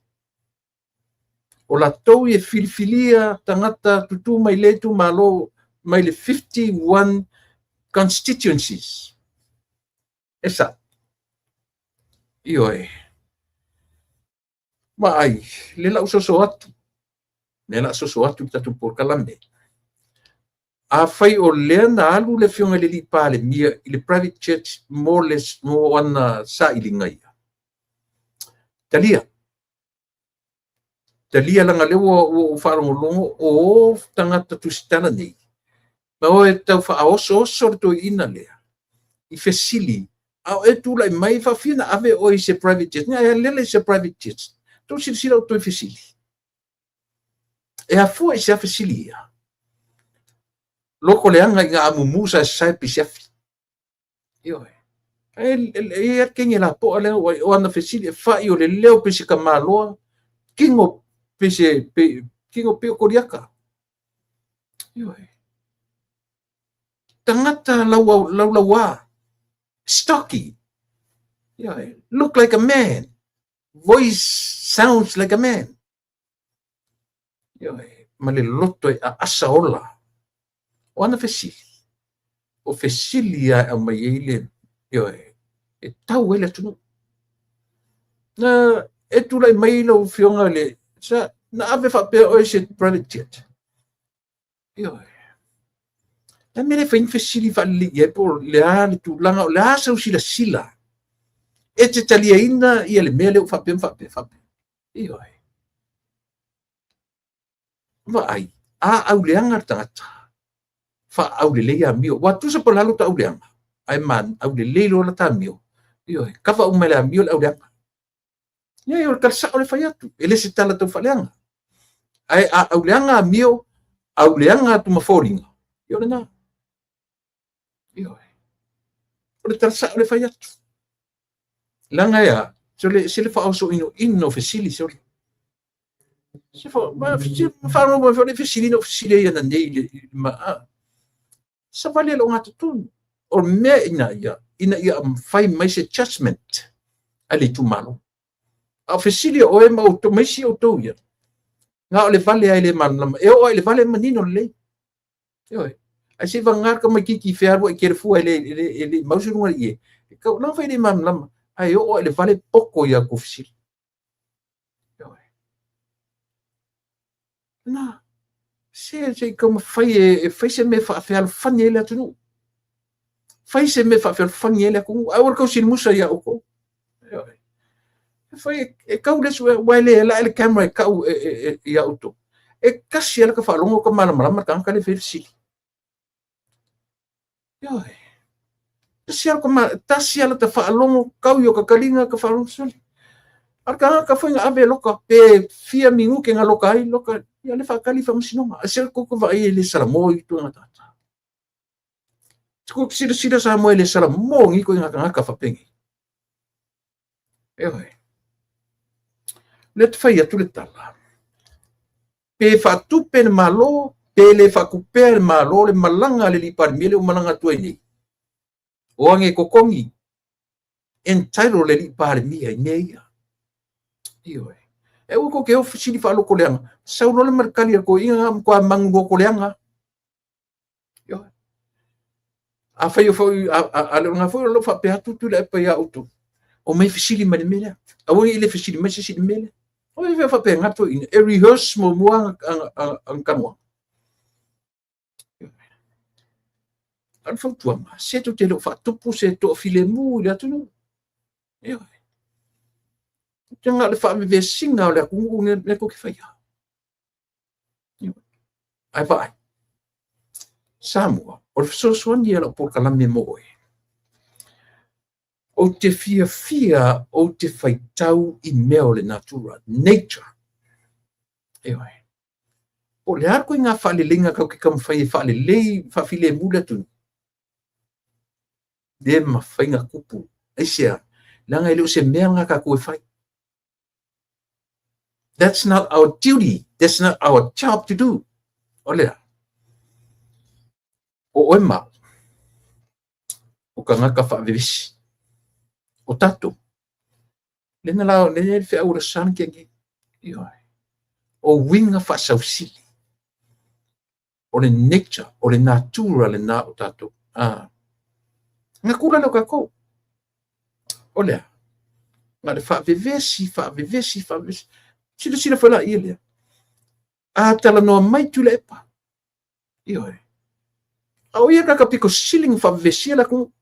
o la to ye filfilia tangata tutu mai le tu malo mai le 51 constituencies esa yo mai le la usoso atu ne la soso atu tatu por kalame a fai o le na alu le fionga le lipa le mia i le private church more less mo ana sa ilinga ia talia langa le o wharongo o tangata tu stana nei ma o e tau wha aoso to ina lea i fesili a e tu lai mai fa fina ave o i se private church nga e lele se private church tu sila o to i fesili e a fua i se a fesili ia loko leanga i ngā amumusa sai pisiafi io e arkengi la po ale o ana fesili e fai o le leo pisi ka maloa kingo pe koriaka io tangata lawa stocky look like a man voice sounds like a man ma le loto a asa ola o ana fesili o fesili a mai ele e tau ele tunu na e tu lai mai lo fionga le sa na ave fa pe o se private jet na mele fa fesili fa li e por le ale tu langa le asa o sila e te talia ina i le mele o fa pe vai a au leanga tangata fa au le ia mio wa tu se por lalo ta au leanga ai man au le lo la ta mio ka fa o mele mio au leanga yo kalsa o le faiatu ele se tala to faleanga ai au leanga mio au leanga tu maforinga yo na o le kalsa o le faiatu langa ya se le fa o so ino fesili so se fa no le fesili no fesili ya nei ma sa vale lo ngata tu o me ina ya fai mai se judgment ali tu malo a fesili o e mau to mai si o to ya nga o le vale ai le man e o le vale manino le ai se vangar ka mai ki ferro e ke fu ele mau su ngai e ka no fai le man lam ai o le vale poco ya ku fesili na se como fai se me fa al fanele tu fai se me fa al fanele ku awar ko sin musa ya o fai e kau le wale la le camera kau ya auto e kasi ala ka fa longo ko mala mala ka le fesi kasi ala ko ma tasi ala ta fa longo kau yo ka kalinga ka fa longo soli arka ka foi ave loka pe fia mingu ke ngaloka ai loka ya le fa kali fa musino se ko ko vai le sala mo tu ngata ko sida sa mo le sala mo ngi ko ngaka fa pengi le fai atu le tala pe fa tu pe malo pe le fa ku pe malo le malanga le lipar mele o malanga tu ni o ange ko kongi entitled le lipar mi ai nei e o ko ke ofisili fa lo ko leanga sa no le merkali ko inga ko mango ko leanga a fai a le nga fo lo fa pe atu tu le pe ya auto o mai fisili ma le mele a o ile fisili ma se mele o e fa pe ngato in e rehearse mo ang kanwa al fa tu ma se tu te lo fa tu pu se to file mu le atu no Jangan le fa me singa le ku ne ko ki fa ya ai vai Samoa o so dia lo por kala me mo o te fia o te faitau i mea o le natura nature o le arko inga whalelinga kau ki kam whai whalelei whawhile mula tunu de ma whainga kupu ai sea langa i leo se mea nga ka koe whai That's not our duty. That's not our job to do. Olha. O ema. O kangaka whaavevisi. O tato. Lena lao, lena fe aura san ki. O winga whasausili. O le nature, o le natura le na o tato. Nga kura lo kako. Olha. Nga le whaavevesi. Sila whala ia lea. Tala noa mai tu le epa. Ioi. Au ia kaka piko siling whaavevesi la ku.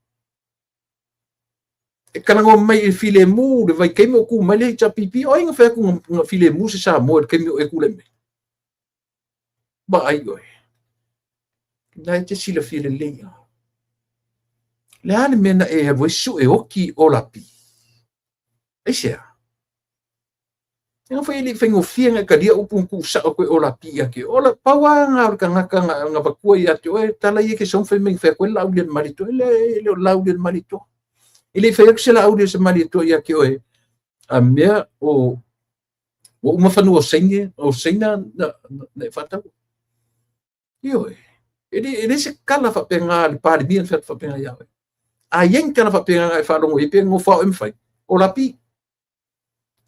E kanango mai e file mu, le vai keime o ku mai le hita pipi. O inga whea ku nga file mu se sa mo e keime o e ku le me. Ba ai oi. Nai te sila file leia. Le ane mena e he voisu e oki o lapi. E sea. Nga whai li whengo whianga ka lia upun ku sa o koe o lapi ake. O la pawanga o ka ngaka nga wakua i ate. Oe tala i eke son whaimeng whea koe laulian marito. Ele o laulian marito. Ele whea kusela aulia sa marito i ake oe. A mea o umawhanu o seina na e whatau. Ioe. Ele se kala whapenga li pāli mian whapenga iawe. A yen kana whapenga ngai whalongo i pengo whao emwhai. O lapi.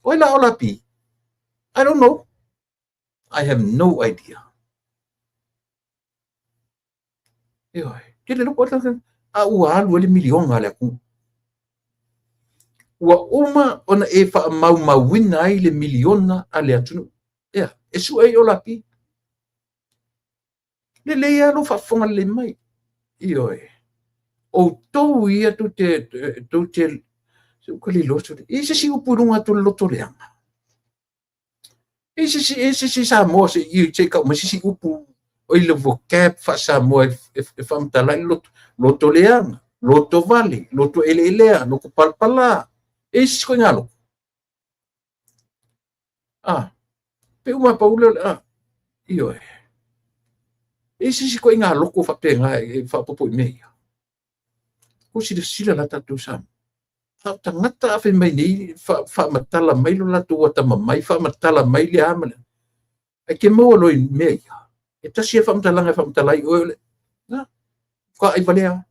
Oe la o lapi. I don't know. I have no idea. Ioe. Kele lupo ata a ua alu ele milionga le aku. Ua uma ona e wha mau ai le miliona a le atunu. Ea, e su e o lapi. Le lea lo whafonga le mai. Ioe. O tau ia tu te ukali loto. E se si upurunga tu loto leanga. E se si sa mo se i te kau ma si upu o i le vocab fa sa mo e whamtalai loto leanga. Loto vale, loto elea, loko palpala. E si koe ngalo. Pe uma paula, ioe. E si koe ngā loko whapenga e whapopo i mea. Ko sila la tatu sam. Tangata awhi mai nei, whamatala mai lo latu watama mai, whamatala mai le amale. E ke maua loi mea ia. E tasi e whamatalanga whamatalai oe. Ka ai valea.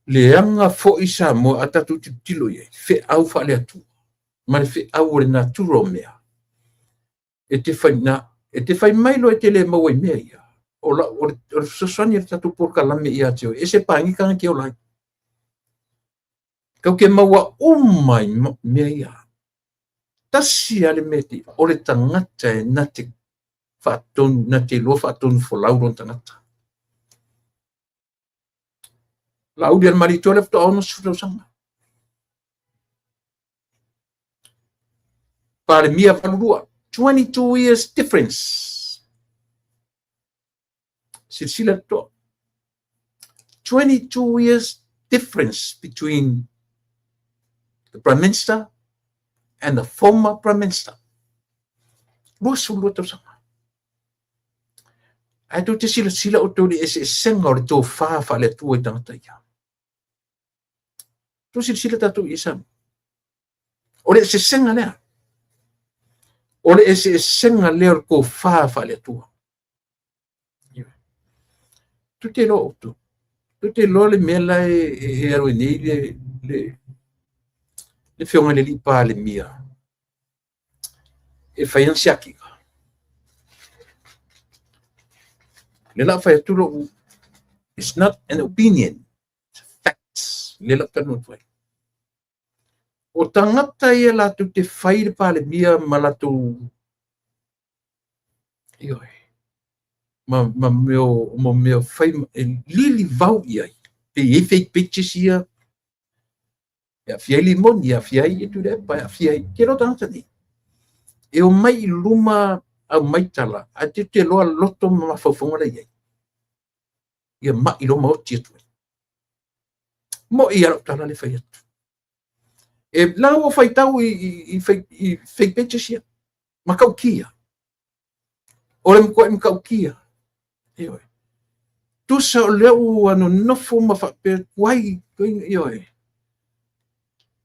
Leanga fo isa mo atatu tilo ye. Fe au fa le atu. Ma fe au le naturo mea. E te fai mai lo e te le maua i mea ia. O sasani e tatu por kalame ia teo. E se pangi kanga ki o lai. Kau ke maua umai mea ia. Tasi ale meti. O le tangata e nate whaatonu, nate loa whaatonu fo lauron tangata. Lau dia marito le fto ono sudo sanga. Pare mia valua. 22 years difference. Silsila to. 22 years difference between the Prime Minister and the former Prime Minister. Lusu to sanga. Ado te sila o tōri e se senga o le tō whāwha le tū e tangata ia. Tō sila tatu i sam. O le e se senga lea. O le e se senga lea o ko whāwha le tū. Tu te lo o tū. Tu te lo le mela e aro e nei le whionga le li pā le mia. E whaiansiaki. Lela fai tulo, it's not an opinion, it's facts. Lela tanu fai. O tangata ia latu te whai le pale mia malatu. Ioi. Ma meo whai, lili vau iai. Pe e fake pictures ia. Ia fiai limon, ia fiai e tu repa, ia fiai. Kero tangata ni. E o mai luma au mai tala, a te loa loto ma whauwhonga le iei. Ia mai lo mau tia tui. Mo i alo tala le whai atu. E lau o whai tau i whai pictures ia. Ma kau kia. O le mkoe mkau kia. Ioi. Tusa o leu anu nofo ma whape kuai. Ioi.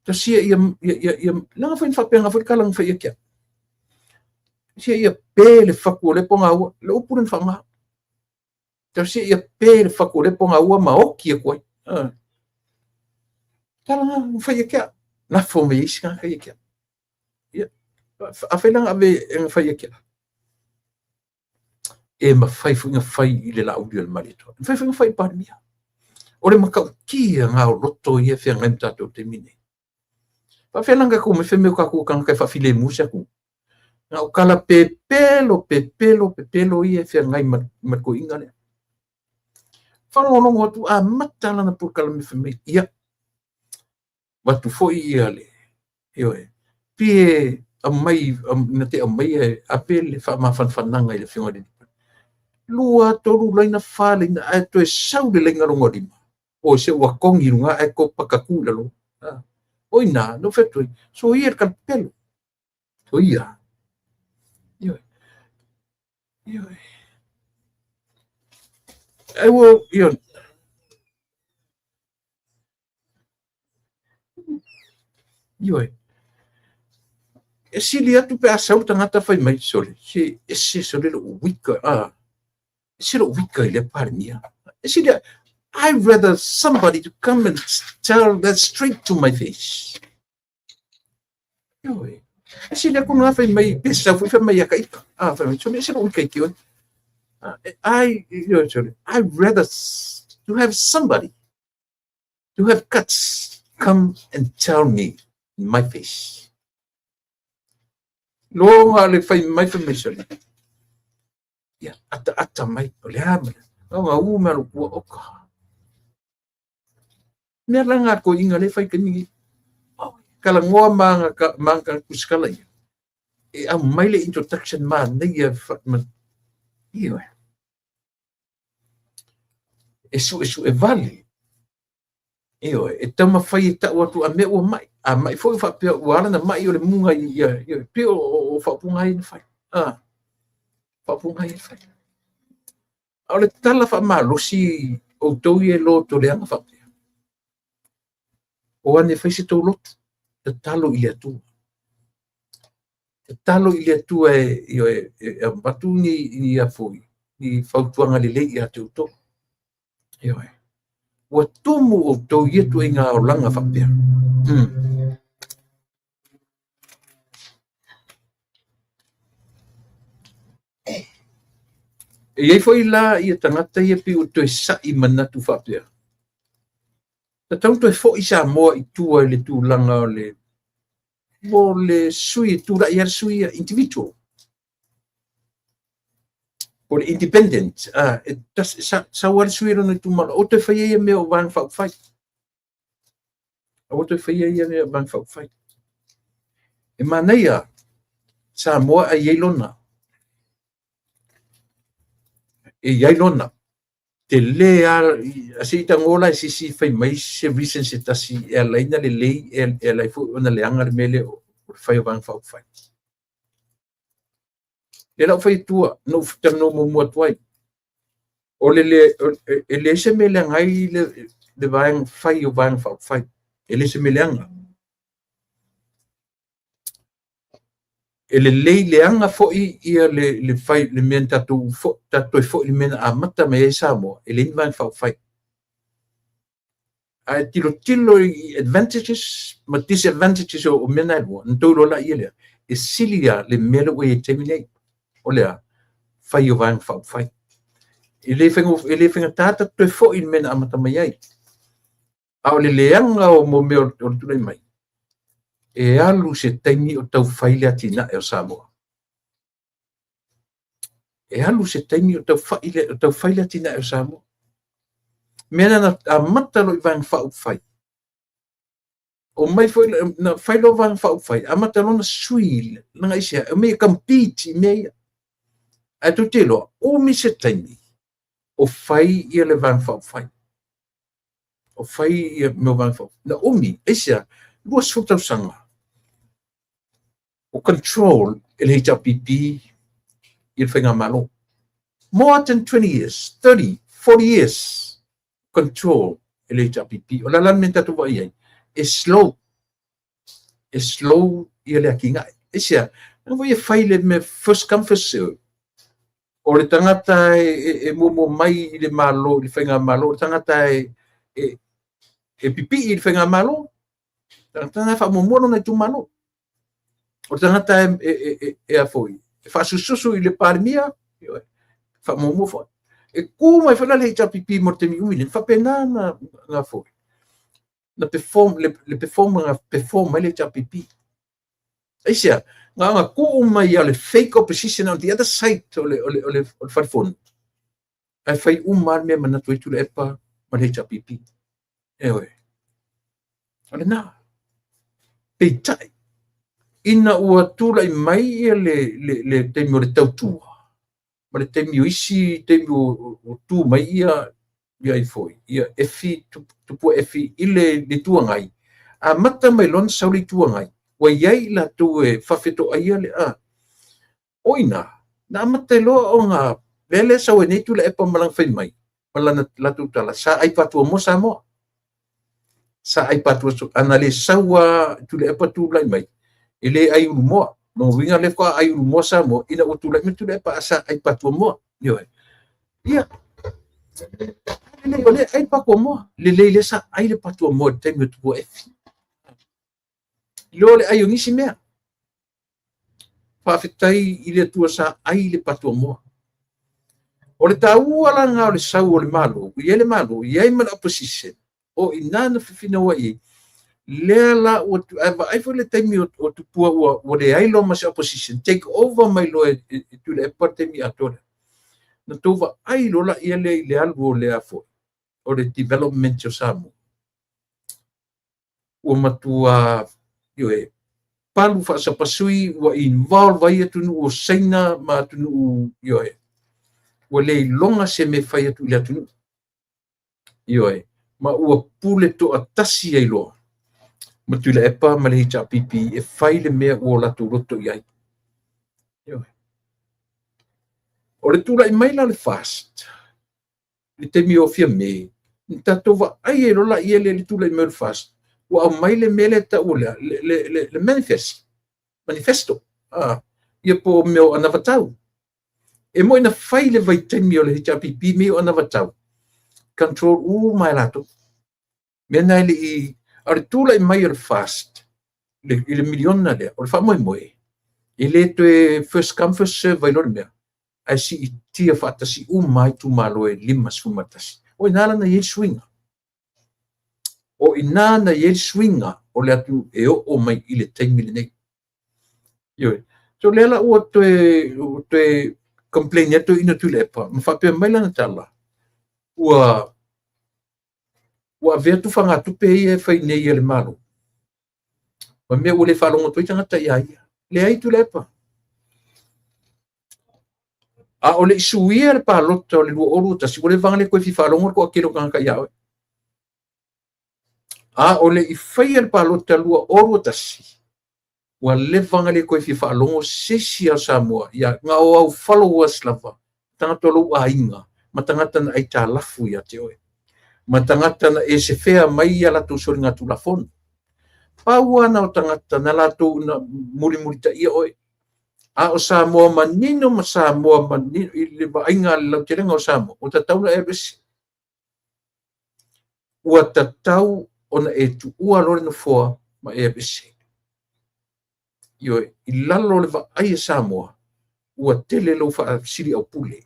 Tasia ia langa fa whapenga fa kalang fa ia kia. Sia ia pele whaku le ponga ua, le upuren whanga. Tasia ia pele whaku le ponga ua maoki e koe. Kalanga fa ia kia. Na fo me isi ka ia kia. A whailanga ave fa ia kia. E ma fai funga fai I le lau dio le marito. Fai funga fai parmia. O le makau kia ngā o roto ia whia ngai mtato te mine. Pa whenanga ko me whemeo kaku kanga kai whawhile musa ku. Ngā o kala pepelo ia whia ngai matko inga lea. Whanongongo atu a matala na purkala me whemeo. Ia. Watu foi ia le. Ioe. Pie a mai, na te a mai e apele whamawhanwhananga I le whiunga rini. Lua toru laina whale na ai toe sau le lenga rongo rima. O se ua kongi runga ai ko pakakula lo. Oi nā, no whetui. So ia ka pelo. So ia. Ioi. Ai wo, ioi. Ioi. E sili atu pe asau tangata whai mai sole. Se sole lo wika. Se lo wika I le parmia. E sili I'd rather somebody to come and tell that straight to my face. Ioi. E sili aku nā whai mai pesa fui whai mai akaika. Whai mai sole. E se lo wika I kioi. I'd rather to have somebody to have guts come and tell me in my face. Lo ale fai mai sole. Ya, ata mai ole ama. O ma lo kua oka. Mea langa ko inga le fai kani. Kala ngoa manga kuskala ia. E a mai le introduction ma nei ia Ioi. Esu e vale. Ioi. E tama fai e tau atu a mea ua mai. A mai foi fa pia uala na mai o le munga ia. Pia o whapunga I na fai. Whapunga I na fai. A le tala wha maa losi o tau I e lo to leanga wha pia. O ane fai se tau lotu. Te talo I le atua. Te talo I le atua e batu ni a foi. Ni whautuanga le lei I a te uto. Ioi. Ua tumu o tau I tu e ngā o langa wha pia. E iei foi la I a tangata I a pi o toi sa I manatu wha pia. Ta tau toi fo I sa moa I tua le tu langa o le mo le sui tu la I ar sui individual. O le independent. Sa wari sui rona tu mala. O toi whaia ia mea o wang whau whai. O toi whaia ia mea o wang whau whai. E manei a sa moa a iei lona. E iei lona. Te le a se ita ngola e sisi whai mai se reason se tasi e alaina le lei e alai fu ona le anga le mele o whai o wang whau whai. E lau whai tua, no whita no mua tuai. O le se mele ngai le wang whai o wang whau whai. E le se mele anga. E le lei le anga foi ia le whai le mea tatu e foi le mea a mata me e Samoa. E le wang whau whai. A tilo I advantages, ma disadvantages o mena e lua. Ntau rola ia lea. E silia le mele ue e teminei. O lea, whai o wang whau whai. E le whenga tata toi foi le mena a mata mai ai. A o le leanga o mo mea o tunai mai. E alu se taimi o tau whaile atina e o Samoa. E alu se taimi o tau whaile atina e o Samoa. Mena na a matalo I wang whau whai. O mai na whailo wang whau whai. A matalo na sui. Nanga isia. O mea compete I mea. A tu te loa. O mi se taimi. O whai ia le wang whau whai. O whai ia me wang whau. Na omi. Isia. Lua sotau sanga. O control el HRPP il whenga malo. More than 20 years, 30, 40 years control el HRPP. O la lan menta tu vai ai. E slow e slow ia le akinga isia no vai fai le me first come first serve o le tangata e mo mai i le malo le whainga malo le tangata e pipi i le whainga malo tangata wha mo mono na tu malo o le tangata e a foi e wha sususu i le parimia wha mo mo foi e ku mai whala le ita pipi mo te mi ui le whapena na foi na perform le perform mai le ita pipi isia nga ku mai ya le fake opposition on the other side o le farfon ai fai umar me mana tu le epa ma le ita pipi ewe ale na peitai ina ua tula i mai le temi o le tautua ma le temi o isi temi o tu mai ia i foi ia efi tupu efi ile le tuangai a mata mai lon sau le tuangai wa iai la tu e whawheto aia le a oina na mata lo o ngā lele sau e nei tu le epa malang whai mai malana la tu tala sa ai patua mo sa mo sa ai patua ana le saua tu le epa tu lai mai ele ai mo no winga le ko ai mo sa mo ina o tu lai tu le epa sa ai patua mo yo ia le ai pa ko mo le sa ai le patua mo te me tu e lo le ai ngisi mea fa fitai ile tu sa ai le patua mo o le tau ala nga o le sau o le malo ile malo ia ma opposition o inana fifina wa i le la o ai fo le temi o tu pua o le ai lo mas opposition take over my lo tu le parte mi atore na tova ai lo la ia le algo le afo o le development o samu o matua yo e palu fa sa pasui wa involve ai tu no seina ma tu no yo e o le longa se me fai tu le tu yo e ma ua pule to atasi ai lo ma tu le epa ma le hita pipi e fai le mea o la tu roto iai yo o le tula i mai la le fast le temi o fia me tatova ai e lola ia le tula i mai le fast wa mai le mele ta ula le manifesto ia po meu anavatau e mo ina fai le vai temi o le hita pipi me o anavatau control mai lato mena le i ar tula i mai le fast le miliona le o fa moi ele to first come first serve vai lo mea ai si tia fata si mai tu malo e lima sfumatasi o inala na ye swinga o inana ye swinga o le atu e o mai ile taimile nei yo so lela o te complain ya to ina tu le pa ma fa pe mai la tala wa vetu fanga tu pe e fai nei le malo ma me o le falongo to tanga tai ai le ai tu le pa a o le suia le pa lotto le o ta si voleva le ko fi falongo ko kilo kan ka ya a o le i fai le pa lotto lu o ta si wa le vanga le ko fi falongo se si a Samoa ya nga o followers lava tanga to lu ainga ma tanga tan ai ta lafu ya te oi ma tanga tan e se fea mai ala to so nga tu la fon pa wana o tanga tan la to na muri ta ia oi a o Samoa manino ma Samoa manino i le ainga la te lenga o Samoa o ta tau na e besi ua ta tau ona e tu ua lore no foa ma e besi yo i lalo le va ai Samoa ua tele lo fa siri au pule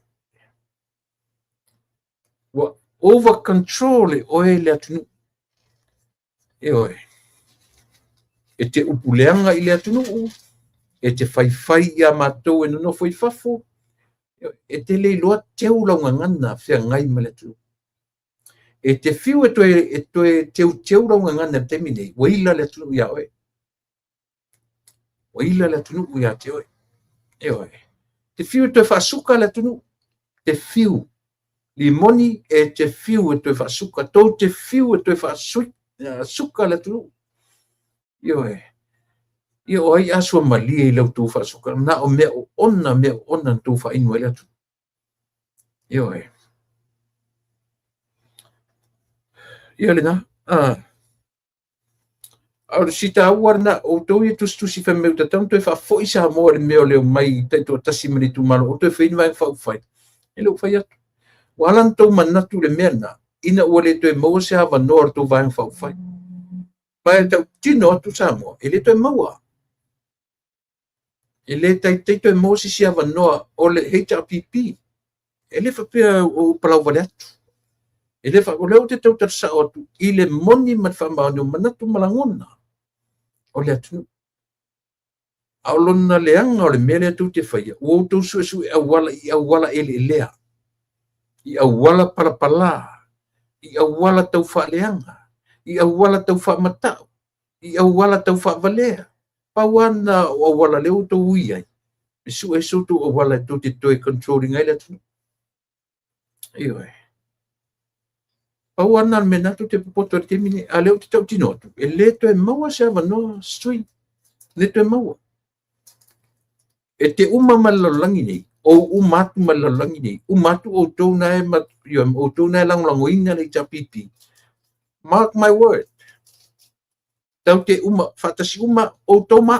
ua over control e oe le atunu e te upuleanga i le atunu e te fai ia matou e no foi fafo e te le loa teu la ngana fia ngai male tu e te fiu e toe teu la ngana te mine waila le tu ya oi waila le tu ya te oi te fiu te fa suka le tu te fiu limoni e te fiu e te fa suka to te fiu e te fa suka le tu Io ai aso mali le tu fa suka na o me ona tu fa inu le tu. Io le na Au si ta warna o to e tusi fa me ta tanto e fa foi sa mo le me le mai te to tasi mani tu malo o to fe ni vai fa fai e lo fai atu walan to manatu le mena ina o le to e mo se ava nor to vai fa fai pa ta tino tu sa mo e le to e maua e le tai te to e mo se ava no o le HRPP e le fa pe o pala vale atu e le fa o le o te tau sa o tu i le moni man fa ma no manatu malangona o le atu aulona leanga o le mele tu te whaia o tu su e awala ele lea i awala parapala i awala tau wha leanga i awala tau wha matau i awala tau wha valea pawana o awala leo tu uiai e su tu awala tu te toi controlling ai le atu ioi pawana mena tu te poto te mini a leo te tau tinotu e le to e maua se avanoa street le to e maua e te uma malalangi nei o umatu malalangi nei umatu o tau na e o tau na e langolangoina le tapipi mark my word tau te uma fatasi uma o tau ma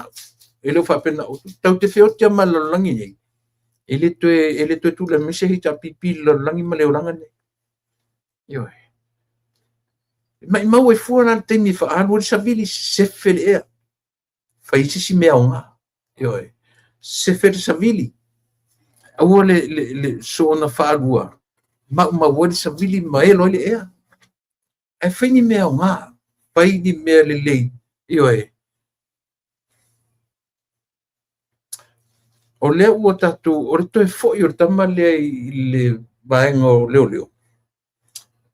e leo whapena o tau te whiotia malalangi nei e le to e tu la mese he tapipi lalangi ma leoranga nei ioi mai mau e fuana te mi fa anu sa vili se fele e fa isi si mea onga ioi se fele sa vili aua le so na fa alua ma wadi sa vili ma e loile e e fai ni mea onga fai ni mea le lei ioi o le ua tatu o le toe fo i o tama le vaenga o leo leo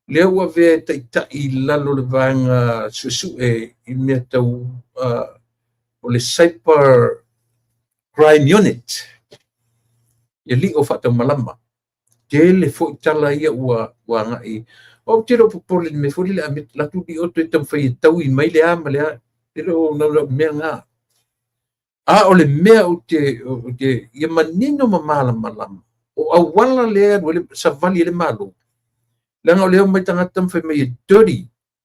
le ua vea ta i lalo le vaenga susu e i mea tau o le cyber crime unit e li o fata malama ke le fo tala ia ua ngai o te ro popole me fo le amit la tu di o te tam fai tau i mai le ama le te ro na mea nga o le mea o te ia manino mamala malama o awala le sa vali le malo langa o leo mai tangata fai mai dirty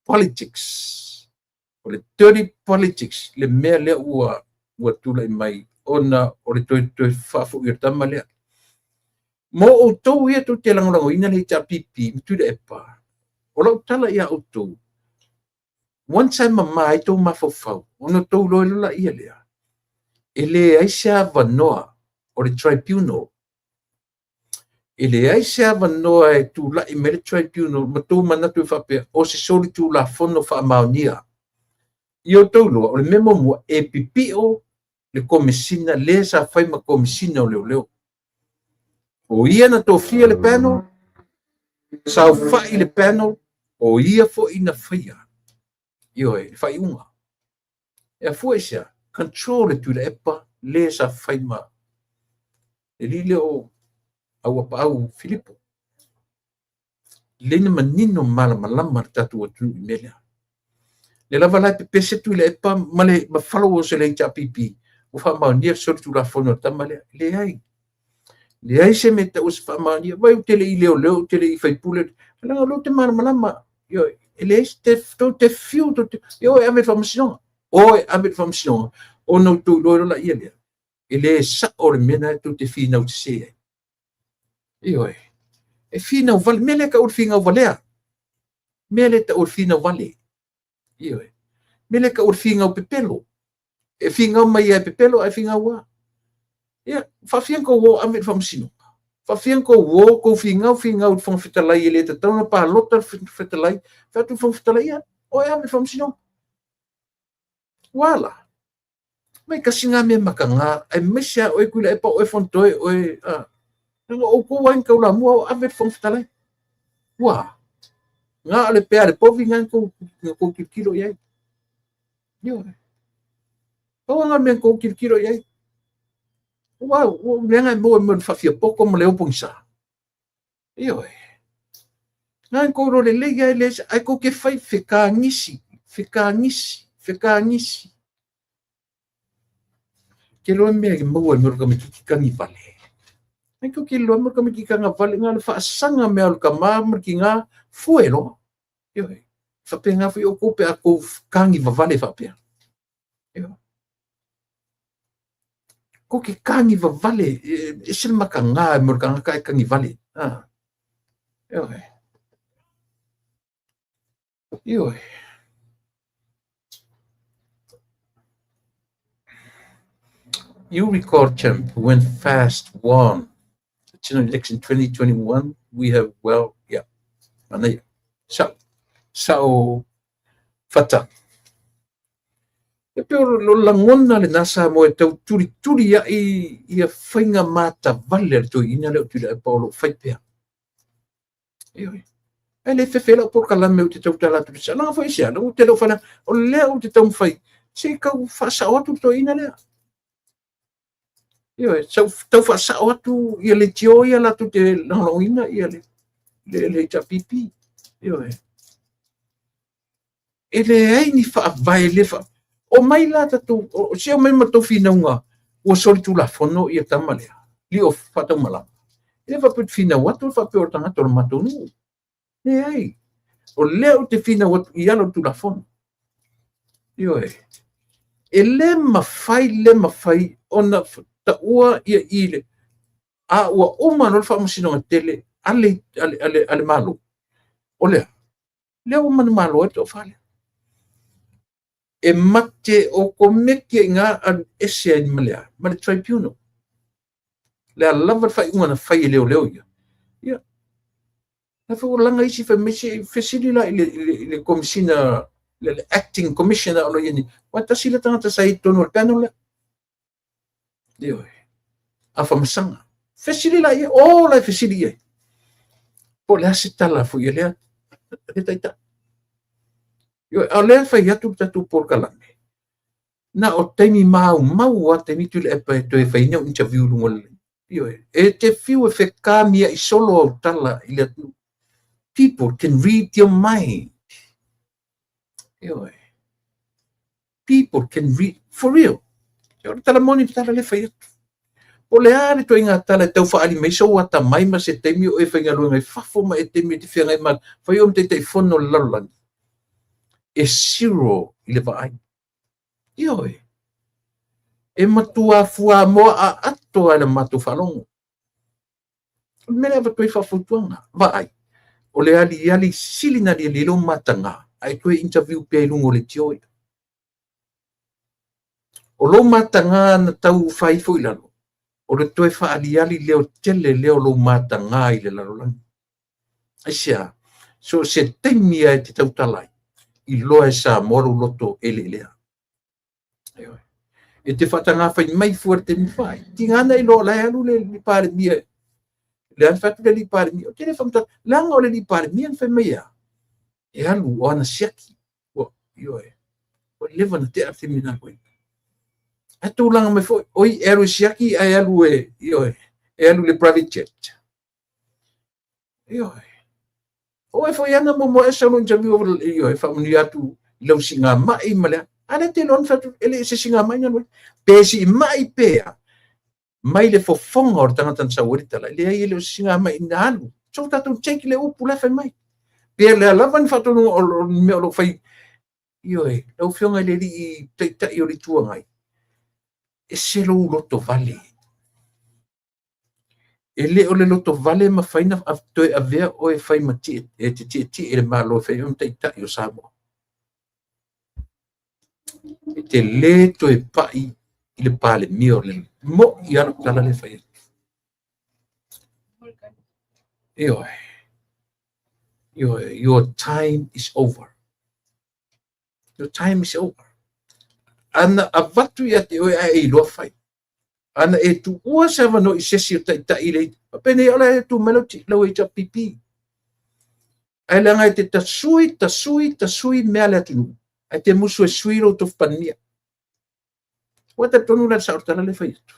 politics o le dirty politics le mea le ua tula i mai ona o le toi fafu i tama lea mo o tau ia tu te langolango ina le tapipi tu de epa o lau tala ia o tau one time mai tau mafofau ono tau loe la ia lea ele aisha vanoa o le tribunal ele aisha vanoa e tu la i mere tribunal ma tu manatu fape o se soli tu la fono fa maonia io tau loa o le memo mua e pipio le komisina le sa fai ma komisina o leo o ia na tofia le panel sa fai le panel o ia fo ina faia io e fai unga e fo sia control tu le epa le sa fai ma e lile o au Filipo le manino malama tatu o tu melia le lava la pe se tu le epa male ma follow se le pipi o fa ma nia so tu la fono tamale le ai se meta os fa ma nia vai te le leo te le fai pule la lo te malama yo ele este te fiu te yo ave famsion ave famsion o no tu lo la ia ele sa o mena tu te fina o se yo e fina o vale mele ka o fina o valea mele ta o fina o vale yo mele ka o fina o pepelo e finga mai e pepelo e finga wa ia fa fian ko wo ame famsino fa fian ko wo ko finga o fon fitalai ele te tona pa lota fitalai fa tu fon fitalai o e ame famsino wala mai ka singa me makanga e mesia o kula e pa o fon toi o ko wan ka la mo ame fon fitalai wa nga le pe ale po vinga ko kilo ia yo o nga men ko kilo ia wow o menga mo fa pouco mo leo ponsa io nan ko ro le ai ko ke fai fica nisi ke lo me mo ka me ki ni vale ai ko ke lo mo ka me ki nga vale nga fa sanga me al ka ma ki nga fuelo io fa penga fu o ko pe a ko kangi vale fa pe Ko ke kangi va vale, ese makanga mo kanga kangi vale. Yo. You recall, champ, when FAST won the general election 2021, we have, well, yeah. So, fata. E pero lo langona le nasa mo e tau turi ya i whainga mata vale le tui ina leo tui e paulo whaipea. E le whewhela por kalame o te tau tala tui sa. Langa whai sea, o te leo whana, o lea o te tau whai. Se kau whasa o atu tui ina lea. Tau whasa o atu ia le tio ia la tu te langona ia le tapipi. E le aini wha vai le wha. O mai la tatu, o se o mai mato whinaunga, ua sori tu la fono i a tamalea. Li o whatau malama. E waput whinau atu, whape o tangata o mato nu. Ne ai. O leo te whinau atu i alo tu la fono. E le mawhai, ona ta ua ia ile. A ua oma no le whamasino tele, ale malo. O lea. Leo manu malo atu o whale. E mate o komeke ngā ese ai malea, ma le tribunal. Le lava fai una fai leo ia. Ia. Na fa langa isi fa mesi fesili la le commissioner, le acting commissioner o yeni. Wata sila tangata sai tono panel le. Dio. Afa masanga. Fesili la ia, la fesili ia. Po le asitala fu ia le. Taita. Yo ale fa ya tu por kalame. Na o taimi mau a taimi tu le pa to e fa ina interview ngol. Yo e te fiu e fe kamia I solo au tala ile people can read your mind. Yo people can read for real. Yo tala moni tala le fa o le are to inga tala tau fa ali mai so ata mai ma se taimi o e fa ngalo ngai fa fo ma e taimi te fia ngai ma fa yo te fono lalan. E zero I le vai. Io e matua fua mo a ato ala matu falongo. Me leva toi fa futuanga. Vai. O le ali silina li lilo matanga. Ai toi interview pe lungo le tioi. O lo matanga na tau fai foi lalo. O le toi fa ali leo tele leo lo matanga I le lalo lang. Aisia. So se temia e te tau talai. I loa sa moru loto ele lea. E te whatanga whai mai fuerte mi whai. Tingana I loa lai alu le li pare mia. Le an whatu le li pare mia. O tene whamta, langa o le li pare mia an whai mea. E alu o ana siaki. O lewa na te arte mina koe. A tō langa mai fwoi. Oi, eru siaki, ai alu e alu le private jet. O e fwoi ana mo e sa lon jami o e whamuni atu lau singa mai malea. Ana te lon fatu ele se singa mai ngano. Pesi mai pea. Mai le fofonga o tangata sa weritala. Le ai le singa mai nalu. So tatu cheki le upu la fai mai. Pea le alavan fatu o me o lo fai. Lau fionga le li ta I o li tua ngai. E se lo loto vale. E le o le loto vale ma faina toi avea o e fai mati e ti e le malo fai ta I o samo. E te le to e pai I le pale mio le mo I ana tala le fai. Your time is over. Your time is over. Ana avatu ia te oe ai loa fai. Ana e tu ua sava no I sesi o ta I le. Pene ala e tu meloti lau e ta pipi. Ai langa e te tasui mea le atinu. Ai te musu e sui ro tof panmia. Wata tonu la saortala le fai atu.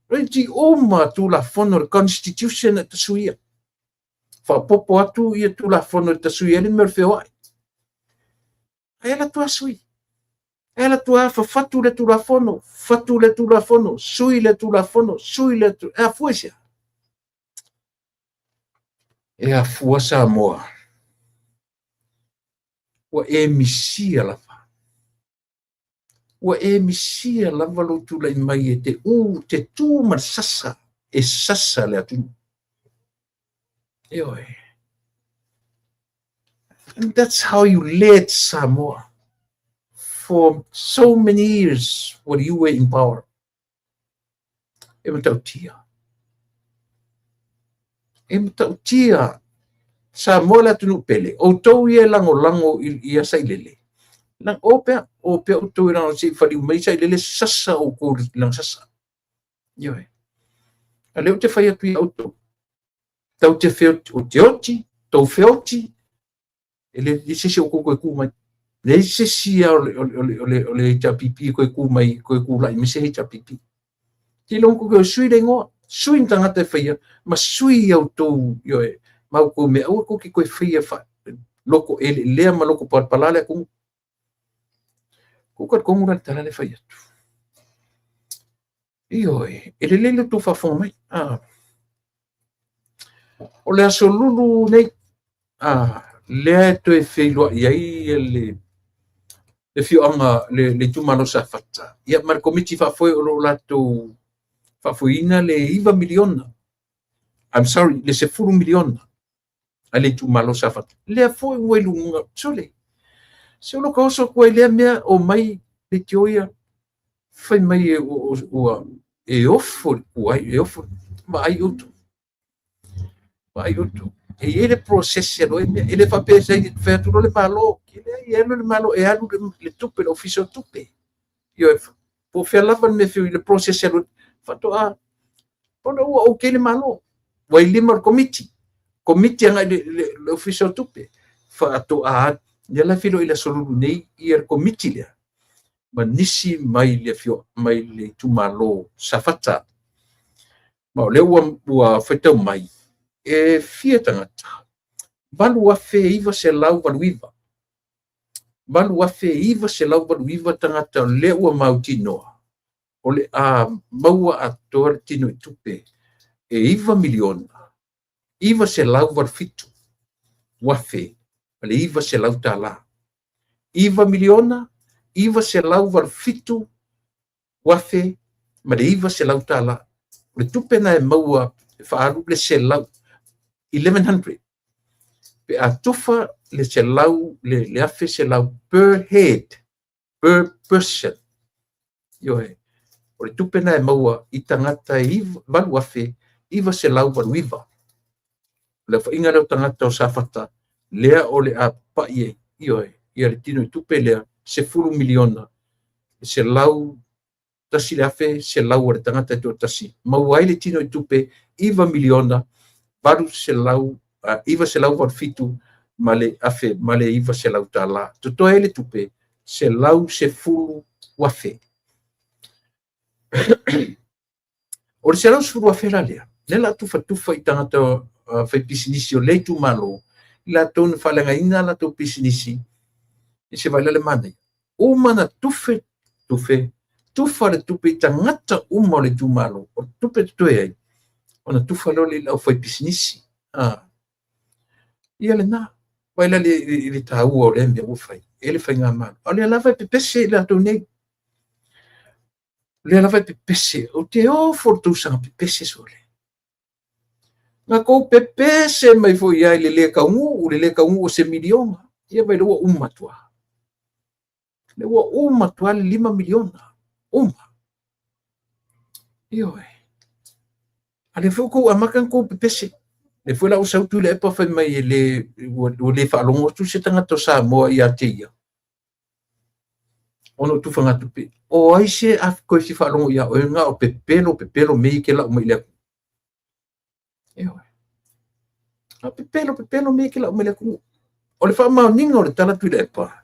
Rei ti oma tu la fono le constitution e tasuia. Fa popo atu ia tu la fono e tasuia le merfeo ai. Ai ala tua sui. Ai ala tua fatu le tu la fono. Fatu le tu la fono. Sui le tu la fono. Sui le tu. E a fuesia. E a fuasa moa. Wa e misia la fa. ua e misia lava lotu lai mai e te tū ma sasa, e sasa le atunu. Ioe. And that's how you led Samoa. For so many years when you were in power. E matautia. E matautia. Samoa le atunu pele. O tau ia lango ia sailele. Lang opea o tau ira si fali mai sailele sasa o ko lang sasa. Ioe. A leo te whai atu i auto. Tau te wheo o te oti, tau wheoti. Ele sisi o koe kumai. Le sisi ole tapipi koe kumai, koe kulai, me se tapipi. Ti longo koe sui le ngoa, sui ntangata e whaia, ma sui au tau, ioe, mau ko me au ko ki koe whaia wha, loko ele, lea ma loko palale a kungu. Kukat kongura tala le whaia tu. Ioe, ele lele tu whafong mai. O le aso lulu nei, lea to e whailua iai le fioanga le tumano sa fata. Ia mar komiti whafoe o lo lato whafoina le iwa miliona. I'm sorry, le se furu miliona. A le tumano sa fata. Lea foe ue lunga sole. Se lo kauso koe lea mea o mai le tioia whai mai e ofo kuai, e ofo ma ai utu. Ma ai utu. E ele processe lo ele fa pesa e fa tutto le malo ele le malo e alu le tupe l'ufficio tupe io po fa lava me fi le processe lo fatto pono o che le malo vai lima committee nga l'ufficio tupe fatto nella filo il solo nei ir committee le ma nisi mai le fio mai le tu malo sa fatta ma le ua fatto mai e fia tangata. Balu afe iwa se lau valuiva. Balu afe iwa se lau valuiva tangata le ua mautinoa. O le maua ator tino i tupe. E iwa miliona. Iwa se lau valfitu. Wafe. Le iwa se lau tala. Iwa miliona. Iwa se lau valfitu. Wafe. Ma le iwa se lau tala. Le tupe na e maua whaaru le se lau. 1100 pe atufa le selau le afe selau per head per person yoe o le tupena e maua i tangata i valu afe iwa selau valuiva le whainga reo tangata o safata lea o le a paie yoe ia le tino i tupe lea se furu miliona selau tasi le afe selau o le tangata to tasi maua ai le tino i tupe iwa miliona baru selau iwa selau var fitu male afe male iwa selau tala to ele tupe selau se fulu wafe o selau se fulu wafe lea nela tufa i tangata fai pisinisi o leitu malo la ton falenga ina la to pisinisi e se vai le mana umana tufa le tupe i tangata uma le tu malo o tupe toe ona tufa lo le lau fai pisinisi ia le na vai la le tau o le mea ufai ele fai ngā mana o le lava pepese le ato nei le lava pepese o te ofo tu sanga pepese sole ngā kou pepese mai fo ia le kaungu o se miliona ia vai lua umatua le ua umatua le 5 miliona ioe ale fuku amakan ko pepese le foi la usau tu le pa fa mai le fa longo tu se tanga to sa mo ia tia ono tu fanga tu pe o ai se af ko si fa longo ia o nga o pepelo me ke la mo ile a pepelo me ke la mo ile ku o le fa ma ningo le tala tu le pa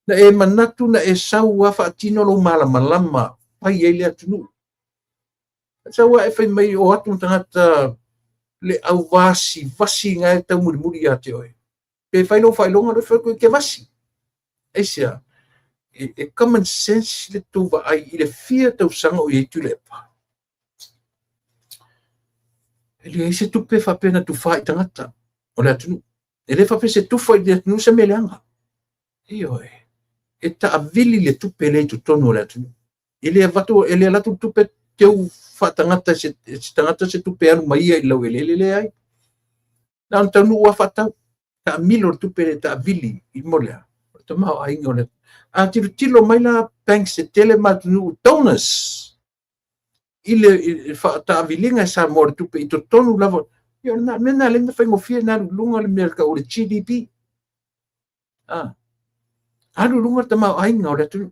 na e manatu na e sau wa fa tino lo malama pai ele atu sa wa e fa mai o atu tangata le au vasi nga e tau muri ate oe. Pe whailo le whaiko ke vasi. Eisia, e common sense le tuwa ai i le fia tau sanga o i tu le pa. E le se tupe whapena tu wha i tangata. O le atunu. E le whape se tuwha i le atunu sa meleanga. I oe. e taavili le tupe le tutonu le atu. Ele vatu ele latu tupe teu fatangata se tangata se tupe anu mai ai lau ele ai. Na tanu wa fatau ta milo tupe le taavili I molea. Ta mau ai ngole. A tilo mai la bank se tele matunu donors. Ile fa taavilinga sa mo tupe I tonu lava. Yo na mena le fa ngofia na lunga le merka o le GDP. Alu lunga ta mau ai ngole tu.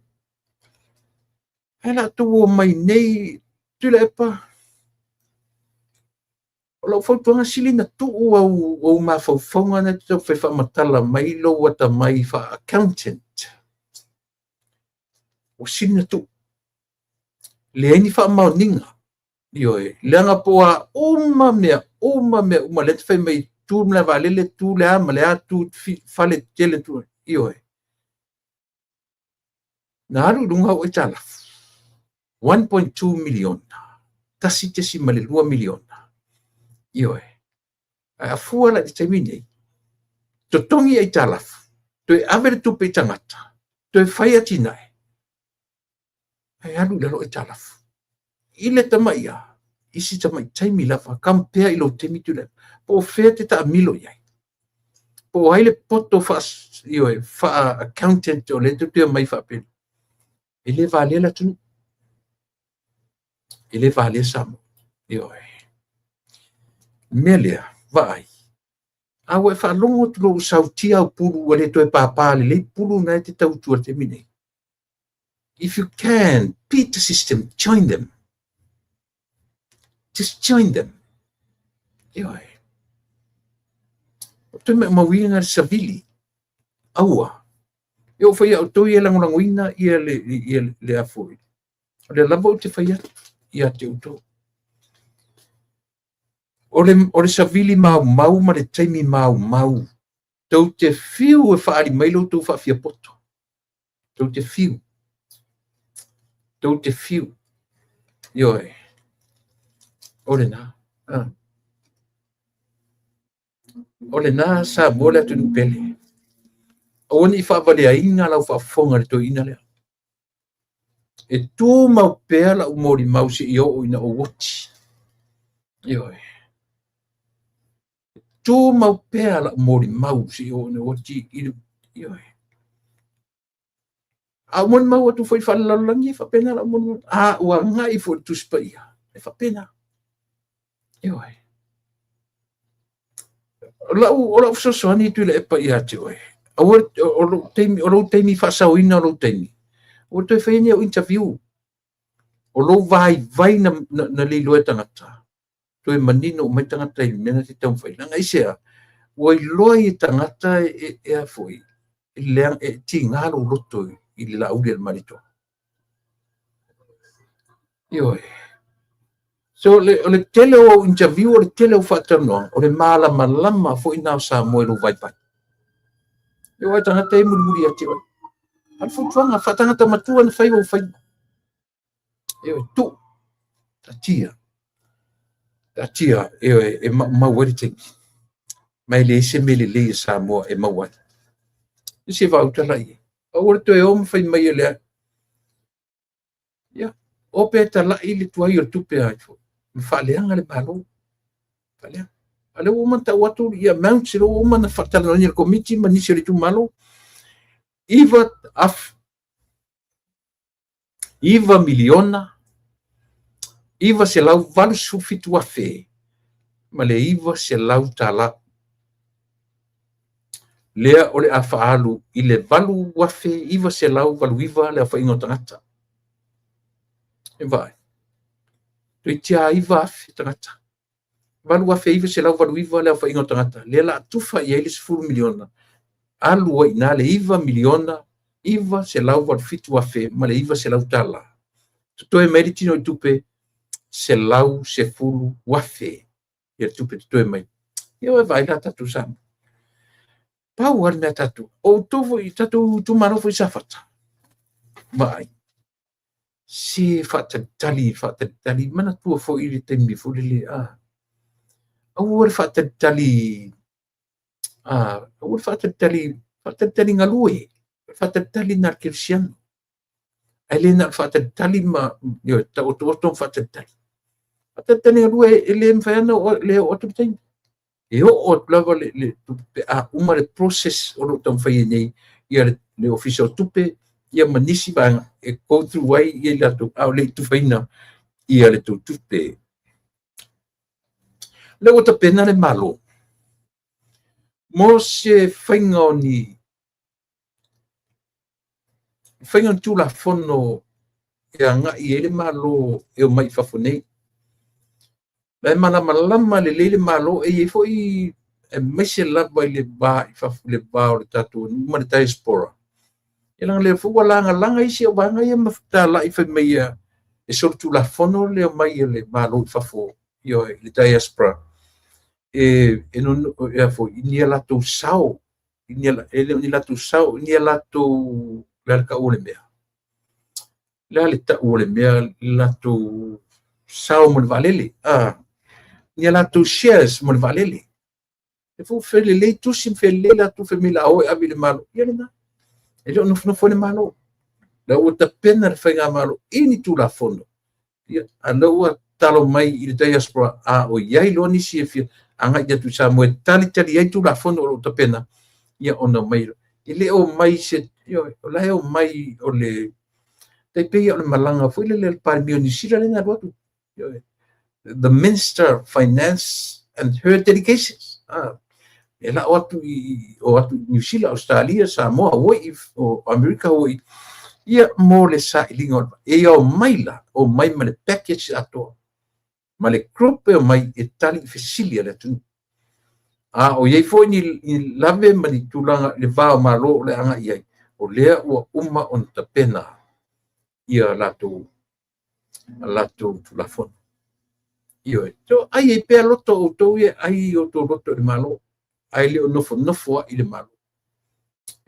Ela tu mai nei tu le pa. O lo fautuanga sili na tu o ma faufonga na tu fe fa matala mai lo wata mai fa accountant. O sili na tu. Le ni fa mauninga. Yo lenga poa uma mea uma le fe mai tu na vale le tu le ama le atu fale tele tu. Yo na alu lunga o tala. 1.2 million. Tasi tesi male 2 million. Yo a fuala di temini. To tongi ai talaf. To aver tu pe tangata. To fai tinai. Ai alu le talaf. Ile tamaya. Isi tamai taimi lafa kampea ilo temi tu le. Po fete ta milo yai. Po haile poto fas yo fa accountant o le tu mai fa pen. Ele vale la tu. Ele vale samo. Yo Melia, vai. Awe fa longo tu sautia pulu wale to papa le pulu na te tau tu te mine. If you can beat the system, join them. Just join them. Yo. Tu me mawinga savili. Aua. Yo fa ya to ye languina ye le afoi. Le lavo te fa ya te uto. Ore savili mau ma le taimi mau. Tau te fiu e whaari mailo tau whawhia poto. Tau te fiu. Ioe. Ore nā. Ore nā sa mole atu ni pele. Oni whawale a inga lau whafonga le to ina lea. E tū mau pēa la umori mau si I o ina o woti. Ioe. Tu mau pea la mori mau si o ne o ti io a mon mau tu foi falla langi fa pena la mon a wa ngai fo tu spaia e fa pena io o so ni tu le pa ia ti o lo temi fa sa ina lo temi o te fe ni o interview o lo vai na le lo tangata to manino mai tangata I mena te tau whai. Nanga isea, wai loi tangata e a foi. I leang e ti ngaro roto I la uri al marito. Ioi. So le tele o interview o le tele o whatanoa, o le malama foi nao sa moe lo vai pai. Ioi tangata e muri ati wai. Al futuanga whatangata matua na whai o whai. Ioi, tu. Tatia e mawari te mai le se mele le sa mo e mawari se va utalai o to e om fai mai le ya o peta la ile tu ai tu pe ai fa le anga le balo fa le ale o manta watu ia mount se o mana fatala ni committee mani se tu malo iva miliona Iva se lau valu sufitu a fe. Ma le iva se lau tala. Lea ole a faalu I le valu wa fe. Iva se lau valu iva le a fa ingo tangata. E vai. Toi tia iva a fe tangata. Valu wa fe iva se lau valu iva le a fa ingo tangata. Lea la atufa I ailis furu miliona. Alu wa ina le iva miliona. Iva se lau valu fitu a fe. Ma le iva se lau tala. Toi meritino I tupe. Se lau se fulu wafe ia tupe toe mai ia e vai la tatu sam pau ar me tatu o tovo I tatu tu mano foi safata vai si fata tali mana tua foi ile tembi foi le o fata tali ngalue Whātatali nā Kirsiano. Ai le nā whātatali ma, ta o tō whātatali. Whātatali rua e le mwhaiana le o tapitain. E o lava le tupe a uma le process o lo tau whai nei, ia le official tupe, ia manisi banga, e go through wai, ia lato, au le tu whaina, ia le tu tupe. Le o ta pena le malo. Mo se whainga o ni, whainga tu la fono, e anga i ele malo, e o mai whafonei. Lai malama le malo, e fo i, e mese lava i le ba, i whafu le ba o le tatu, numa le diaspora. E langa le fuwa langa isi o wanga ia mafta la i whaimea, e soro tu la fono le o mai le malo i whafu, i o le diaspora. E no e fo inia lato sao inia ele lato sao inia lato la ka ole mea la le ta ole mea lato sao mo valele inia lato shares mo valele e fo fele le tu sim fele la tu famila o abi le malo ia na e no fo le malo la o ta pena fa nga malo ini tu la fondo ia alo talo mai i diaspora o ia lo ni si fi anga ia tu sa mo tali ai tu la fondo o ta pena ia ona mai ile o mai se yo la o mai o le te pe o le malanga foi le par mi ni sira le na rotu the Minister Finance and her dedications ela o atu New Zealand Australia Samoa o America ia mo le sa ilinga e o mai la o mai ma le package ato ma le group e mai e tali fesilia le tunu. O iei fo ni lave ma ni tulanga le vao malo le anga iei. O lea ua uma on ta pena ia lato tulafon. Io e. So ai e pea loto o tau e ai o to loto le malo. Ai le o nofo i le malo.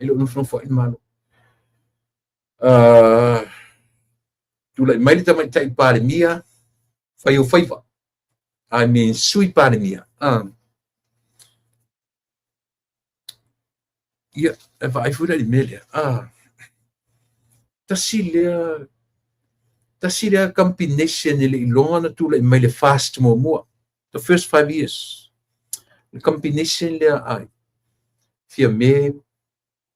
Ele o nofo i le malo. Tula mai le tamai tai pare mia. Fai o faiva. I mean, sui pare mia. Ia, e vai fura di melia. Tasi lea combination ele ilonga na tula mai le fast mo mua. The first 5 years. The combination lea ai. Fia me,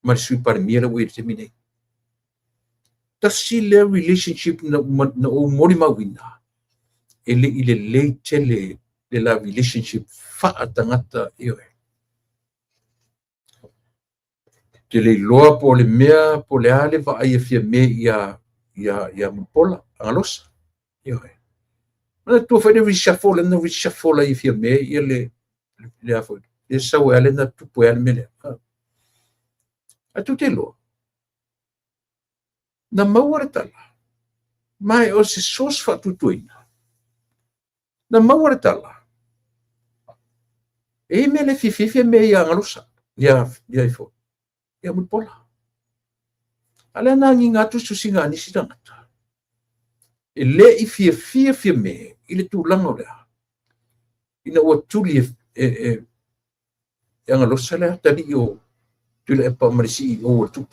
ma sui pare mia la wei te minei. Tasi lea relationship na o mori mawina. Ele ile le la relationship tangata io te le loa po le mea po le ale va ai fia me ia mupola angalosa io ma tu fai le reshuffle ai fia me ia le afo e sa o ale na tu po ale me le a tu te lo na mawartala mai o se sos fa tutuina na mawartala e me le fifi me ia ngalosa ia ifo ia mupola ala na nginga tu susinga ni sidangata e le i fia me ile tu langa le ina o tuli e ngalosa le tadi o tu le pa marisi o tu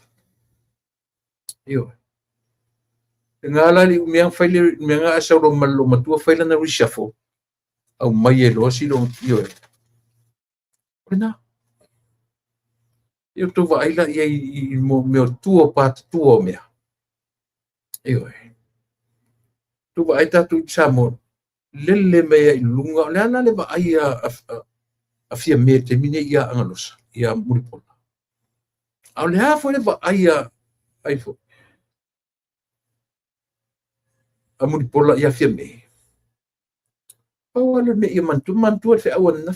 io ngala li me faile me nga sa ro malo matua faile na reshuffle au mai e losi lo io io tu vai la i meu tuo pat tuo mea io tu vai ta tu chamo lele mea i lunga le ana le vai a fia me te mine ia angalosa ia muripola au le ha foi le vai ai fo a muripola ia fia me Pawala me ia mantu fe awan na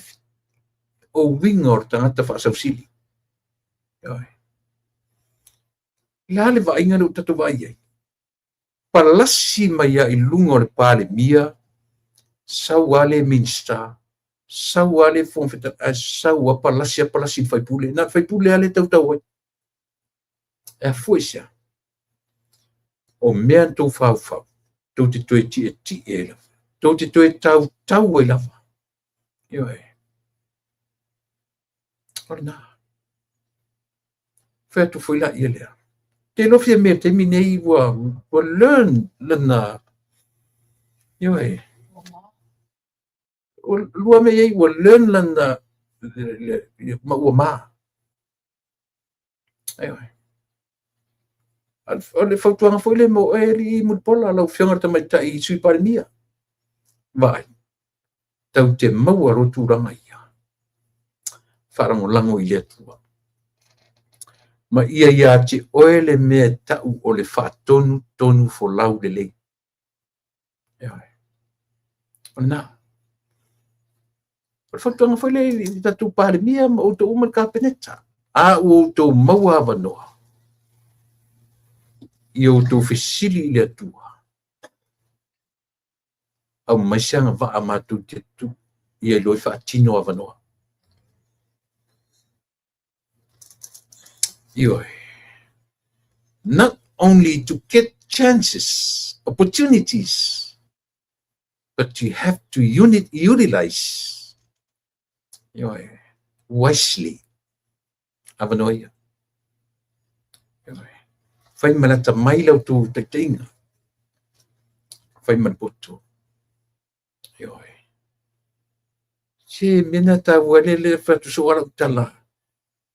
o wingor tangata fa sausili. Lale va inga no tatu vai. Palasi maya i lungo le pale mia sawale minsta sawale fonfeta sawa palasi fai pule na fai pule ale tau e fuisa o mea tau fau tau te toe ti e tau te toe tau e lava. Io Orna. Fetu foi la ia lea. te lofi me te minei wa learn lana yoi lua me ye wa learn lana ma wa ma ai le fautuanga foi le mo li mo pola la fianga ta mai tai sui palmia vai tau te maua rotu ranga ia wharango lango i le tua ma ia te oele mea tau o le whaatonu tonu fo lau le lei ona o le fautuanga foi le tatu palmia ma o to uma kapeneta a o to maua vanoa i o tō whesili i le atua. Au maisianga wa a mātou te tu i e loi whaatino a wanoa. Ioi. Not only to get chances, opportunities, but you have to utilize ioi, wisely. A wanoa ia. Fai manata mai lau tu te tinga. Fai man poto. Ioi. Se mena ta walele fatu soara utala.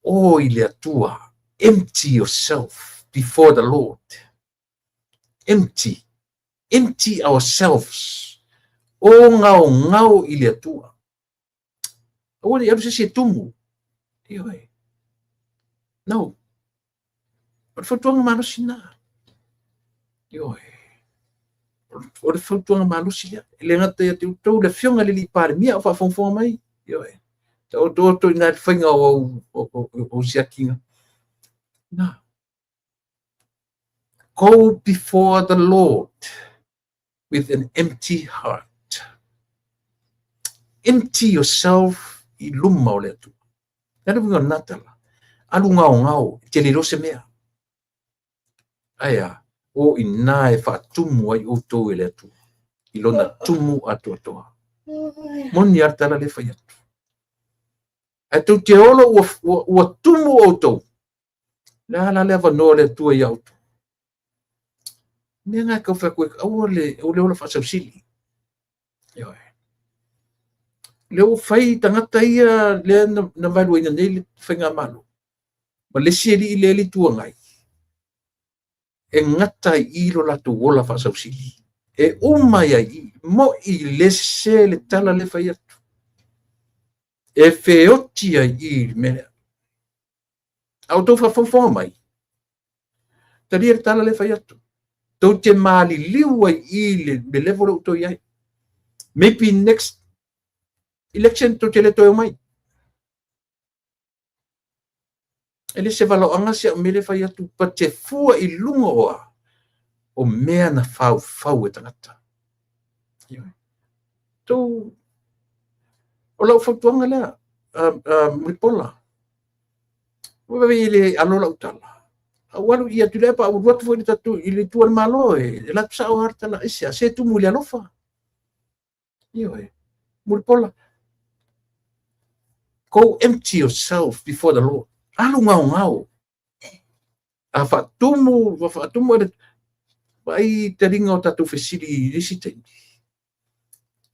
O ile atua. Empty yourself before the Lord. Empty. Empty ourselves. O ngau ile atua. O le abse se tumu. Ioi. No. O le fautuanga malusi na. Ioi. O le fautuanga malusi lea. Le ngata ia te utau le fionga le li pare mia o whafonfonga mai. Ioi. Ta o tō ina le whainga o siakinga. Na. Go before the Lord with an empty heart. Empty yourself i luma o le atu. Nana winga natala. Alu ngau, te le rose mea. Aia, o ina e whaatumu ai o tō e le atu. I lona tumu atu atoa. Moni artala le whai atu. E tau te olo ua tumu o tō. La le wanoa le atu e auto. Mea ngā kau whakoe, au le ola whasau sili. Ioi. Leo whai tangata ia le na malu ina nei le whainga malu. Ma le sieli i le li tua ngai. E ngata i lo lato wola whasau sili. E umai ai, mo i le se le tala le whai atu. E whioti ai i mea. Au tau whawhawha mai. Tari e tala le whai atu. Tau te maali liu ai i le level o tau iai. Maybe next election tau te le toi mai. Ele se waloanga se o mele whai atu pa te fua i lunga oa o mea na whau e tangata. Tau o lau whautuanga lea Muripola. Wawe i le alola utala. Walu ia tu lepa au watu foi tatu i le tuan malo e la tsa o harta la isia se tu muli alofa. Ioi. Muripola. Go empty yourself before the Lord. Alu ngau. A whatumu e vai te ringa o tatu whesiri risitendi.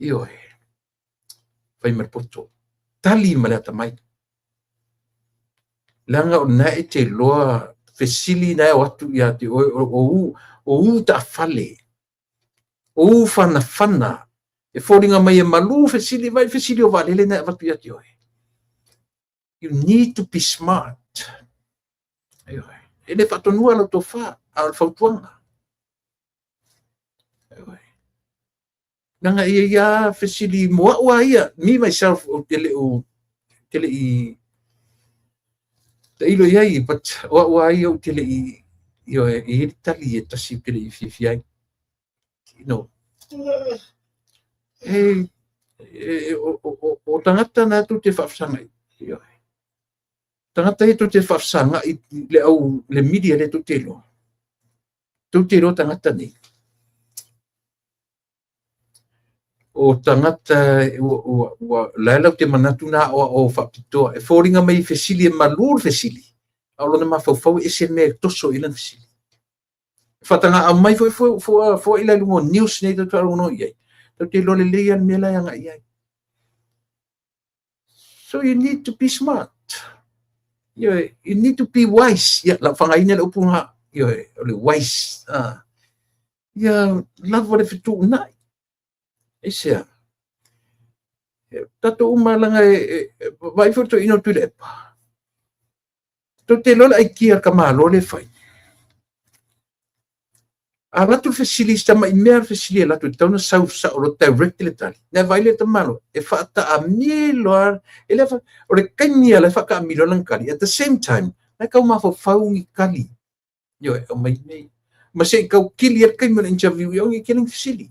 Ioi. Vai merpoto. Tali malata mai. Langa o nae te loa whesili nae o atu ia te o ta fale. O whana. E whoringa mai e malu whesili vai whesili o valele nae watu ia te oe. You need to be smart. E le whatonua lau tō wha, a whautuanga. Nanga ia whesili moa ua ia, me myself o tele i te ilo iai, but ua ia o tele i hiri tali e tasi tele i whiwhiai. You know. O tangata na tu te whafsanga i. Tangata e tu te whafsanga i le media le tu te lo. Tu te lo tangata ni. O tangata laila te manatu na o whapitoa. E whoringa mai whesili e malur whesili. Aolo na mawhauwhau e se mea toso i lan whesili. Fatanga a mai fo ila lungo news nei to no ye. To te lo le lean mela yang ai. So you need to be smart. You need to be wise. Ya la fanga ina lo punga. Yo wise. Ya la vole fitu nai. Isia. Tato umalanga vai foto ino tu le. To te lo ai kia kama lo le fai. A latu facilista mai mer facilia latu tau na sau sa o directly tali. Na vai le tamalo e fa ta a milo ele fa o le kanya le fa ka milo lang kali at the same time na ka ma fo faungi kali. Yo o mai nei. Ma se ka kili at kai mo interview yo ngi kiling facili.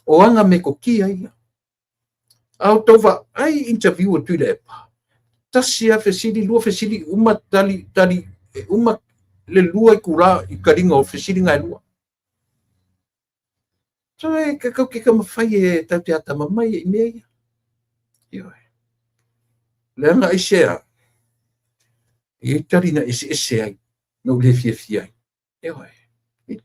O anga me ko kia ia. Au tova ai interview o tu le pa. Tasia facili lu facili uma tali uma le lua kula i karinga o facili ngai lua. So ka mafai e tau te ata mamai e mea ia. Ioi. Lea nga ise a. E tari na ese ai. No le fia ai. Ioi. E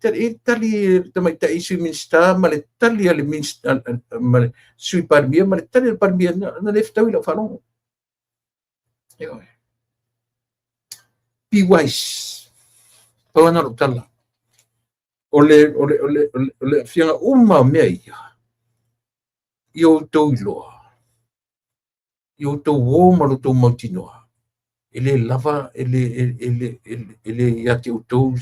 tali tamai ta isu minsta, ma le tali ale minsta, ma le sui parmia, ma le tali ale parmia na le ftau ila whanongo. Ioi. Be wise. Pawana ro tala. Ole fianga uma mea ia. Io tau iloa. Io tau wō maru tau mautinoa. Ele lava, ele iate utau,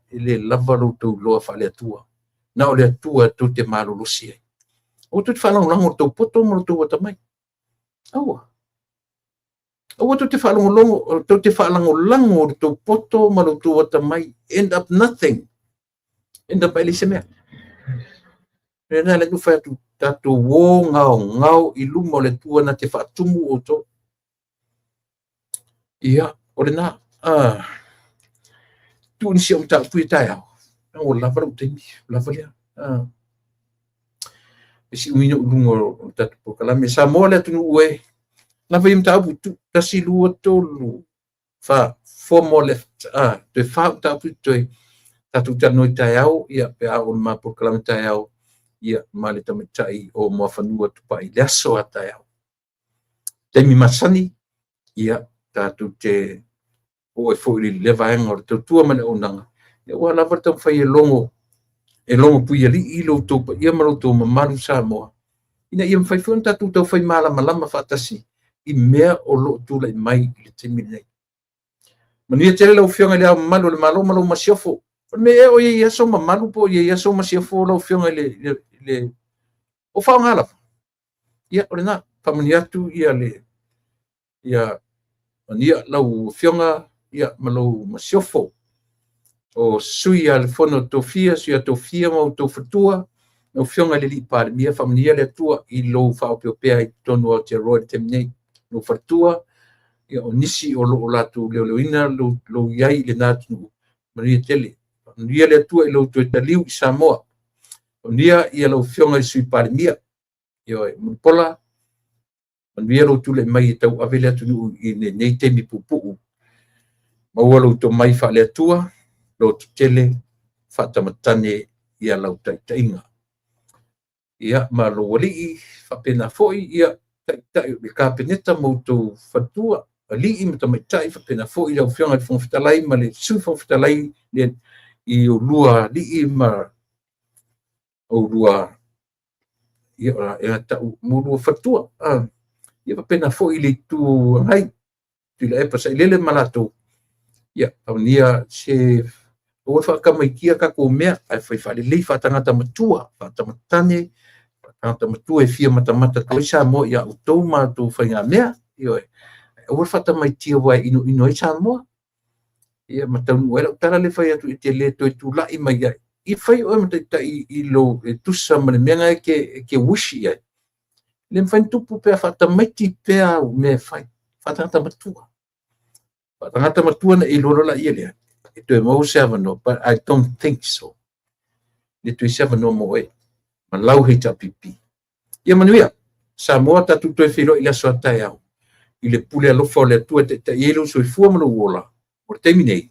ele lava ro tau loa whale atua. Na ole atua tau te maro losi ai. O tu te whalang lango tau poto maru tau watamai. Aua. Aua tau te whalang lango tau poto maru tau watamai. End up nothing. Enda pa ilise mea. Rena le tu fai tatu wō ngau i luma o le tua na te whaatumu o to. Ia, o le nā. Tu nisi o ta pui tai au. O lava rau teimi, lava lea. Esi uino ulungo o tatu pokalame. Sa moa le atunu ue. Lava im ta apu tu, tasi lua tolu. Fa, 4 more left. Te whau ta apu toi. Tatu tanoi tai au, ia pe au ma pokalame tai au. Ia male tamatai o mua whanua tupai leaso a tai au. Teimi masani, ia tatu te o e fōi li levaenga o te tua mane o nanga. Ia ua lava tau whai e longo pui ali i lo tau pa ia maro tau mamaru sa moa. Ina ia mwhai fuan tatu tau whai malama whaatasi i mea o lo tula i mai i le teimi nei. Mania tere lau whionga le au malo le malo masiofo. Me o ia so mamalu po ia so masiofo lau whionga le o whaongala. Ia o le nā, whamaniatu ia le ia mania lau whionga ia malau masiofo. O sui al fono tofia, sui a tofia mau tofatua, no whionga le li pāre mia whamania le atua i lo whaopeopea i tonu au te roa te mnei no fatua. Ia o nisi o lo latu leoina lo iai le nātunu mania tele. Nia le atua i lo tu taliu i Samoa. O nia ia lo whionga i sui pāre mia. Ia e mupola. Nia lo tu le mai i tau ave le atunu i nei temi pupu. Maua lo to mai wha le atua. Lo tu tele whatamatane ia lau taitainga. Ia ma lo wali i whapena foi ia taitai o le kāpeneta mautou whatua. Ali i matamaitai whapena foi lau whionga i whongwhitalai ma le sui whongwhitalai le i o lua li i ma o lua ia ora e tau mo lua whatua. Ia whapena foi le tu ngai tu le epa sa ilele malato. Ia au nia se o whakamaikia kako mea ai whai lei whatangata matua, whatamatane, whatangata matua e fia matamata toi sa mo ia o tau mātou whainga mea. Ia o whatamaitia wai ino i sa moa. Ia mataunu wera utara le whai atu i te le toi tu lai mai ai. I whai o mataita i lo e tusa mane menga ke wishi ai. Le mwhain tupu pia whatamaiti pia me whai. Whatangata matua. Whatangata matua na i loro la ia lea. E toi mau sewa no, but I don't think so. Le toi sewa no mo e. Ma lau hei ta pipi. Ia manuia. Sa moa tatu toi whilo i la soa tai au. I le pule alofa o le atua te ielu so i fua mano uola. O te minei.